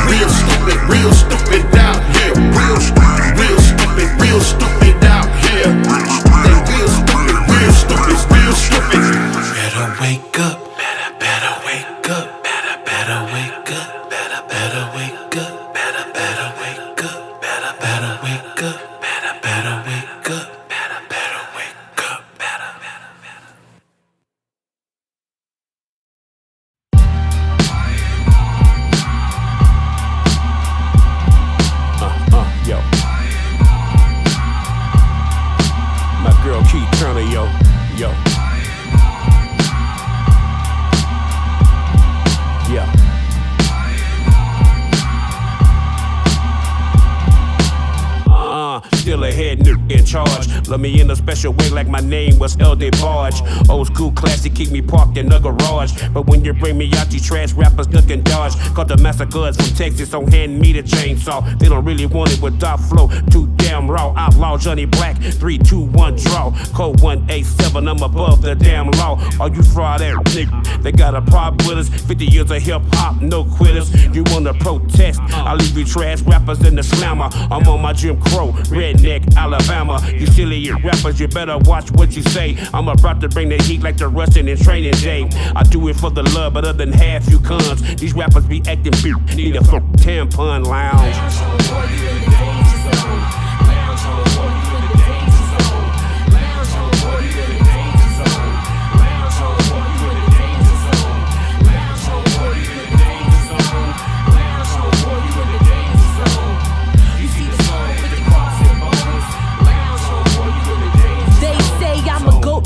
Real stupid out here. Real stupid out here. They real stupid, real stupid. Better wake up, better wake up, better wake up, better wake up, better wake up, better wake up, better wake up, better wake up, Yo. My girl Keith Turner, yo. Yeah. Still a head nigga in charge. Love me in a special way like my name was L.D. Barge. Old school classic, keep me parked in the garage. But when you bring me out, these trash rappers duck and dodge. Cause the massacres from Texas don't hand me the chainsaw. They don't really want it with dot flow, too damn raw. Outlaw Johnny Black, 3, 2, 1 draw. Code 187, I'm above the damn law. All you fraud ass niggas, they got a problem with us. 50 years of hip hop, no quitters. You wanna protest? I'll leave you trash rappers in the slammer. I'm on my Jim Crow, redneck Alabama. You silly rappers, you better watch what you say. I'm about to bring the heat like the Russian in training day. I do it for the love, but other than half you cons. These rappers be acting beer, need a tampon lounge.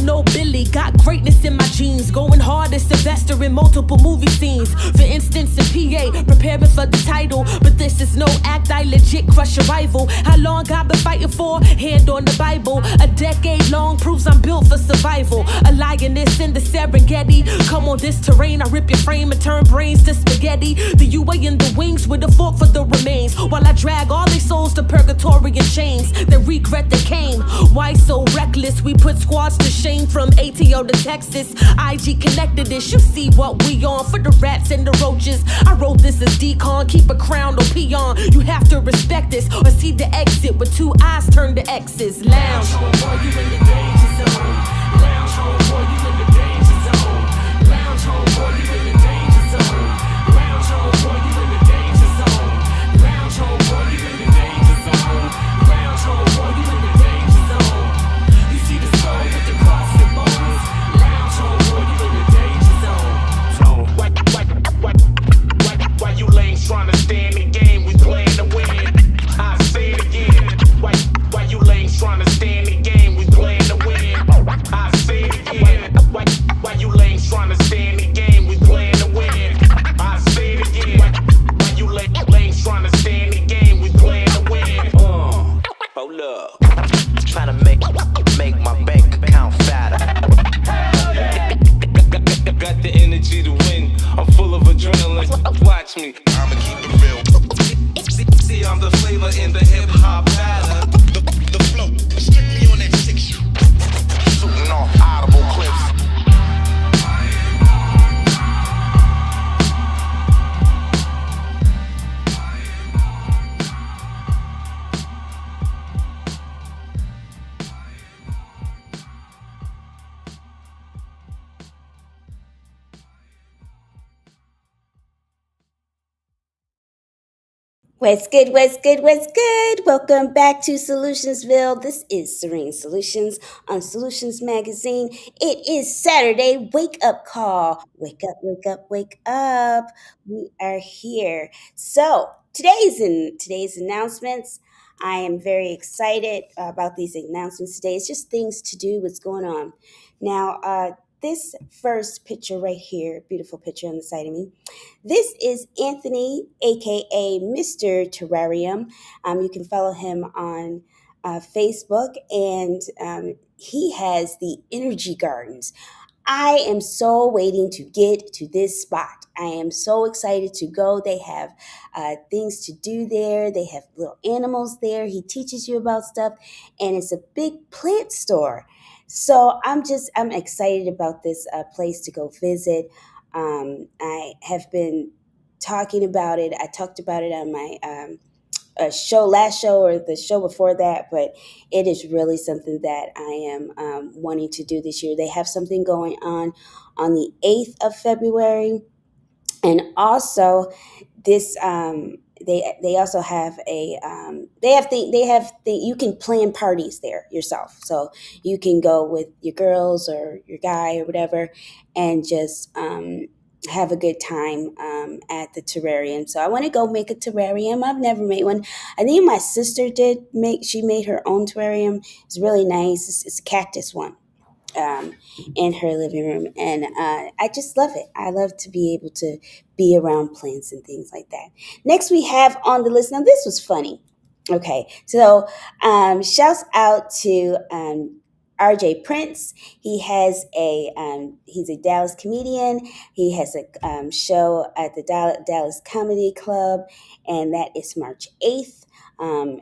No Billy, got greatness in my genes. Going hard as Sylvester in multiple movie scenes. For instance, in PA, preparing for the title. But this is no act, I legit crush a rival. How long I've been fighting for? Hand on the Bible. A decade long proves I'm built for survival. A lioness in the Serengeti. Come on this terrain, I rip your frame and turn brains to spaghetti. The UA in the wings with a fork for the remains. While I drag all these souls to purgatory and chains. Then regret they came. Why so reckless? We put squads to shame. From ATO to Texas, IG connected this. You see what we on for the rats and the roaches. I wrote this as decon, keep a crown or peon. You have to respect this or see the exit with 2 eyes turn to X's. Lounge, boy, you in the danger zone. Lounge, boy, you in the danger zone. Lounge, boy, you in the danger zone. Lounge, boy, you in the danger zone. Lounge, boy, you in the danger zone. Lounge, boy, you in the danger zone. You see the skull with the cross. Why you lanes trying to stay in the game? We playing to win. I say it again. Why you lanes trying to stay in the game? We playing to win. I say it again. Why you lanes trying to stay in the game? We playing to win. I say it again. Why you lanes trying to stay in the game? We playing to win. Hold up. Trying to make my bank account fatter. Got the energy to win. I'm full of adrenaline. Watch me. I'ma keep it real. See, I'm the flavor in the hip hop batter. The flow, strictly on that 6. Shooting off audible clips. What's good? What's good? What's good? Welcome back to Solutionsville. This is Serene Solutions on Solutions Magazine. It is Saturday. Wake up call. Wake up, wake up, wake up. We are here. So today's announcements. I am very excited about these announcements today. It's just things to do, what's going on. Now, this first picture right here, beautiful picture on the side of me. This is Anthony, aka Mr. Terrarium. You can follow him on Facebook, and he has the Energy Gardens. I am so waiting to get to this spot. I am so excited to go. They have things to do there. They have little animals there. He teaches you about stuff, and it's a big plant store. So I'm excited about this place to go visit. I have been talking about it. I talked about it on my last show or the show before that, but it is really something that I am wanting to do this year. They have something going on the 8th of February, and also this they also have a you can plan parties there yourself, so you can go with your girls or your guy or whatever, and just have a good time at the terrarium. So I want to go make a terrarium. I've never made one. I think my sister she made her own terrarium. It's really nice. It's a cactus one, in her living room. And I just love it. I love to be able to be around plants and things like that. Next, we have on the list. Now, this was funny. Okay, so shouts out to RJ Prince. He has he's a Dallas comedian. He has a show at the Dallas Comedy Club, and that is March 8th.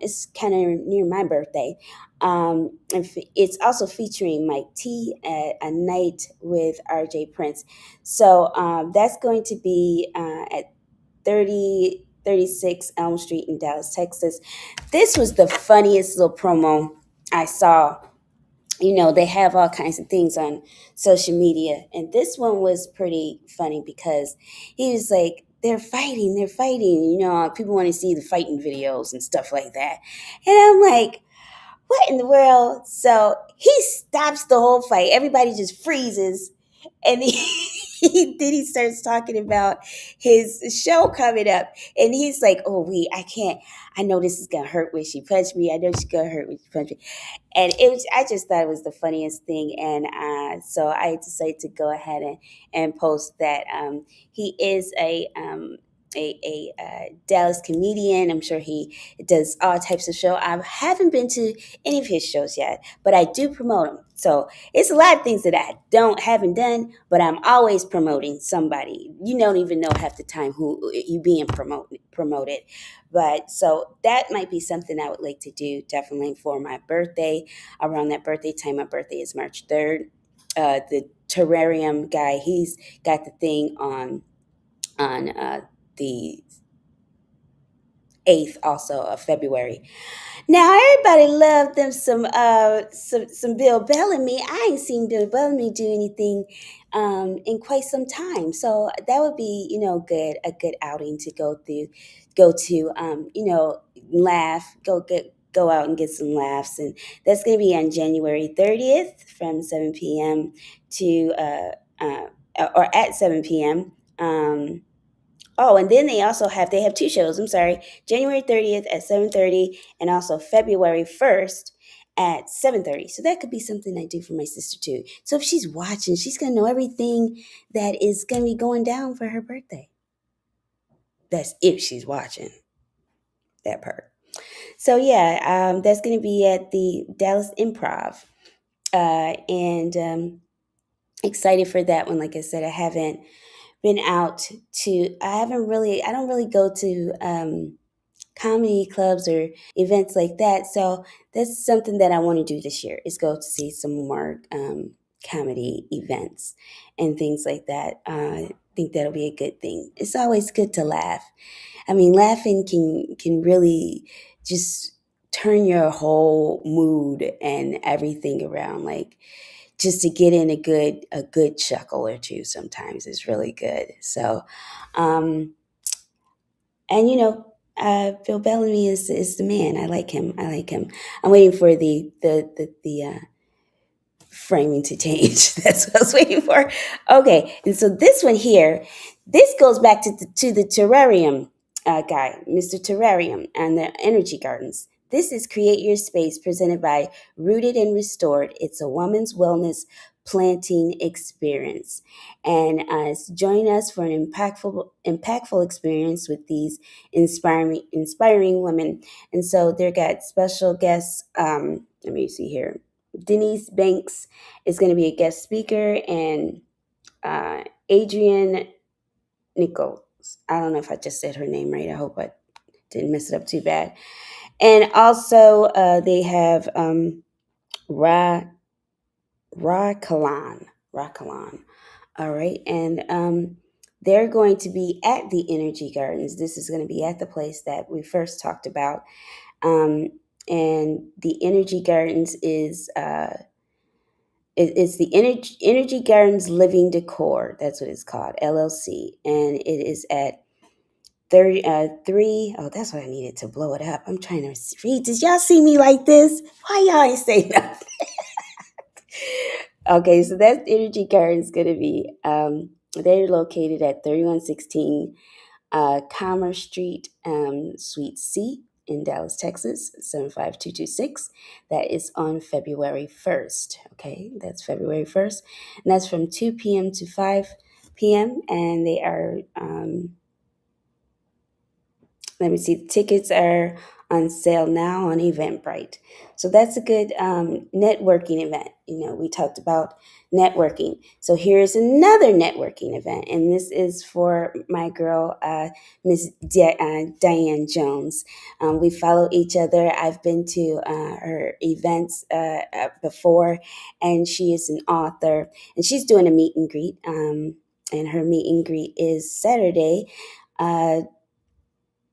It's kind of near my birthday. It's also featuring Mike T at A Night with RJ Prince. So that's going to be at 36 Elm Street in Dallas, Texas. This was the funniest little promo I saw. You know, they have all kinds of things on social media, and this one was pretty funny because he was like, they're fighting. You know, people want to see the fighting videos and stuff like that. And I'm like, what in the world? So he stops the whole fight. Everybody just freezes. And then he starts talking about his show coming up. And he's like, oh, I know this is going to hurt when she punched me. I know she's going to hurt when she punched me. And I just thought it was the funniest thing. And so I decided to go ahead and post that. He is a Dallas comedian. I'm sure he does all types of shows. I haven't been to any of his shows yet, but I do promote him. So it's a lot of things that I haven't done, but I'm always promoting somebody. You don't even know half the time who you being promoted. But so that might be something I would like to do definitely for my birthday. Around that birthday time, my birthday is March 3rd. The terrarium guy, he's got the thing on the 8th also of February. Now everybody loved them some Bill Bellamy. I ain't seen Bill Bellamy do anything in quite some time. So that would be, a good outing to go to laugh, go out and get some laughs. And that's going to be on January 30th from 7 p.m. to or at 7 p.m. Oh, and then they have two shows. I'm sorry, January 30th at 7:30, and also February 1st at 7:30. So that could be something I do for my sister too. So if she's watching, she's gonna know everything that is gonna be going down for her birthday. That's if she's watching that part. So yeah, that's gonna be at the Dallas Improv, and excited for that one. Like I said, I haven't been out to. I don't really go to comedy clubs or events like that. So that's something that I want to do this year is go to see some more comedy events and things like that. I think that'll be a good thing. It's always good to laugh. I mean, laughing can really just turn your whole mood and everything around. Like just to get in a good chuckle or two sometimes is really good. So, um, and Bill Bellamy is the man. I like him. I like him. I'm waiting for the framing to change. That's what I was waiting for. Okay, and so this one here, this goes back to the terrarium guy, Mr. Terrarium, and the energy gardens. This is Create Your Space, presented by Rooted and Restored. It's a woman's wellness planting experience, and join us for an impactful experience with these inspiring women. And so they got special guests. Let me see here. Denise Banks is going to be a guest speaker, and Adrienne Nichols. I don't know if I just said her name right. I hope I didn't mess it up too bad. And also, they have Ra Kalan. All right. And they're going to be at the Energy Gardens. This is going to be at the place that we first talked about. And the Energy Gardens is it's the Energy Gardens Living Decor. That's what it's called, LLC, and it is at 3. Oh, that's what I needed to blow it up. I'm trying to read. Did y'all see me like this? Why y'all ain't say nothing? Okay, so that Energy Gardens going to be. They're located at 3116 Commerce Street, Suite C in Dallas, Texas, 75226. That is on February 1st. Okay, that's February 1st. And that's from 2 p.m. to 5 p.m. And they are, let me see, the tickets are on sale now on Eventbrite. So that's a good networking event. We talked about networking. So here's another networking event, and this is for my girl, Miss Diane Jones. We follow each other. I've been to her events before, and she is an author, and she's doing a meet and greet. And her meet and greet is Saturday,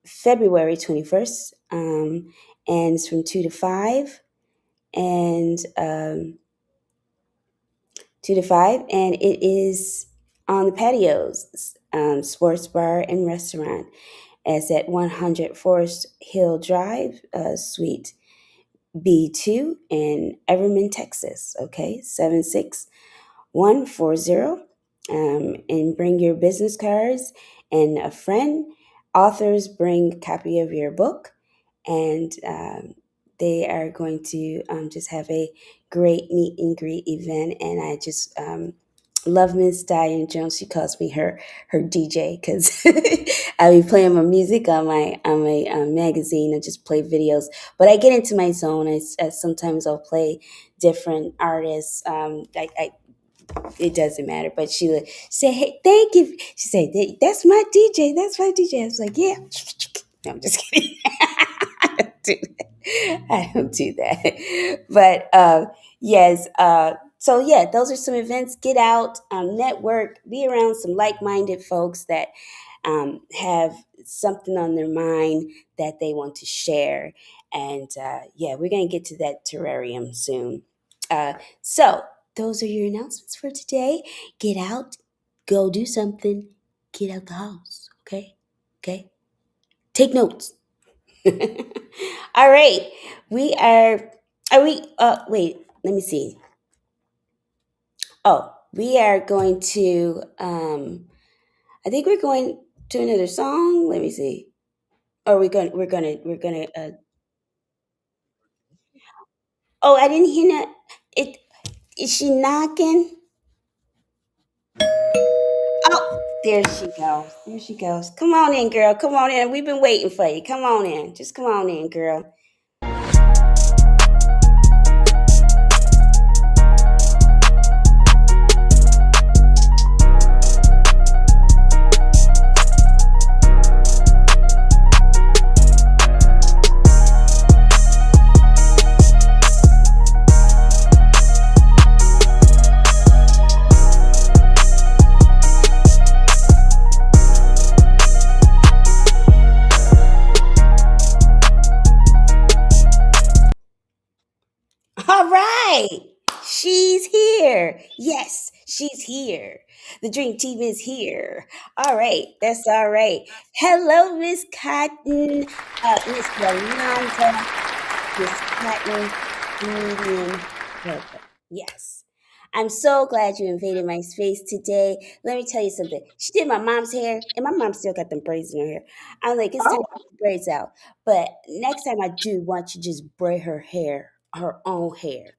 February 21st, and it's from 2 to 5, and 2 to 5, and it is on the patios, sports bar and restaurant. It's at 100 Forest Hill Drive, Suite B2 in Everman, Texas. Okay, 76140. And bring your business cards and a friend. Authors bring a copy of your book, and they are going to just have a great meet and greet event. And I just love Miss Diane Jones. She calls me her DJ because I be playing my music on my magazine. I just play videos, but I get into my zone. I sometimes I'll play different artists. It doesn't matter, but she would say, "Hey, thank you." She said, "That's my DJ. That's my DJ." I was like, "Yeah." No, I'm just kidding. I don't do that. But yes. So yeah, those are some events. Get out, network, be around some like-minded folks that have something on their mind that they want to share. And yeah, we're gonna get to that terrarium soon. So those are your announcements for today. Get out, go do something, get out the house. Okay? Okay? Take notes. All right. Wait, let me see. Oh, we are going to, I think we're going to another song. Let me see. Or we're gonna, oh, I didn't hear that. Is she knocking? Oh, there she goes. There she goes. Come on in, girl. Come on in. We've been waiting for you. Come on in. Just come on in, girl. right. She's here. Yes, she's here. The dream team is here. All right. That's all right. Hello, Miss Cotton, Miss Yolanda, Miss Cotton, comedian. Welcome. Yes. I'm so glad you invaded my space today. Let me tell you something. She did my mom's hair, and my mom still got them braids in her hair. I'm like, it's time to get the braids out. But next time I do want you to just braid her hair, her own hair.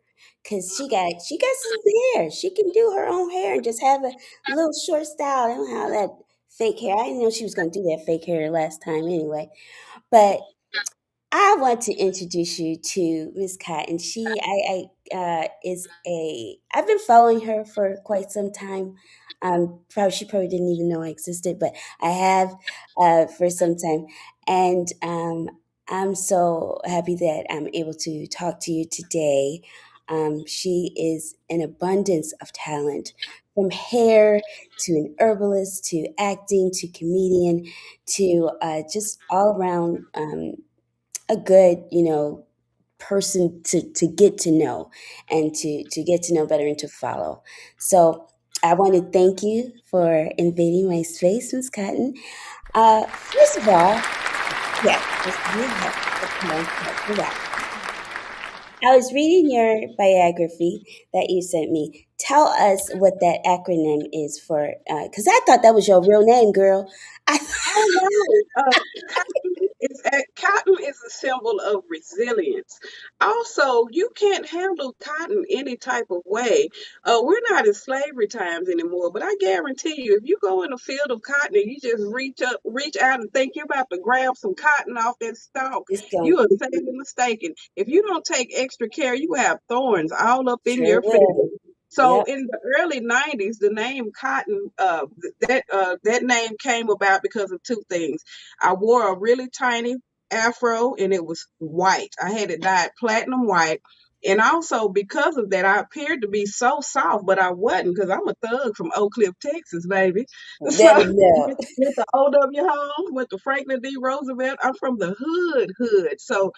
Cause she got some hair. She can do her own hair and just have a little short style. I don't have that fake hair. I didn't know she was gonna do that fake hair last time anyway. But I want to introduce you to Miss Cotton. Is a. I've been following her for quite some time. Probably she probably didn't even know I existed, but I have for some time, and I'm so happy that I'm able to talk to you today. She is an abundance of talent, from hair to an herbalist to acting to comedian to just all around. A good, person to get to know and to get to know better and to follow. So I want to thank you for invading my space, Ms. Cotton. First of all, yes, I was reading your biography that you sent me. Tell us what that acronym is for, because I thought that was your real name, girl. I, Oh no, cotton is a symbol of resilience. Also, you can't handle cotton any type of way. We're not in slavery times anymore, but I guarantee you, if you go in a field of cotton and you just reach out and think you're about to grab some cotton off that stalk, it's going you are sadly mistaken. If you don't take extra care, you have thorns all up in sure your will. fingers. So Yep. in the early '90s, the name cotton, that name came about because of two things. I wore a really tiny afro and it was white. I had it dyed platinum white. And also because of that, I appeared to be so soft, but I wasn't because I'm a thug from Oak Cliff, Texas, baby. So Better know. with the O.W. Holmes, with the Franklin D. Roosevelt, I'm from the hood. So,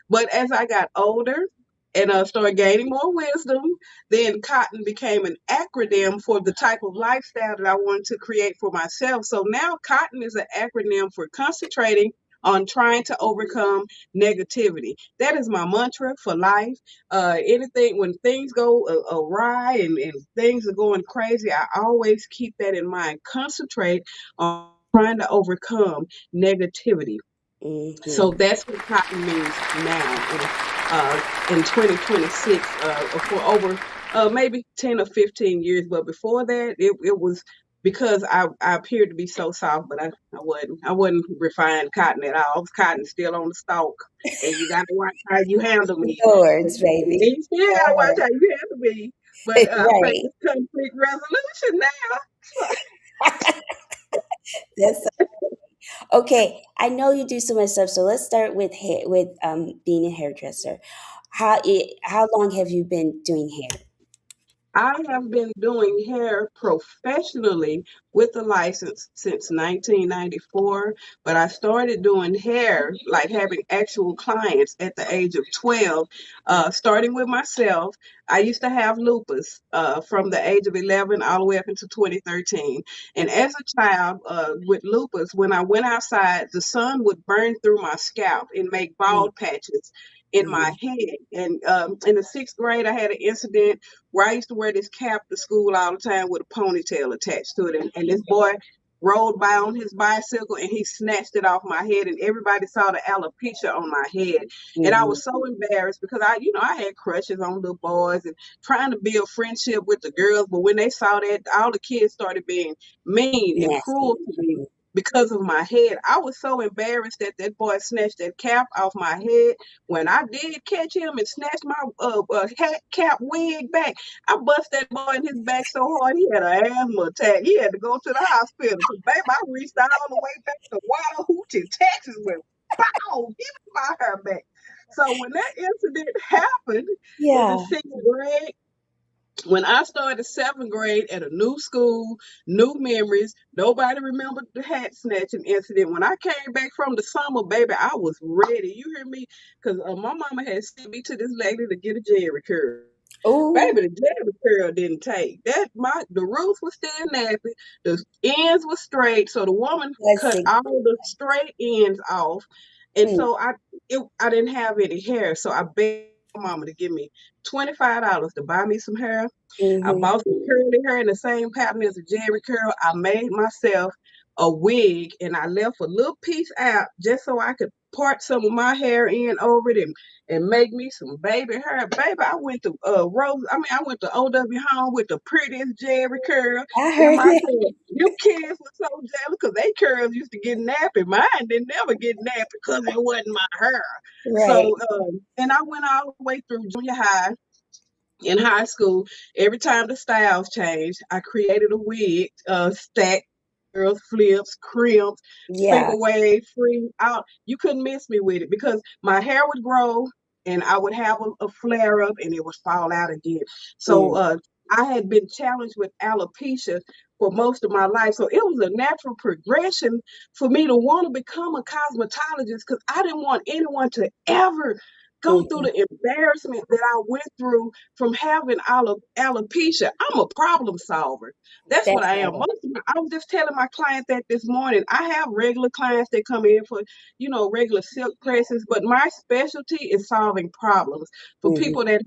but as I got older and started gaining more wisdom, then cotton became an acronym for the type of lifestyle that I wanted to create for myself. So now cotton is an acronym for concentrating on trying to overcome negativity. That is my mantra for life. Anything when things go awry and things are going crazy, I always keep that in mind. Concentrate on trying to overcome negativity. Hmm. So that's what cotton means now in 2026 for over maybe 10 or 15 years. But before that, it was because I appeared to be so soft, but I wasn't refined cotton at all. I was cotton still on the stalk, and you got to watch how you handle me. Thorns, baby. You still got to watch how you handle me. But I'm Right. making conflict resolution now. That's okay. I know you do so much stuff, so let's start with hair, with being a hairdresser. How long have you been doing hair? I have been doing hair professionally with a license since 1994, but I started doing hair, like having actual clients at the age of 12, starting with myself. I used to have lupus from the age of 11 all the way up into 2013. And as a child with lupus, when I went outside, the sun would burn through my scalp and make bald patches in my Mm-hmm. head. And in the sixth grade, I had an incident where I used to wear this cap to school all the time with a ponytail attached to it. And this boy rode by on his bicycle and he snatched it off my head and everybody saw the alopecia on my head. And I Mm-hmm. was so embarrassed because I had crushes on little boys and trying to build friendship with the girls. But when they saw that, all the kids started being mean and Nasty. cruel to me because of my head. I was so embarrassed that that boy snatched that cap off my head. When I did catch him and snatched my hat cap wig back, I bust that boy in his back so hard he had an asthma attack. He had to go to the hospital. Because, baby, I reached out all the way back to Waterhoochee, Texas with pow, give me my hair back. So when that incident happened in the Yeah. sixth grade, When I started seventh grade at a new school, new memories, nobody remembered the hat snatching incident. When I came back from the summer, baby, I was ready. You hear me? Because my mama had sent me to this lady to get a Jerry curl. Oh, Baby, the Jerry curl didn't take that. The roots was still nappy, the ends were straight. So the woman that's cut it. all the straight ends off, and Mm, so I didn't have any hair. So I begged my mama to give me $25 to buy me some hair. I mm-hmm. bought some curly hair in the same pattern as a Jerry curl. I made myself a wig and I left a little piece out just so I could part some of my hair in over it and make me some baby hair. Baby, I went to I went to OW home with the prettiest Jerry curl I in heard my that. hair. You kids were so jealous because they curls used to get nappy. Mine didn't never get nappy because it wasn't my hair. Right. So and I went all the way through junior high. In high school, every time the styles changed, I created a wig, stack, curls, flips, crimps, Yeah. finger wave, free out. You couldn't miss me with it because my hair would grow and I would have a flare up and it would fall out again. So Mm, I had been challenged with alopecia for most of my life. So it was a natural progression for me to want to become a cosmetologist because I didn't want anyone to ever go through mm-hmm. the embarrassment that I went through from having alopecia. I'm a problem solver. That's what That's I am. right. I was just telling my client that this morning. I have regular clients that come in for, regular silk presses, but my specialty is solving problems for Mm-hmm. people that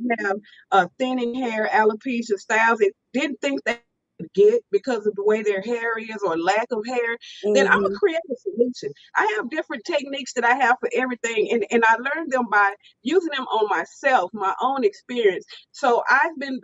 have thinning hair, alopecia styles that didn't think they could get because of the way their hair is or lack of hair. Then I'm gonna Mm-hmm. create a solution. I have different techniques that I have for everything, and I learned them by using them on myself, my own experience. So I've been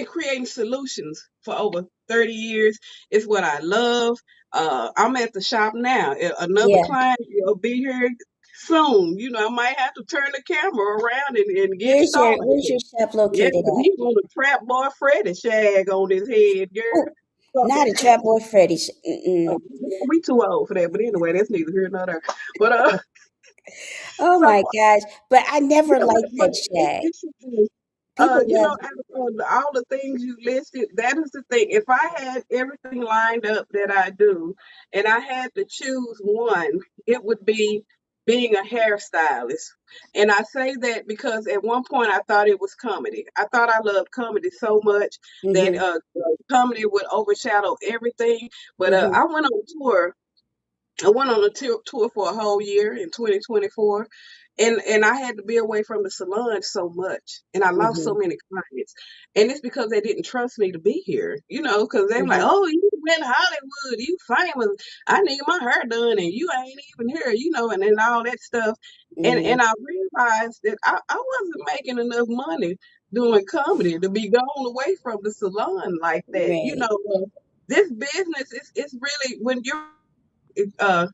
creating solutions for over 30 years. It's what I love. I'm at the shop now. Another Yeah. client will be here soon. I might have to turn the camera around and get started. Where's your shop Yeah, located 'cause at? he want a trap boy Freddy shag on his head, Oh, girl. So, not a Trap Boy Freddy. Mm-mm. we too old for that, but anyway, that's neither here nor there. But Oh so my gosh. But I never yeah, liked but that shag. it should be. People love Out of all the things you listed, that is the thing. If I had everything lined up that I do, and I had to choose one, it would be being a hairstylist. And I say that because at one point I thought it was comedy. I thought I loved comedy so much that mm-hmm. comedy would overshadow everything. But Mm-hmm. I went on a tour for a whole year in 2024, and I had to be away from the salon so much, and I lost so Mm-hmm. many clients, and it's because they didn't trust me to be here, because they were like, Mm-hmm. "Oh, you in Hollywood, you famous. I need my hair done, and you ain't even here," and all that stuff, Mm-hmm. and I realized that I wasn't making enough money doing comedy to be gone away from the salon like that, Right. This business is really when you're uh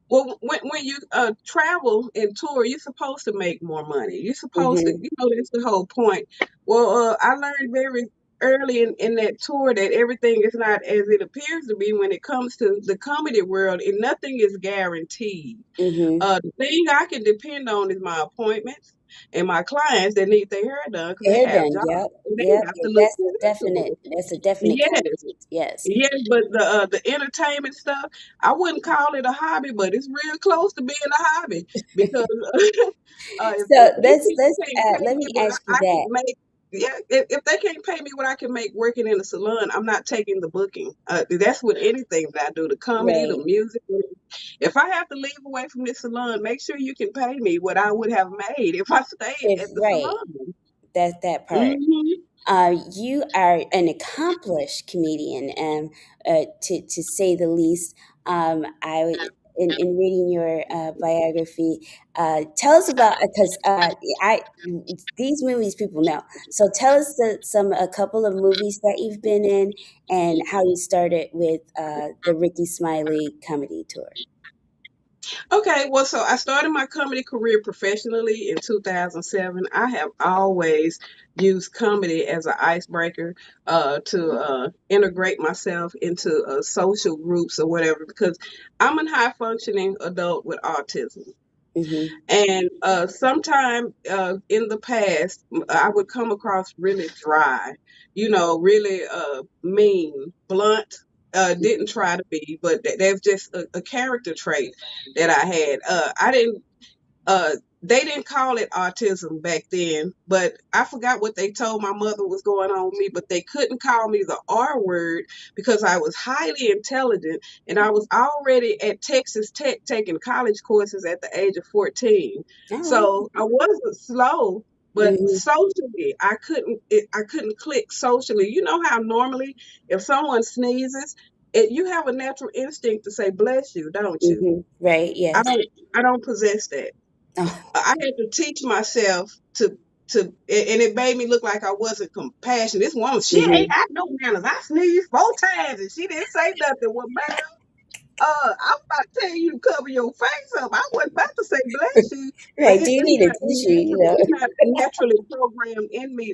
well, when you travel and tour, you're supposed to make more money. You're supposed to, Mm-hmm. that's the whole point. Well, I learned very early in that tour that everything is not as it appears to be when it comes to the comedy world, and nothing is guaranteed. Mm-hmm. The thing I can depend on is my appointments and my clients that need their hair done because they Hair have done. jobs Yep. and they Yep. have to look That's a definite. presentable. That's a definite Yes. commitment. Yes. Yes, but the entertainment stuff, I wouldn't call it a hobby, but it's real close to being a hobby because if So these people let's can't pay let me me what ask you I can that. make, yeah, if they can't pay me what I can make working in a salon, I'm not taking the booking. That's with anything that I do, the comedy, the Right. music. If I have to leave away from this salon, make sure you can pay me what I would have made if I stayed If at the right. salon. That part. Hmm. You are an accomplished comedian, to say the least. In reading your biography, tell us about because I these movies people know. So tell us a couple of movies that you've been in and how you started with the Ricky Smiley comedy tour. Okay, well, so I started my comedy career professionally in 2007. I have always used comedy as an icebreaker to integrate myself into social groups or whatever because I'm a high functioning adult with autism. Mhm. And sometime in the past, I would come across really dry, really mean, blunt. Didn't try to be, but that's just a character trait that I had. I didn't uh they didn't call it autism back then, but I forgot what they told my mother was going on with me, but they couldn't call me the R word because I was highly intelligent and I was already at Texas Tech taking college courses at the age of 14. All right. So I wasn't slow, but Mhm. socially I couldn't click socially. You know how normally if someone sneezes, you have a natural instinct to say bless you, don't you? Mhm. Right. I Yes. don't I don't possess that. Oh. I had to teach myself and it made me look like I wasn't compassionate. This woman, she ain't Mhm. got no manners. I sneezed 4 times and she didn't say nothing. Well, ma'am, I'm about to tell you to cover your face up. I wasn't about to say bless you, but Right. Do you need a tissue? it's not naturally programmed in me.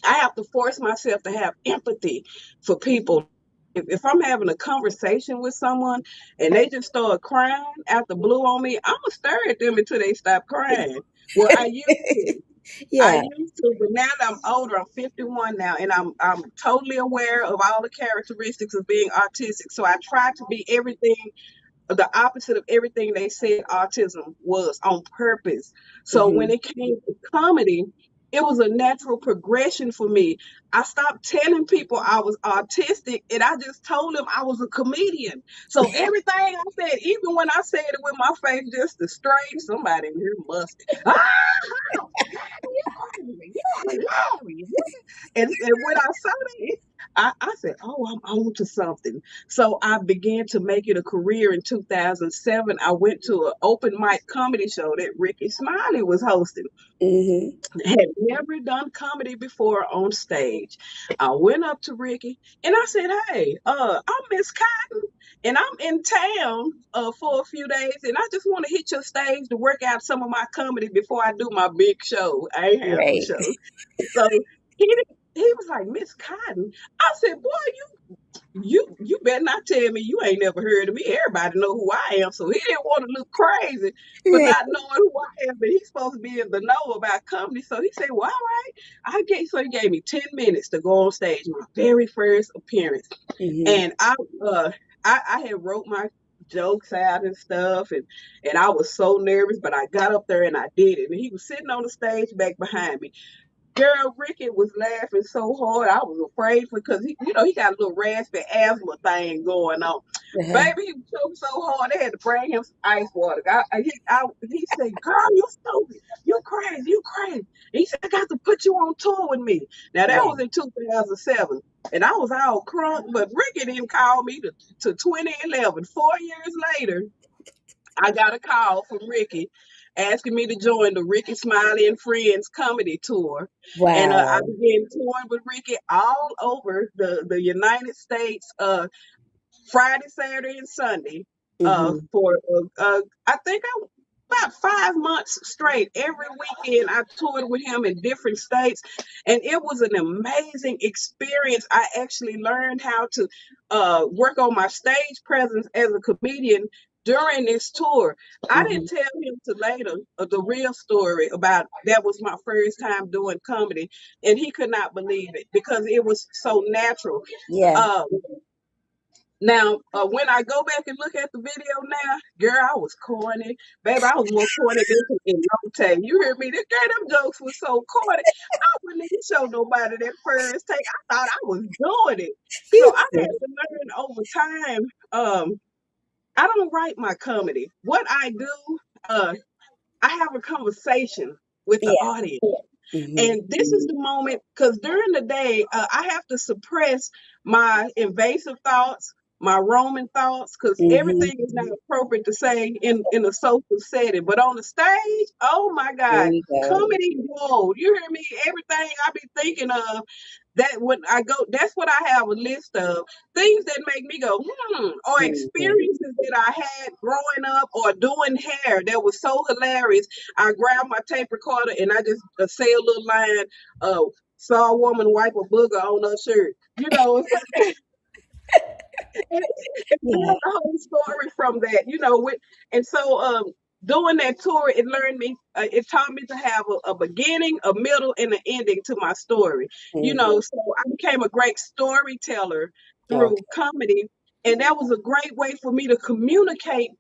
I have to force myself to have empathy for people. If I'm having a conversation with someone and they just start crying out the blue on me, I'm gonna stare at them until they stop crying. Well, I used to. I Yeah. used to, but now that I'm older, I'm 51 now, and I'm totally aware of all the characteristics of being autistic. So I try to be everything the opposite of everything they said autism was on purpose. So when Mhm. it came to comedy, it was a natural progression for me. I stopped telling people I was autistic and I just told them I was a comedian. So everything I said, even when I said it with my face just to straight, somebody in here must. Ah, you hilarious. And when I saw that, I said, oh, I'm on to something. So I began to make it a career in 2007. I went to an open mic comedy show that Ricky Smiley was hosting. Mhm. Had never done comedy before on stage. I went up to Ricky and I said, hey, I'm Miss Cotton and I'm in town for a few days and I just want to hit your stage to work out some of my comedy before I do my big show. I ain't had no Right. show. So he was like, Miss Cotton. I said, boy, you better not tell me you ain't never heard of me. Everybody know who I am. So he didn't want to look crazy for Right. not knowing who I am, but he's supposed to be in the know about comedy. So he said, well, all right. So he gave me 10 minutes to go on stage, my very first appearance. Mhm. And I had wrote my jokes out and stuff and I was so nervous, but I got up there and I did it. And he was sitting on the stage back behind me. Girl, Ricky was laughing so hard, I was afraid because he got a little raspy asthma thing going on. Uh-huh. Baby, he was choking so hard they had to bring him some ice water. He said, "Girl, you stupid, you crazy, you crazy." He said, "I got to put you on tour with me." Now that Yeah. was in 2007, and I was all crunk, but Ricky didn't call me to 2011. 4 years later, I got a call from Ricky asking me to join the Ricky Smiley and Friends comedy tour. And I Wow. began touring with Ricky all over the United States, Friday, Saturday, and Sunday. Mhm. For I think about 5 months straight. Every weekend I toured with him in different states, and it was an amazing experience. I actually learned how to work on my stage presence as a comedian during this tour. I didn't Mhm. tell him till later the real story about that was my first time doing comedy, and he could not believe it because it was so natural. Yeah. Uh, Now, when I go back and look at the video now, girl, I was corny. Baby, I was more corny than in no time. You hear me? This girl, them jokes was so corny. I wouldn't even show nobody that first take. I thought I was doing it. So I had to learn over time. I don't write my comedy. What I do, I have a conversation with the Yeah. audience. Mhm. And this is the moment because during the day, I have to suppress my invasive thoughts, my roaming thoughts, because Mhm. everything is not appropriate to say in a social setting. But on the stage, oh my There God, you go. comedy gold. You hear me? Everything I be thinking of, that when I go, that's what I have a list of things that make me go, or Mhm. experiences that I had growing up or doing hair that was so hilarious. I grabbed my tape recorder and I just say a little line of saw a woman wipe a booger on her shirt. And Yeah. tell the whole story from that, and so doing that tour, it taught me to have a beginning, a middle, and an ending to my story. So I became a great storyteller through Okay. comedy, and that was a great way for me to communicate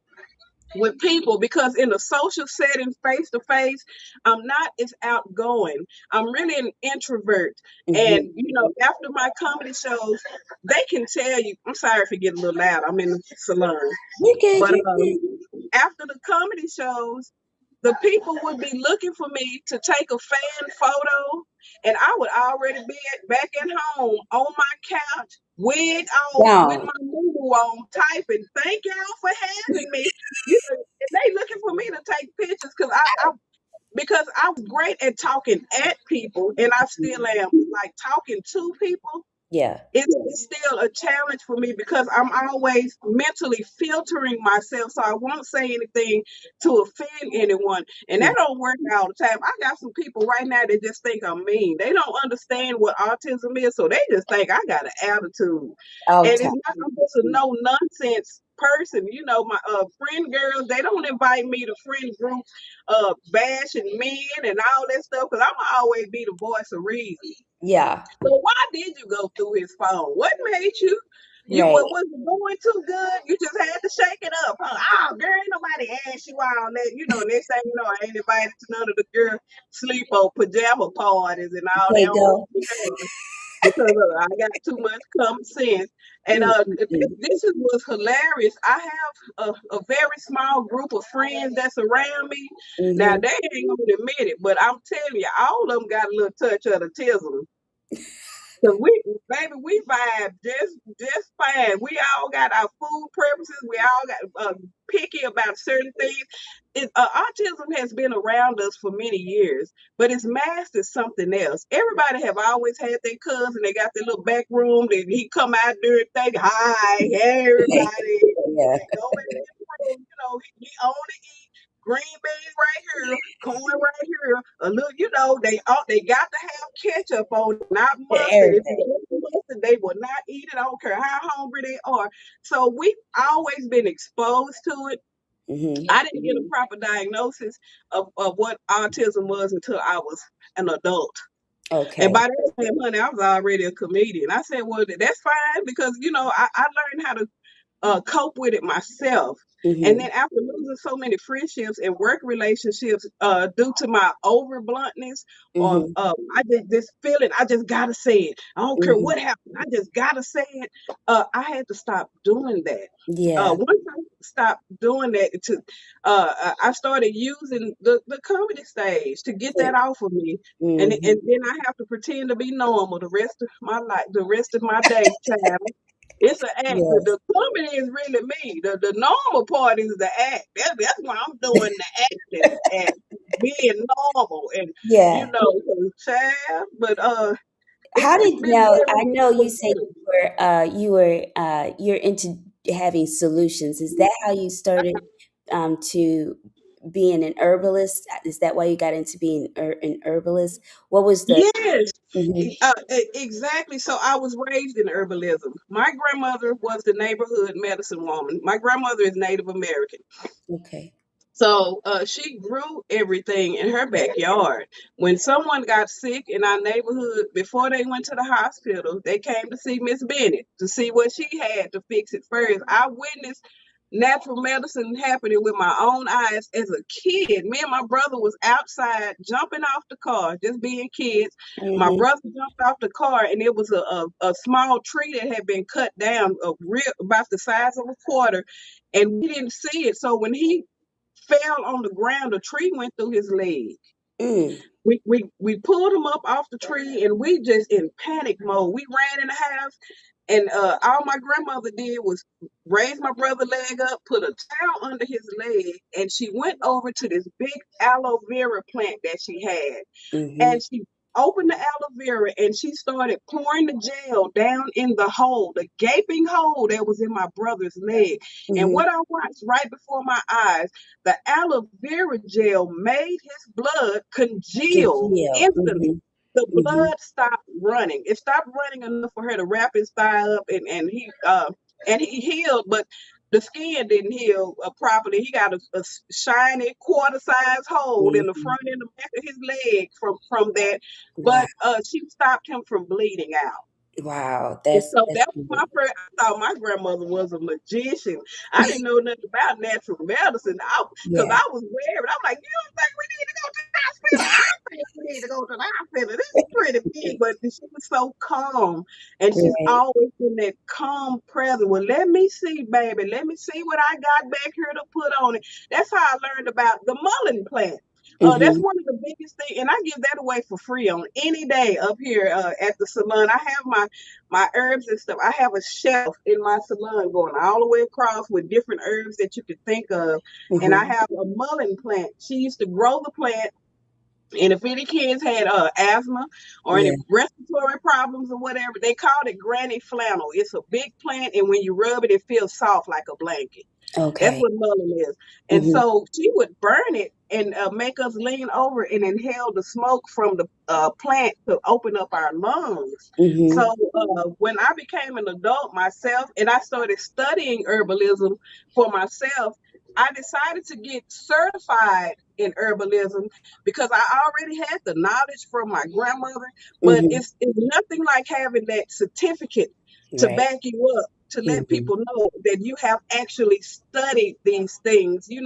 with people because in a social setting, face to face, I'm not as outgoing. I'm really an introvert. And, Mm-hmm. after my comedy shows, they can tell you, I'm sorry if it gets a little loud. I'm in the salon. You're good. But You're good. after the comedy shows, the people would be looking for me to take a fan photo, and I would already be back at home on my couch, wig off, with Wow. my moo on, typing. Thank y'all for having me. And they looking for me to take pictures because I was great at talking at people, and I still am. Like talking to people, Yeah. it's still a challenge for me because I'm always mentally filtering myself so I won't say anything to offend anyone. And that don't work all the time. I got some people right now that just think I'm mean. They don't understand what autism is, so they just think I got an attitude. All And time. it's not, I'm just a no nonsense person. My friend girls, they don't invite me to friend groups bashing men and all that stuff because I'm always be the voice of reason. Yeah. So why did you go through his phone? What made you Right. what was it going too good? You just had to shake it up, huh? Oh, girl, ain't nobody asked you all that. Next thing you know, I ain't invited to none of the girl sleep or pajama parties and all Okay, that on go. the because I got too much common sense. And Mm-hmm. was hilarious. I have a very small group of friends that's around me. Now Mm-hmm. they ain't gonna admit it, but I'm telling you, all of them got a little touch of the tism. Cause we vibe just fine. We all got our food preferences. We all got picky about certain things. Autism has been around us for many years, but it's masked as something else. Everybody have always had their cousin. They got their little back room. He come out during thing. Hi, hey, everybody. Yeah. Go in the room. He only eat green beans right here, corn right here. A little, they got to have ketchup on it, not mustard. If you Everything. don't put mustard, they will not eat it. I don't care how hungry they are. So we've always been exposed to it. Mm-hmm. I didn't get a proper diagnosis of what autism was until I was an adult. And Okay. by that time, honey, I was already a comedian. I said, well, that's fine because, I learned how to cope with it myself. And Mm-hmm. then after losing so many friendships and work relationships due to my over bluntness or Mm-hmm. I just this feeling, I just gotta say it. I don't care Mm-hmm. what happened. I just gotta say it. I had to stop doing that. Yeah. Once I stopped doing that, I started using the comedy stage to get that off of me, and Mm-hmm. then I have to pretend to be normal the rest of my life, the rest of my day, child. It's an act. The Yes. comedy is really me. The normal part is the act. That's why I'm doing the acting and being normal and Yeah. child. But How it's did been now very I know you said fulfilling. you're into having solutions. Is that how you started to being an herbalist? Is that why you got into being an herbalist? What was the Yes, Mhm. exactly. So I was raised in herbalism. My grandmother was the neighborhood medicine woman. My grandmother is Native American. Okay. So she grew everything in her backyard. When someone got sick in our neighborhood, before they went to the hospital, they came to see Miss Bennett to see what she had to fix it first. I witnessed natural medicine happening with my own eyes as a kid. Me and my brother was outside jumping off the car, just being kids. My Mhm. brother jumped off the car, and it was a small tree that had been cut down, about the size of a quarter, and we didn't see it. So when he fell on the ground. A tree went through his leg. Mm. We pulled him up off the tree and we just in panic mode. We ran in the house and all my grandmother did was raise my brother leg up, put a towel under his leg, and she went over to this big aloe vera plant that she had Mhm. and she opened the aloe vera and she started pouring the gel down in the hole, the gaping hole that was in my brother's leg. And Mhm. what I watched right before my eyes, the aloe vera gel made his blood congeal Congeal. instantly. Mhm. The Mhm. blood stopped running. It stopped running enough for her to wrap his thigh up, and he healed. But the skin didn't heal properly. He got a shiny quarter-size hole in the Mhm. front and the back of his leg from that. Wow. But she stopped him from bleeding out. Wow. And That's so that's that was my good. first. I thought my grandmother was a magician. I didn't know nothing about natural medicine. Because Yeah. I was worried. I'm like, you don't think we need to go to the hospital? I think we need to go to the hospital. This is pretty big, but she was so calm, and she's Right. always in that calm presence. Well, let me see, baby. Let me see what I got back here to put on it. That's how I learned about the mullein plant. That's Mhm. one of the biggest things, and I give that away for free on any day up here at the salon. I have my herbs and stuff. I have a shelf in my salon going all the way across with different herbs that you could think of. And I Mhm. have a mullein plant. She used to grow the plant. And if any kids had asthma or any Yeah. respiratory problems or whatever, they called it granny flannel. It's a big plant, and when you rub it, it feels soft like a blanket. That's Okay. what mullein is. And Mhm. so she would burn it and make us lean over and inhale the smoke from the plant to open up our lungs. So Mhm. when I became an adult myself and I started studying herbalism for myself, I decided to get certified in herbalism because I already had the knowledge from my grandmother, but Mhm. it's nothing like having that certificate to Right. back you up to let Mhm. people know that you have actually studied these things, Yeah.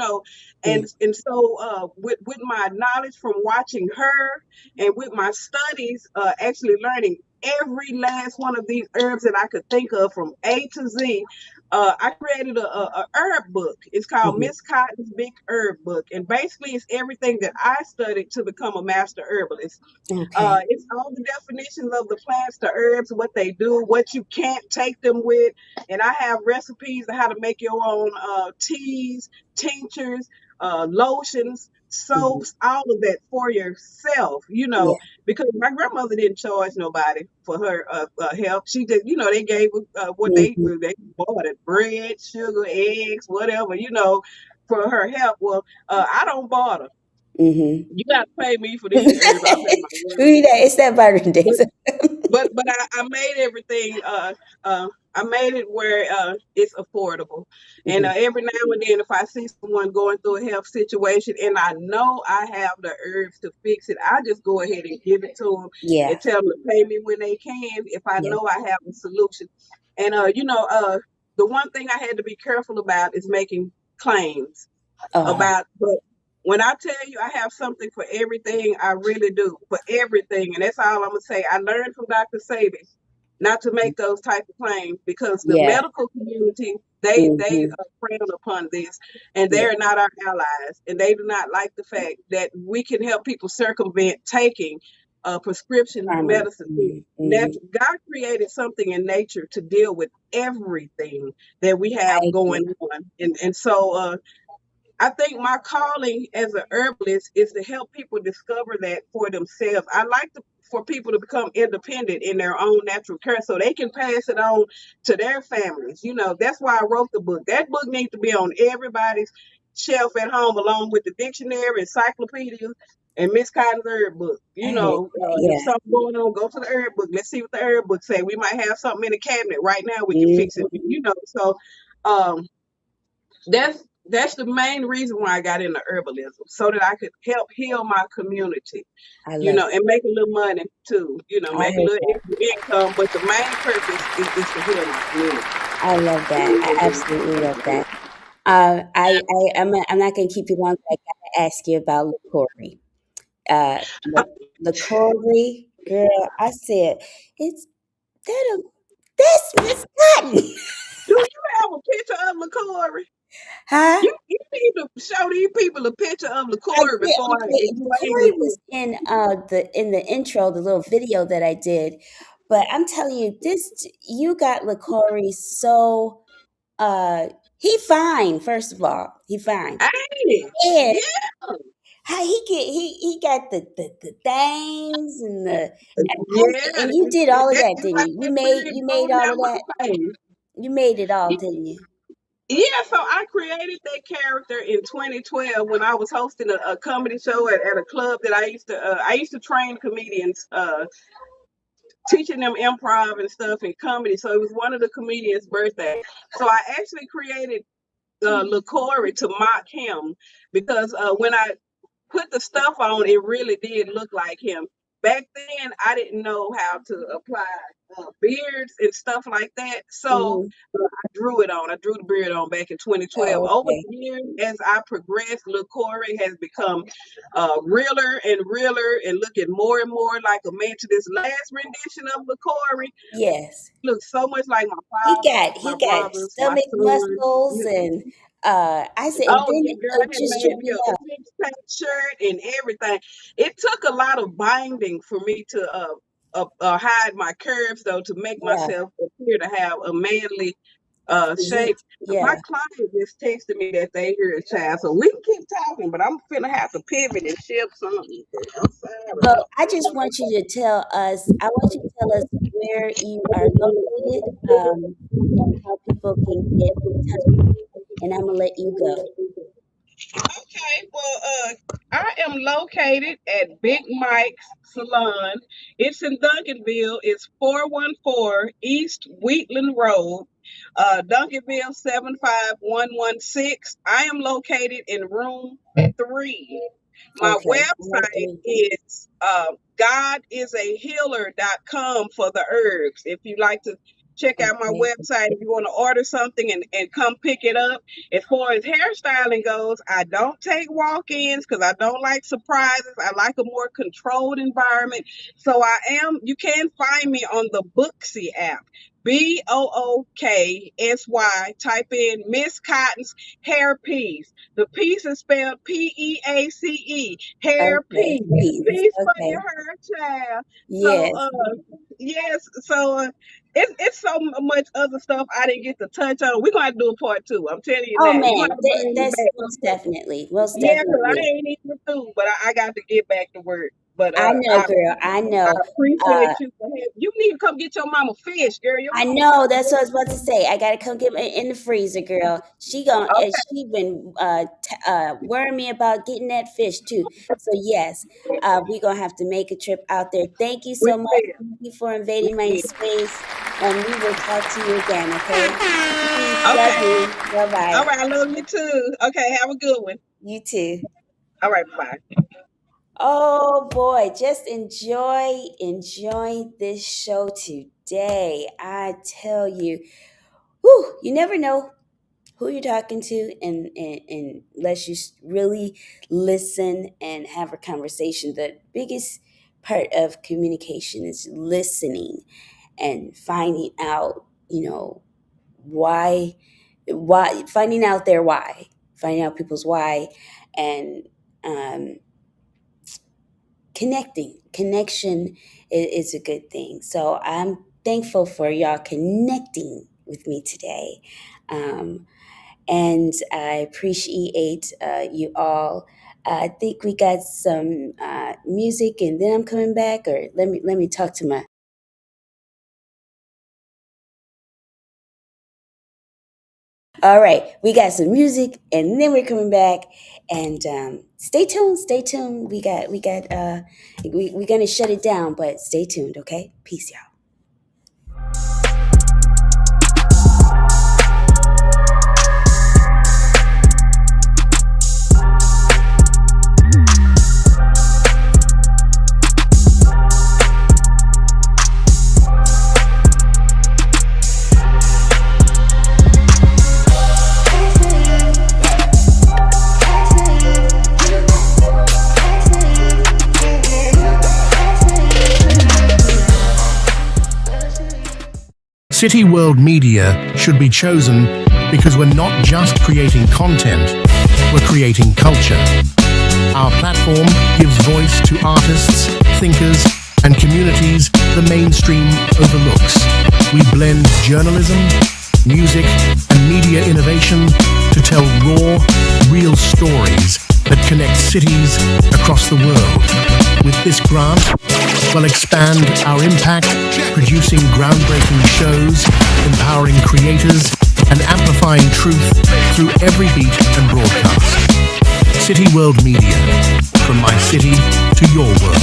and so with my knowledge from watching her and with my studies, actually learning every last one of these herbs that I could think of from A to Z. I created a herb book. It's called Mhm. Miss Cotton's Big Herb Book, and basically it's everything that I studied to become a master herbalist. Okay. It's all the definitions of the plants, the herbs, what they do, what you can't take them with, and I have recipes of how to make your own teas, tinctures, lotions, Mhm. soaps, all of that for yourself. Yeah. Because my grandmother didn't charge nobody for her help. She did, they gave what Mhm. they bought it, bread, sugar, eggs, whatever, for her help. Well, I don't barter. Mhm. You got to pay me for these herbs. I pay my We grandmother. that it's that bartering But days. but I made everything. I made it where it's affordable. And Mhm. every now and then, if I see someone going through a health situation, and I know I have the herbs to fix it, I just go ahead and give it to them Yeah. and tell them to pay me when they can. If I Yeah. know I have a solution, and the one thing I had to be careful about is making claims Uh-huh. about, but when I tell you I have something for everything, I really do, for everything. And that's all I'm gonna say. I learned from Dr. Sabi not to make those type of claims because the Yeah. medical community, they Mhm. frown upon this, and Yeah. they're not our allies, and they do not like the fact that we can help people circumvent taking prescription Primary. medicine. Mhm. Mhm. God created something in nature to deal with everything that we I have agree. going on, and so I think my calling as an herbalist is to help people discover that for themselves. I like for people to become independent in their own natural care so they can pass it on to their families. That's why I wrote the book. That book needs to be on everybody's shelf at home along with the dictionary, encyclopedia, and Miss Cotton's herb book. I hear that. If Yeah. something going on, go to the herb book. Let's see what the herb book say. We might have something in the cabinet right now we can fix it. Mhm. So um, that's the main reason why I got into herbalism, so that I could help heal my community, I love and make a little money too, I make a heard little that. extra income. But the main purpose is to heal my community. I love that. I absolutely love that. I'm not going to keep you long, but I got to ask you about LaCorey. LaCorey, girl, I said, it's that a, that's Miss Cotton. Do you have a picture of LaCory? Huh? You need to show these people a picture of I LaCory did. before I Okay, explain LaCorey LaCory. was in the intro, the little video that I did. But I'm telling you, you got LaCorey so he fine, first of all. He fine. Ain't it? And Yeah. how he got the things and Yeah, and you did all of that, that's didn't like you? that You pretty made golden all of that. apple face. You made it all, didn't you? Yeah, so I created that character in 2012 when I was hosting a comedy show at a club that I used to train comedians, teaching them improv and stuff and comedy. So it was one of the comedians' birthday. So I actually created LaCory to mock him because when I put the stuff on, it really did look like him. Back then, I didn't know how to apply beards and stuff like that, so Hmm. I drew it on. I drew the beard on back in 2012. Oh, Over okay. the years, as I progressed, LaCory has become realer and realer and looking more and more like a man. To this last rendition of LaCory, Yes. looks so much like my He father, got my he got brothers, my stomach son. muscles and I said, and Oh then yeah, girl, I it had just made stripped me me a out. six-pack shirt and everything. It took a lot of binding for me to hide my curves though, to make Yeah. myself appear to have a manly shape. Physique. My Yeah. client just texted me that they hear a child, so we can keep talking, but I'm finna have to pivot and ship something. I'm sorry. Well, I just want you to tell us. I want you to tell us where you are located, and how people can get in touch with you. And I'm gonna let you go. Okay, well, I am located at Big Mike's Salon. It's in Duncanville. It's 414 East Wheatland Road, Duncanville 75116. I am located in room 3. My Okay. Number website 3. is godisahealer.com for the herbs. If you like to check out my Okay. website, if you want to order something and come pick it up. As far as hairstyling goes, I don't take walk-ins because I don't like surprises. I like a more controlled environment. So you can find me on the Booksy app. Booksy. Type in Miss Cotton's hair piece. The piece is spelled Peace. Hair Okay. piece. Peace. Piece for your Okay. hair, child. So Yes. yes, so it's so much other stuff I didn't get to touch on. We're gonna have to do a part 2. I'm telling you Oh now. You're gonna man, have to bring me that's back. most definitely. Most Yeah, because I definitely. ain't even through, but I got to get back to work. But I know, girl. I I know. appreciate you for having. You need to come get your mama fish, girl. Your I mama know. got That's what I was about to say. I gotta come get my in the freezer, girl. okay. She been worrying me about getting that fish too. So yes, we gonna have to make a trip out there. Thank you We so much. will. Thank you for We invading my will. space, and we will talk to you again. Okay. Peace. Love Okay. you. Bye All bye. right. I love you too. Okay. Have a good one. You too. All right. Bye. Oh boy, just enjoying this show today. I tell you, whew, you never know who you're talking to, and unless you really listen and have a conversation. The biggest part of communication is listening and finding out, why finding out their why, finding out people's why, and um, connection is a good thing. So I'm thankful for y'all connecting with me today. Um, and I appreciate you all. I think we got some music, and then I'm coming back. Or let me talk to my. All right, we got some music, and then we're coming back. And stay tuned. Stay tuned. We're gonna shut it down, but stay tuned. Okay, peace, y'all. City World Media should be chosen because we're not just creating content, we're creating culture. Our platform gives voice to artists, thinkers, and communities the mainstream overlooks. We blend journalism, music, and media innovation to tell raw, real stories that connect cities across the world. With this grant, we'll expand our impact, producing groundbreaking shows, empowering creators, and amplifying truth through every beat and broadcast. City World Media, from my city to your world.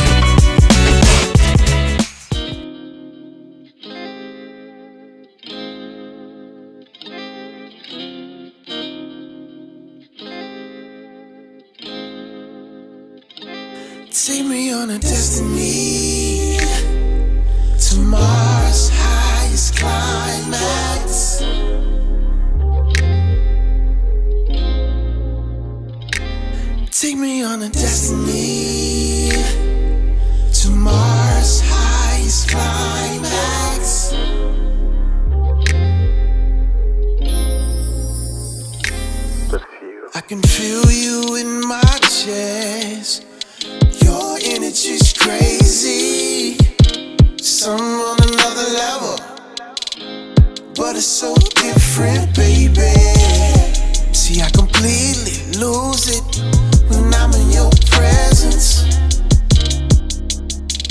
Take me on a destiny to Mars' highest climax. Take me on a destiny to Mars' highest climax. I can feel you in my chest. Your energy's crazy. Some on another level, but it's so different, baby. See, I completely lose it when I'm in your presence.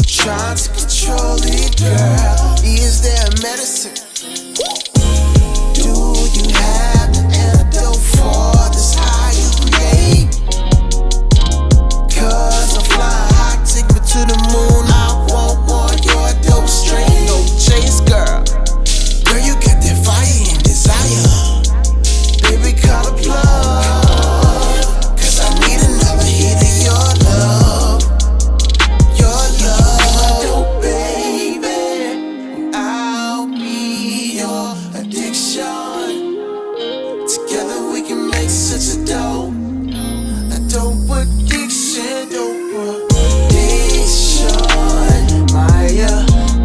Trying to control it, girl. Is there medicine? Do you have the antidote for this high you create? Cause I'm flying high, take me to the moon. I want your dope straight, no chase, girl. Girl, you got that fire and desire. Baby, call a plug. Cause I need another hit of your love. Your love, dope, baby. I'll be your addiction. Together we can make such a dope addiction, dope addiction, my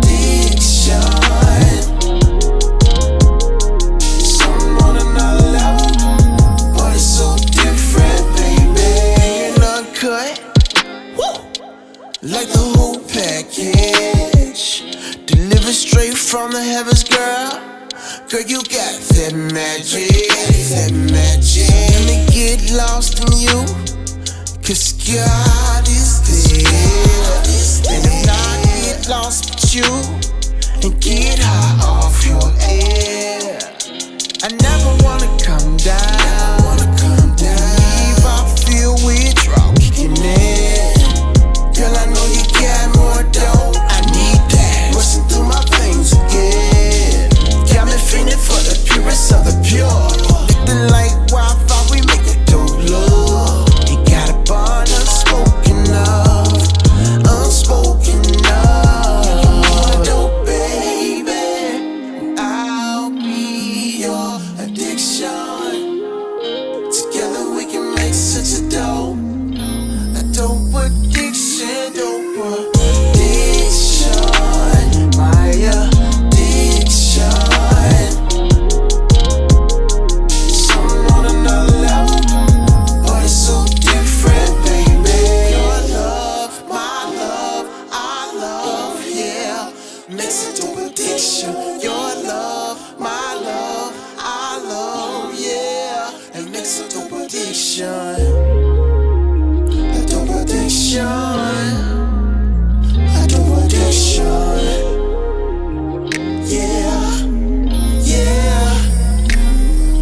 addiction. Some on another level, but it's so different, baby. And uncut, like the whole package, delivered straight from the heavens, girl. Girl, you got that magic, that magic. Let me get lost in you, cause God is there. And if not, get lost with you and get high off your air. I never wanna come down. Leave, I feel withdrawal kicking in. Girl, I know you got more dough. I need that rushing through my veins again. Got me feeling for the purest of the pure. Licking like Wi-Fi, we make it dope love. You got a bond unspoken of, unspoken of. Dope, baby. I'll be your addiction. Together we can make such a dope addiction, dope addiction, my addiction. Some on another level, but it's so different, baby. Your love, my love, our love, yeah, makes a dope addiction. Your love, my love, our love, yeah, it makes a dope addiction. A dope addiction. A dope addiction. Yeah, yeah.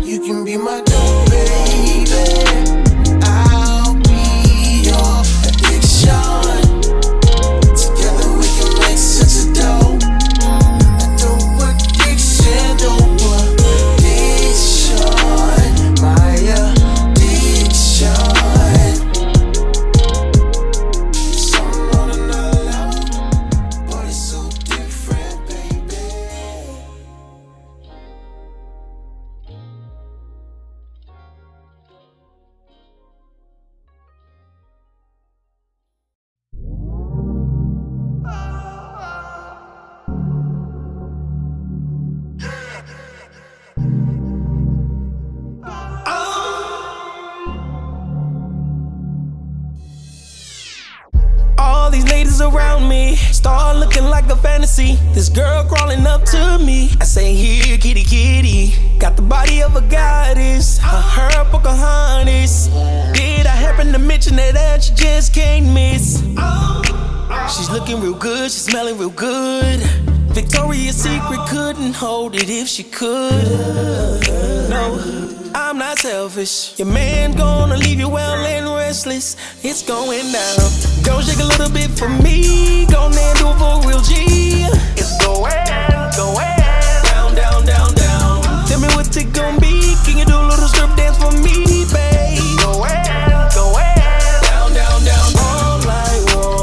You can be my dope, baby. I'll be your addiction. Together we can make such a dope addiction, dope addiction, my addiction. Some on another level, but it's so different, baby. All these ladies around me start looking like a fantasy. This girl crawling up to me. I say, here, kitty, kitty. Got the body of a goddess. Her Pocahontas. Did I happen to mention that she just can't miss? She's looking real good, she's smelling real good. Victoria's Secret couldn't hold it if she could. No, I'm not selfish. Your man gonna leave you well and restless. It's going down. Go shake a little bit for me. Go and do it for real G. It's going down, down, down, down. Tell me what's it gonna be. Can you do a little strip dance for me, babe? Going down, down, down. All I want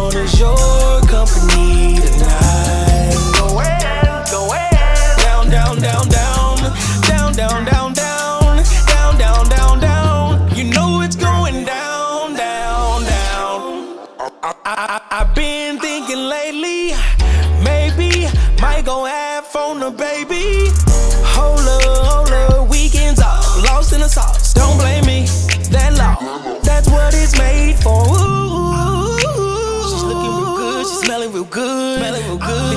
on her, baby. Hold up, weekends off, lost in the sauce. Don't blame me, that law, that's what it's made for. Ooh, she's looking real good, she's smelling real good,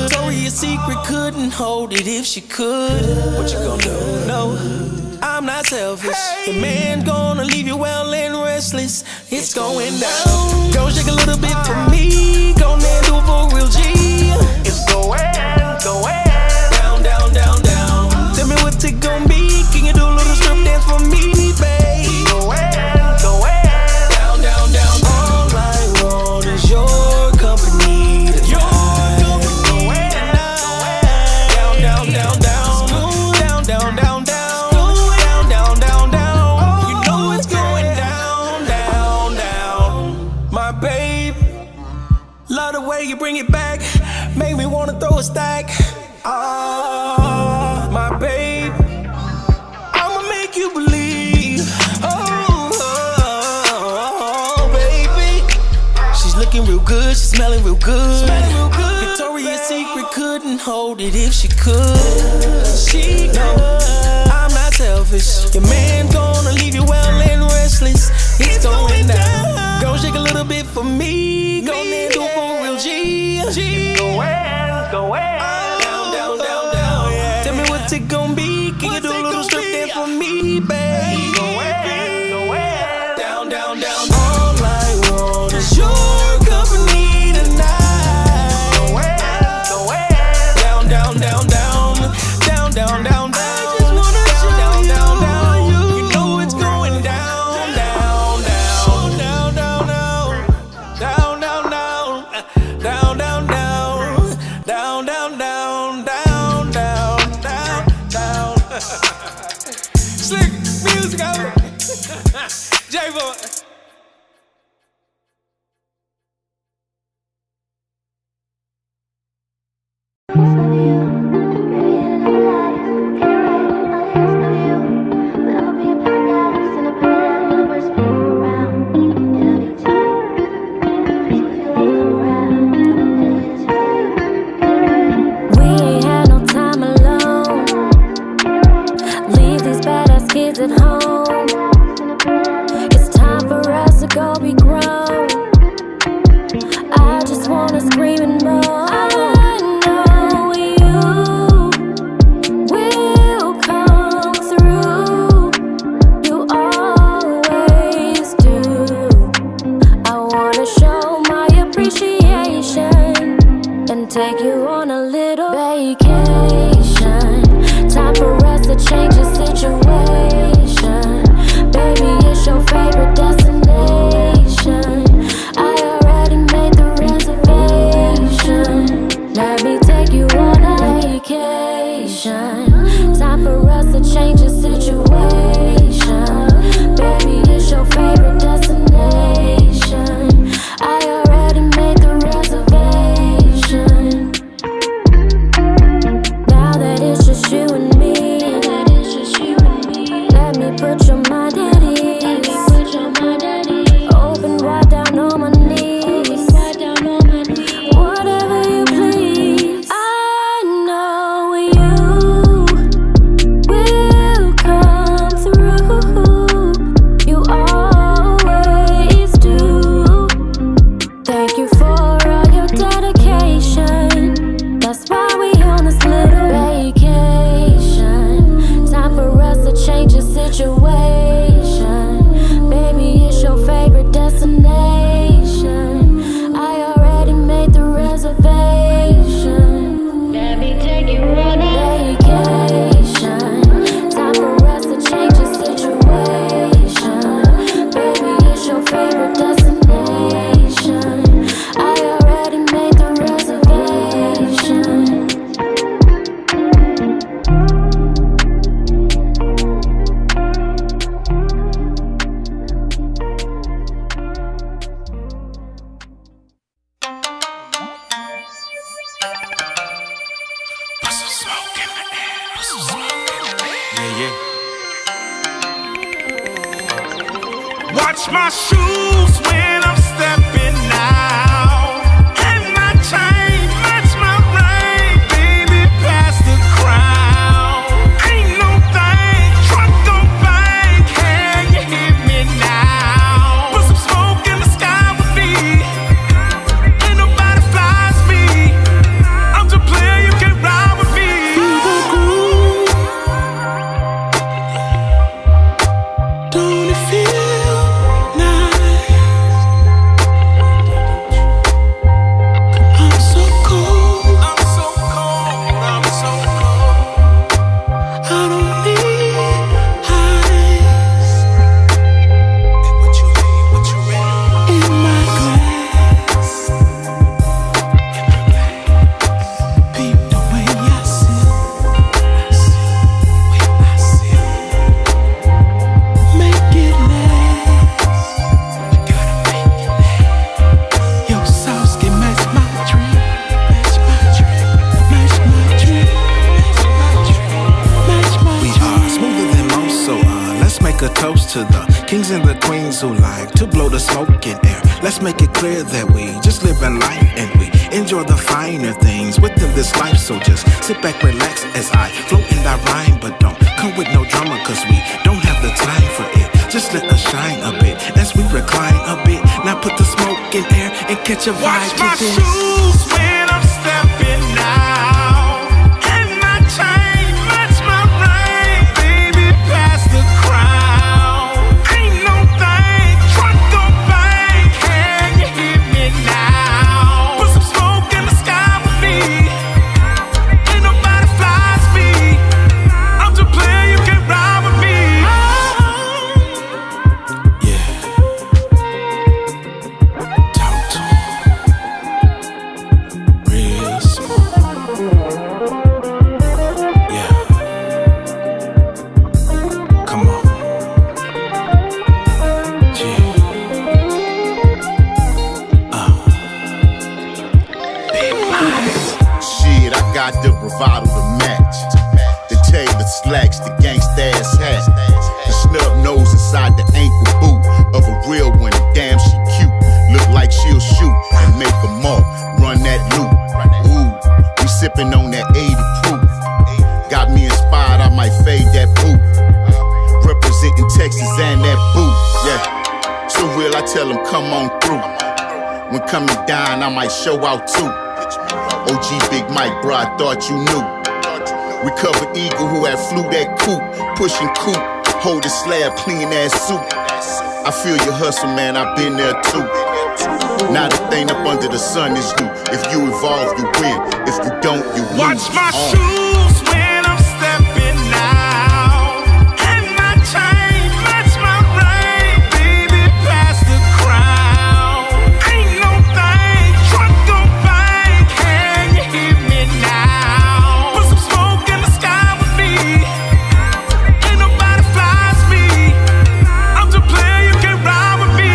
Victoria's Secret couldn't hold it if she could. What you gonna do? No, I'm not selfish. The man gonna leave you well and restless. It's going down. Go shake a little bit for me. Go and do it for real G. It's going down, down, down, down. Tell me what's it gonna be. Can you do a little strip dance for me, babe? Down, down, down. All I want is your company tonight. Down, down, down, down. Down, down, down, down. Down, down, down. You know it's going down, down, down. My babe, love the way you bring it back. Make me wanna throw a stack. Ah, my babe, I'ma make you believe. Oh, baby, she's looking real good, she's smelling real good. Victoria's Secret couldn't hold it if she could. She knows I'm not selfish. Your man gonna leave you well and restless. It's going down. Go shake a little bit for me. Go and do it for real G. Down, down, down, down. Tell me what's it gonna be. Can you do a little strip dance for me, babe? Down, down, down. All I want is your company tonight. Down, down, down, down. Down, down, down, down. Down, down, down. You know it's going down, down, down. Down, down, down. Down, down, down. Down, down, down. Down, down, down. Down, down, down, down. Slick music out. J-Boy. We ain't had no time alone. Leave these badass kids at home. It's time for us to go be grown. I just wanna scream and moan. I know you will come through. You always do. I wanna show my appreciation and take you on a little vacation. Time for us to change the situation. Baby, it's your favorite destination. I already made the reservation. Let me take you on a vacation. Time for us to change the situation. Baby, it's your favorite destination. I already made the reservation. Now that it's just you and me, let me put your mind at ease. Open wide down on my knees. Whatever you please. I know you will come through. You always do. Thank you for all your dedication. That's why we on this little vacation. Time for us to change the situation. Baby, it's your favorite destination. I already made the reservation. Let me take you on a vacation. Time for us to change the situation. Baby, it's your favorite destination. I already made the reservation. Watch my shoes when I'm stepping out, and my chain match my ring, baby, pass the crown. to the kings and the queens who like to blow the smoke in air. Let's make it clear that we just live in life and we enjoy the finer things within this life. So just sit back, relax as I flow and I rhyme, but don't come with no drama, cause we don't have the time for it. Just let us shine a bit as we recline a bit. Now put the smoke in air and catch a vibe. Watch my to this. shoes when I'm stepping out, and my chain match my ring. Baby, pass the crown. Ain't no thing, truck don't bang. Can you hear me now? Put some smoke in the sky with me. Ain't nobody flies me. I'm just playing, you can't ride with me. Shit, I got the bravado to match. The tailored slacks, the gangsta ass hat. The snub nose inside the ankle boot of a real one. Damn, she cute. Look like she'll shoot and make a mark. Run that loop. Ooh, we sipping on that 80 proof. Got me inspired, I might fade that boot. Representing Texas and that boot. Yeah, so real, I tell them come on through. When coming down, I might show out too. OG Big Mike, bro, I thought you knew. Recovered Eagle who had flew that coupe. Pushing coupe, hold the slab, clean ass suit. I feel your hustle, man, I've been there too. Not a thing up under the sun is you. If you evolve, you win. If you don't, you lose. Watch my shoes when I'm stepping out, and my chain match my ring. Baby, pass the crown. Ain't no thing, truck don't bang. Can you hear me now? Put some smoke in the sky with me. Ain't nobody flies me. I'm just playing, you can't ride with me.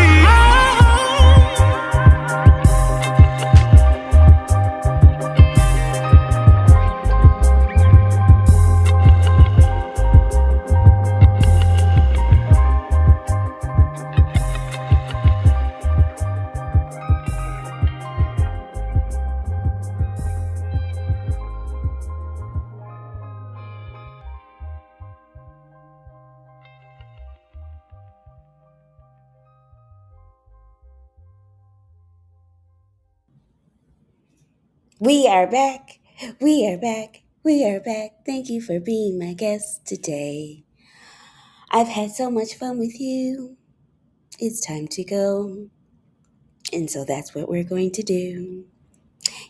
We are back. We are back. We are back. Thank you for being my guest today. I've had so much fun with you. It's time to go. And so that's what we're going to do.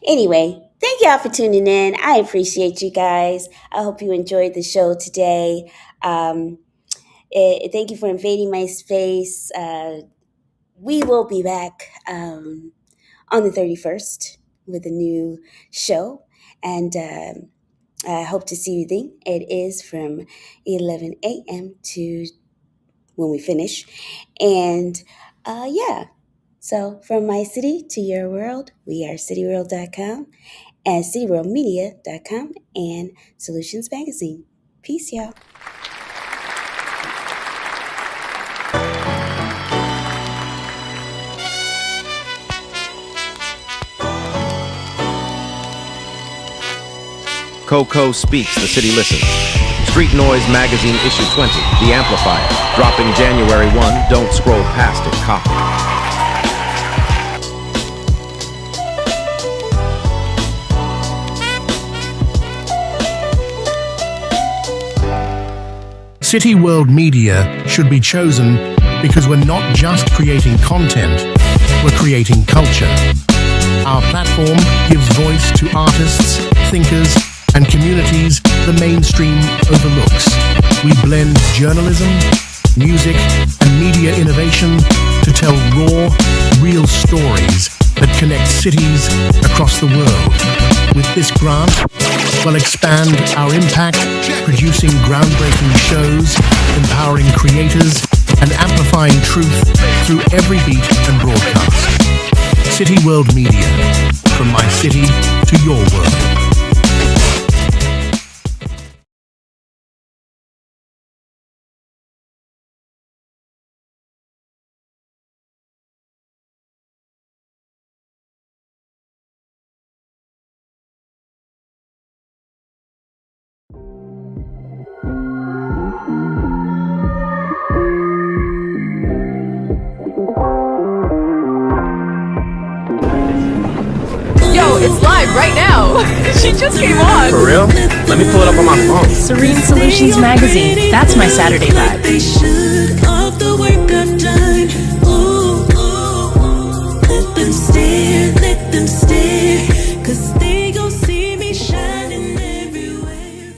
Anyway, thank y'all for tuning in. I appreciate you guys. I hope you enjoyed the show today. Thank you for invading my space. We will be back on the 31st with a new show. And I hope to see you then. It is from 11 a.m. to when we finish. And yeah, so from my city to your world, we are cityworld.com and cityworldmedia.com and Solutions Magazine. Peace, y'all. Coco Speaks, the city listens. Street Noise Magazine issue 20, The Amplifier, dropping January 1, don't scroll past it, copy. City World Media should be chosen because we're not just creating content, we're creating culture. Our platform gives voice to artists, thinkers, and communities the mainstream overlooks. We blend journalism, music, and media innovation to tell raw, real stories that connect cities across the world. With this grant, we'll expand our impact, producing groundbreaking shows, empowering creators, and amplifying truth through every beat and broadcast. City World Media, from my city to your world. Yo, it's live right now. She just came on. For real? Let me pull it up on my phone. Serene Solutions Magazine. That's my Saturday vibe. They should of the work I've done. Ooh, let them stare, 'cause they gon' see me shining everywhere.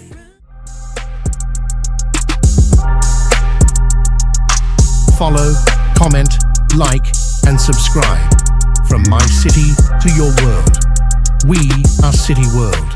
Follow, comment, like, and subscribe. From my city to your world. We are City World.